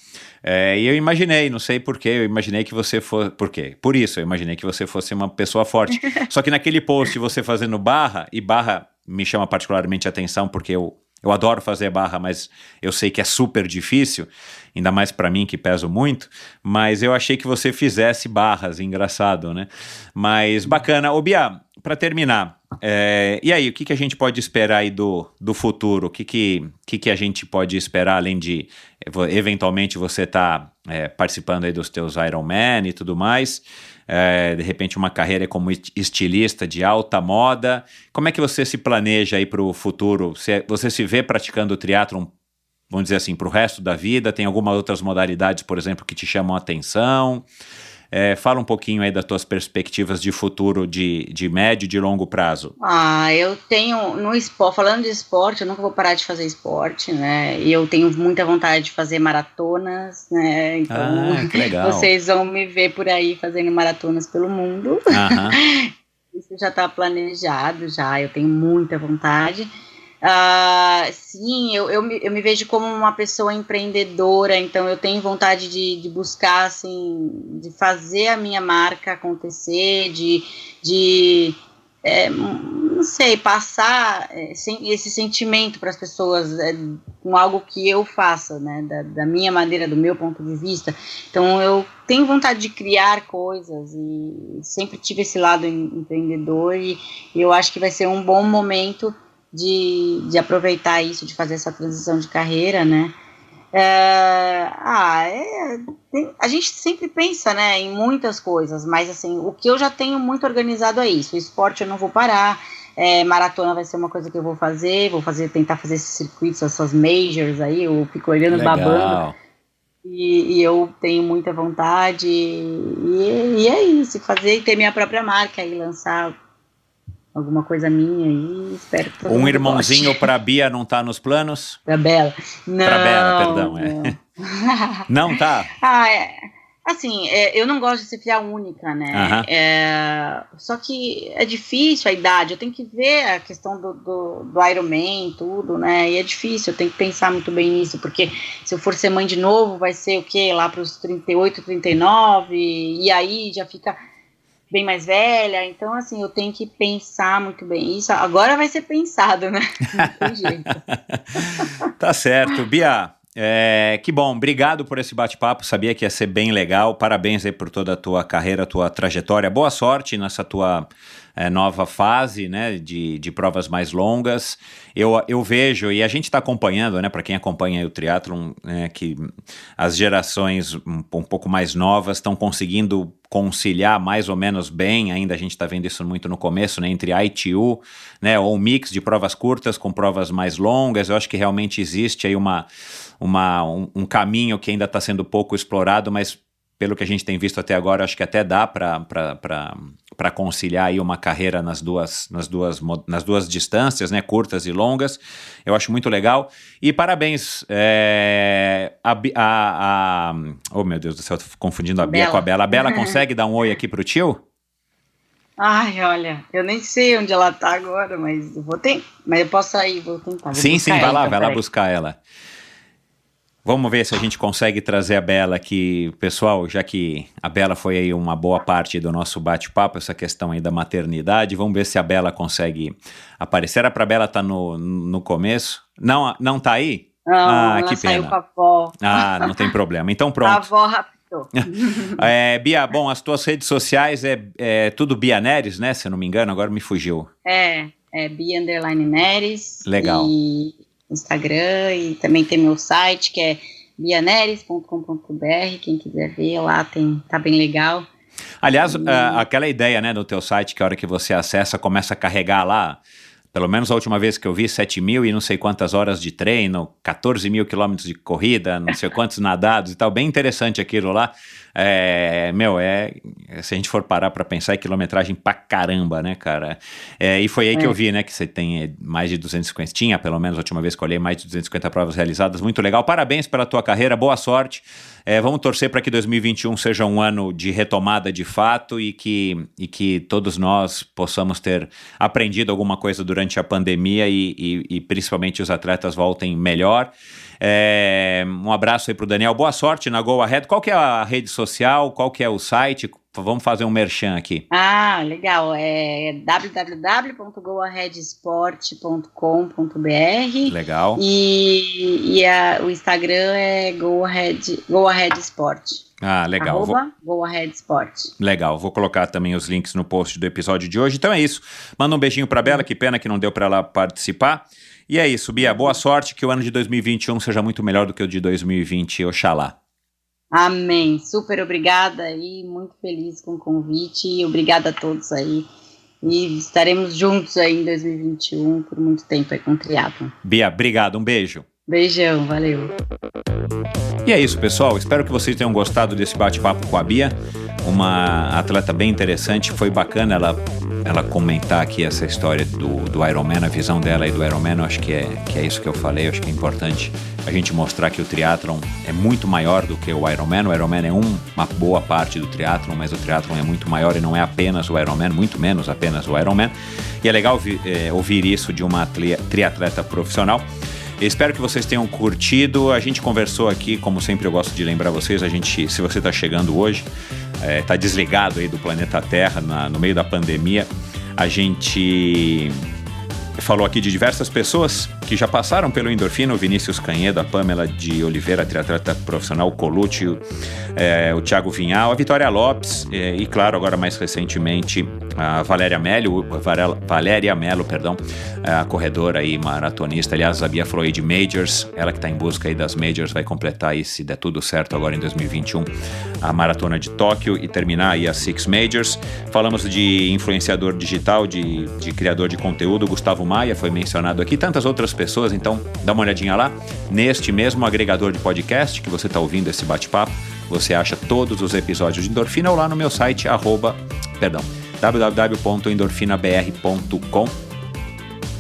e eu imaginei, não sei porquê, eu imaginei que você fosse, por quê? Por isso, eu imaginei que você fosse uma pessoa forte, só que naquele post você fazendo barra, e barra me chama particularmente a atenção, porque eu adoro fazer barra, mas eu sei que é super difícil, ainda mais pra mim que peso muito, mas eu achei que você fizesse barras, engraçado, né? Mas bacana. Ô Bia, pra terminar, e aí, o que a gente pode esperar aí do futuro? O que a gente pode esperar, além de, eventualmente, você tá participando aí dos teus Ironman e tudo mais, de repente uma carreira como estilista de alta moda, como é que você se planeja aí para o futuro? Você se vê praticando triatlon, vamos dizer assim, para o resto da vida? Tem algumas outras modalidades, por exemplo, que te chamam a atenção? Fala um pouquinho aí das tuas perspectivas de futuro de médio e de longo prazo. Eu tenho, no esporte, falando de esporte, eu nunca vou parar de fazer esporte, né, e eu tenho muita vontade de fazer maratonas, né, então que legal. Vocês vão me ver por aí fazendo maratonas pelo mundo. Isso já está planejado, eu tenho muita vontade. Sim, eu me vejo como uma pessoa empreendedora, então eu tenho vontade de buscar, assim, de fazer a minha marca acontecer, não sei, passar esse sentimento para as pessoas, com algo que eu faça, né, da minha maneira, do meu ponto de vista. Então eu tenho vontade de criar coisas e sempre tive esse lado empreendedor, e eu acho que vai ser um bom momento de aproveitar isso, de fazer essa transição de carreira, né? A gente sempre pensa, né, em muitas coisas, mas assim, o que eu já tenho muito organizado é isso. O esporte eu não vou parar, maratona vai ser uma coisa que eu vou tentar fazer esses circuitos, essas majors aí, eu fico olhando, babando, e eu tenho muita vontade, e é isso, fazer e ter minha própria marca e lançar alguma coisa minha aí, espero que todo mundo irmãozinho goste. Pra Bia não tá nos planos? Pra Bela? Não. Pra Bela, perdão. Não tá? Assim, eu não gosto de ser filha única, né? Só que é difícil a idade, eu tenho que ver a questão do Ironman, tudo, né? E é difícil, eu tenho que pensar muito bem nisso, porque se eu for ser mãe de novo, vai ser o quê? Lá pros 38, 39, e aí já fica bem mais velha, então assim, eu tenho que pensar muito bem. Isso agora vai ser pensado, né? Não tem jeito. Tá certo. Bia, que bom, obrigado por esse bate-papo, sabia que ia ser bem legal, parabéns aí por toda a tua carreira, tua trajetória, boa sorte nessa tua nova fase, né, de provas mais longas. Eu vejo, e a gente está acompanhando, né, para quem acompanha o triatlon, que as gerações um pouco mais novas estão conseguindo conciliar mais ou menos bem, ainda a gente está vendo isso muito no começo, né, entre ITU, né, ou um mix de provas curtas com provas mais longas. Eu acho que realmente existe aí um caminho que ainda está sendo pouco explorado, mas pelo que a gente tem visto até agora, acho que até dá para para conciliar aí uma carreira nas duas distâncias, né, curtas e longas. Eu acho muito legal. E parabéns, oh meu Deus do céu, tô confundindo a Bia com a Bela. A Bela consegue dar um oi aqui pro tio? Ai, olha, eu nem sei onde ela tá agora, mas eu posso sair, vou tentar. Sim, vai lá buscar ela. Vamos ver se a gente consegue trazer a Bela aqui, pessoal, já que a Bela foi aí uma boa parte do nosso bate-papo, essa questão aí da maternidade, vamos ver se a Bela consegue aparecer. Era pra Bela estar no começo. Não tá aí? Não, ela que saiu pena. com a avó. Não tem problema. Então pronto. A avó raptou. Bia, bom, as tuas redes sociais é tudo Bia Neres, né? Se eu não me engano, agora me fugiu. É Bia_Neres. Legal. E Instagram, e também tem meu site, que é bianeres.com.br, quem quiser ver lá, tá bem legal. Aliás, aquela ideia, né, do teu site, que a hora que você acessa, começa a carregar lá, pelo menos a última vez que eu vi, 7.000 e não sei quantas horas de treino, 14.000 quilômetros de corrida, não sei quantos nadados e tal, bem interessante aquilo lá. Se a gente for parar pra pensar, é quilometragem pra caramba, né, cara? E foi aí que eu vi, né, que você tem mais de 250, tinha pelo menos a última vez que eu olhei, mais de 250 provas realizadas, muito legal. Parabéns pela tua carreira, boa sorte. Vamos torcer para que 2021 seja um ano de retomada de fato e que todos nós possamos ter aprendido alguma coisa durante a pandemia e principalmente os atletas voltem melhor. Um abraço aí pro Daniel, boa sorte na Go Ahead. Qual que é a rede social, qual que é o site? Vamos fazer um merchan aqui. Legal, é www.goaheadsport.com.br. Legal. E o Instagram é Go Ahead Sport. Legal. Go Ahead Sport. Legal, vou colocar também os links no post do episódio de hoje. Então é isso, manda um beijinho pra Bela, que pena que não deu pra ela participar. E é isso, Bia, boa sorte, que o ano de 2021 seja muito melhor do que o de 2020, oxalá. Amém, super obrigada e muito feliz com o convite, e obrigada a todos aí, e estaremos juntos aí em 2021 por muito tempo aí com o triatlon. Bia, obrigado, um beijo. Beijão, valeu. E é isso, pessoal, espero que vocês tenham gostado desse bate-papo com a Bia, uma atleta bem interessante, foi bacana ela comentar aqui essa história do Ironman, a visão dela e do Ironman. Eu acho que é isso que eu falei. Eu acho que é importante a gente mostrar que o triatlon é muito maior do que o Ironman. O Ironman é uma boa parte do triatlon, mas o triatlon é muito maior e não é apenas o Ironman, muito menos apenas o Ironman. E é legal ouvir isso de uma triatleta profissional. Eu espero que vocês tenham curtido. A gente conversou aqui, como sempre eu gosto de lembrar vocês, se você está chegando hoje, está desligado aí do planeta Terra no meio da pandemia, a gente falou aqui de diversas pessoas que já passaram pelo Endorfina, o Vinícius Canhedo, a Pamela de Oliveira, triatleta profissional, o Colucci, o Thiago Vinhal, a Vitória Lopes e claro, agora mais recentemente, a Valéria Mello, a corredora e maratonista. Aliás, a Bia falou aí de Majors, ela que está em busca aí das Majors, vai completar aí, se der tudo certo agora em 2021, a Maratona de Tóquio e terminar aí as Six Majors. Falamos de influenciador digital, de criador de conteúdo, Gustavo Maia foi mencionado aqui, tantas outras pessoas, então dá uma olhadinha lá, neste mesmo agregador de podcast que você está ouvindo esse bate-papo, você acha todos os episódios de Endorfina ou lá no meu site, www.endorfinabr.com.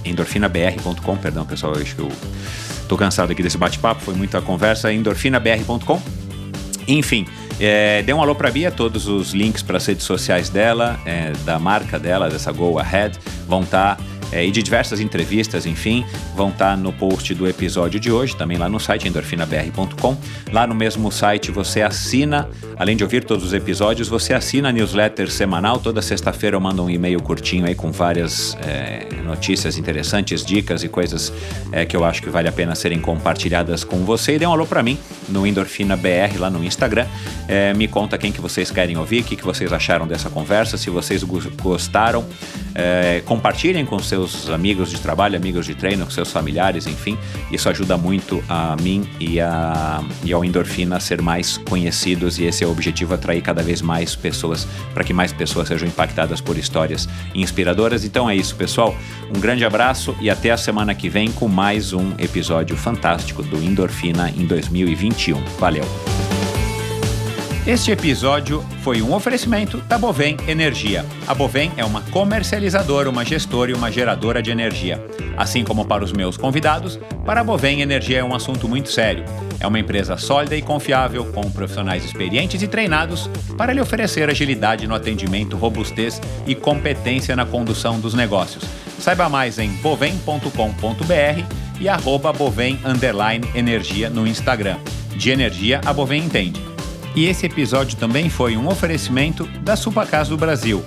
endorfinabr.com, perdão pessoal, eu acho que eu tô cansado aqui desse bate-papo, foi muita conversa, endorfinabr.com. Enfim, dê um alô pra Bia, todos os links para as redes sociais dela, da marca dela, dessa Go Ahead, vão estar e de diversas entrevistas, enfim, vão estar no post do episódio de hoje, também lá no site endorfinabr.com. Lá no mesmo site você assina, além de ouvir todos os episódios, você assina a newsletter semanal. Toda sexta-feira eu mando um e-mail curtinho aí com várias notícias interessantes, dicas e coisas que eu acho que vale a pena serem compartilhadas com você. E dê um alô pra mim no EndorfinaBR lá no Instagram. Me conta quem que vocês querem ouvir, o que vocês acharam dessa conversa, se vocês gostaram, compartilhem com seus amigos de trabalho, amigos de treino, com seus familiares, enfim, isso ajuda muito a mim e ao Endorfina a ser mais conhecidos, e esse é o objetivo, atrair cada vez mais pessoas, para que mais pessoas sejam impactadas por histórias inspiradoras. Então é isso, pessoal, um grande abraço e até a semana que vem com mais um episódio fantástico do Endorfina em 2021. Valeu! Este episódio foi um oferecimento da Bovem Energia. A Bovem é uma comercializadora, uma gestora e uma geradora de energia. Assim como para os meus convidados, para a Bovem Energia é um assunto muito sério. É uma empresa sólida e confiável, com profissionais experientes e treinados para lhe oferecer agilidade no atendimento, robustez e competência na condução dos negócios. Saiba mais em bovem.com.br e @bovem_energia no Instagram. De energia, a Bovem entende. E esse episódio também foi um oferecimento da Supacaz do Brasil.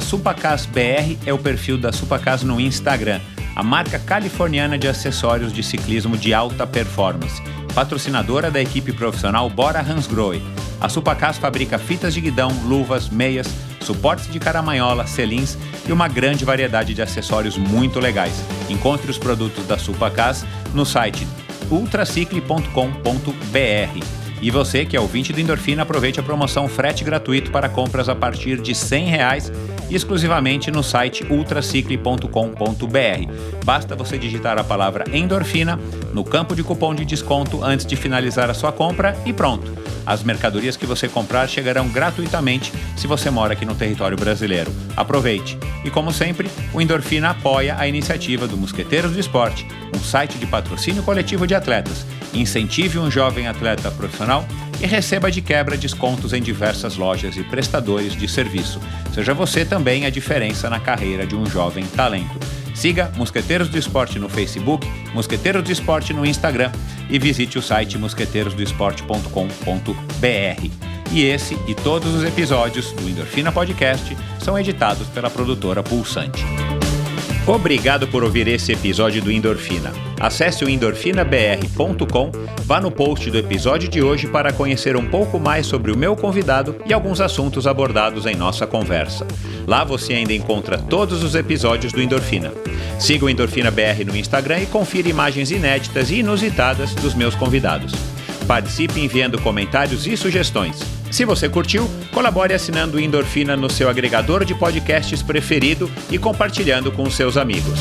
@SupacazBR é o perfil da Supacaz no Instagram, a marca californiana de acessórios de ciclismo de alta performance, patrocinadora da equipe profissional Bora Hansgrohe. A Supacaz fabrica fitas de guidão, luvas, meias, suportes de caramanhola, selins e uma grande variedade de acessórios muito legais. Encontre os produtos da Supacaz no site ultracicle.com.br. E você, que é ouvinte do Endorfina, aproveite a promoção frete gratuito para compras a partir de R$100 exclusivamente no site ultracicle.com.br. Basta você digitar a palavra Endorfina no campo de cupom de desconto antes de finalizar a sua compra e pronto. As mercadorias que você comprar chegarão gratuitamente se você mora aqui no território brasileiro. Aproveite! E como sempre, o Endorfina apoia a iniciativa do Mosqueteiros do Esporte, um site de patrocínio coletivo de atletas. Incentive um jovem atleta profissional e receba de quebra descontos em diversas lojas e prestadores de serviço. Seja você também a diferença na carreira de um jovem talento. Siga Mosqueteiros do Esporte no Facebook, Mosqueteiros do Esporte no Instagram e visite o site mosqueteirosdoesporte.com.br. E esse e todos os episódios do Endorfina Podcast são editados pela produtora Pulsante. Obrigado por ouvir esse episódio do Endorfina. Acesse o endorfinabr.com, vá no post do episódio de hoje para conhecer um pouco mais sobre o meu convidado e alguns assuntos abordados em nossa conversa. Lá você ainda encontra todos os episódios do Endorfina. Siga o Endorfina BR no Instagram e confira imagens inéditas e inusitadas dos meus convidados. Participe enviando comentários e sugestões. Se você curtiu, colabore assinando o Endorfina no seu agregador de podcasts preferido e compartilhando com seus amigos.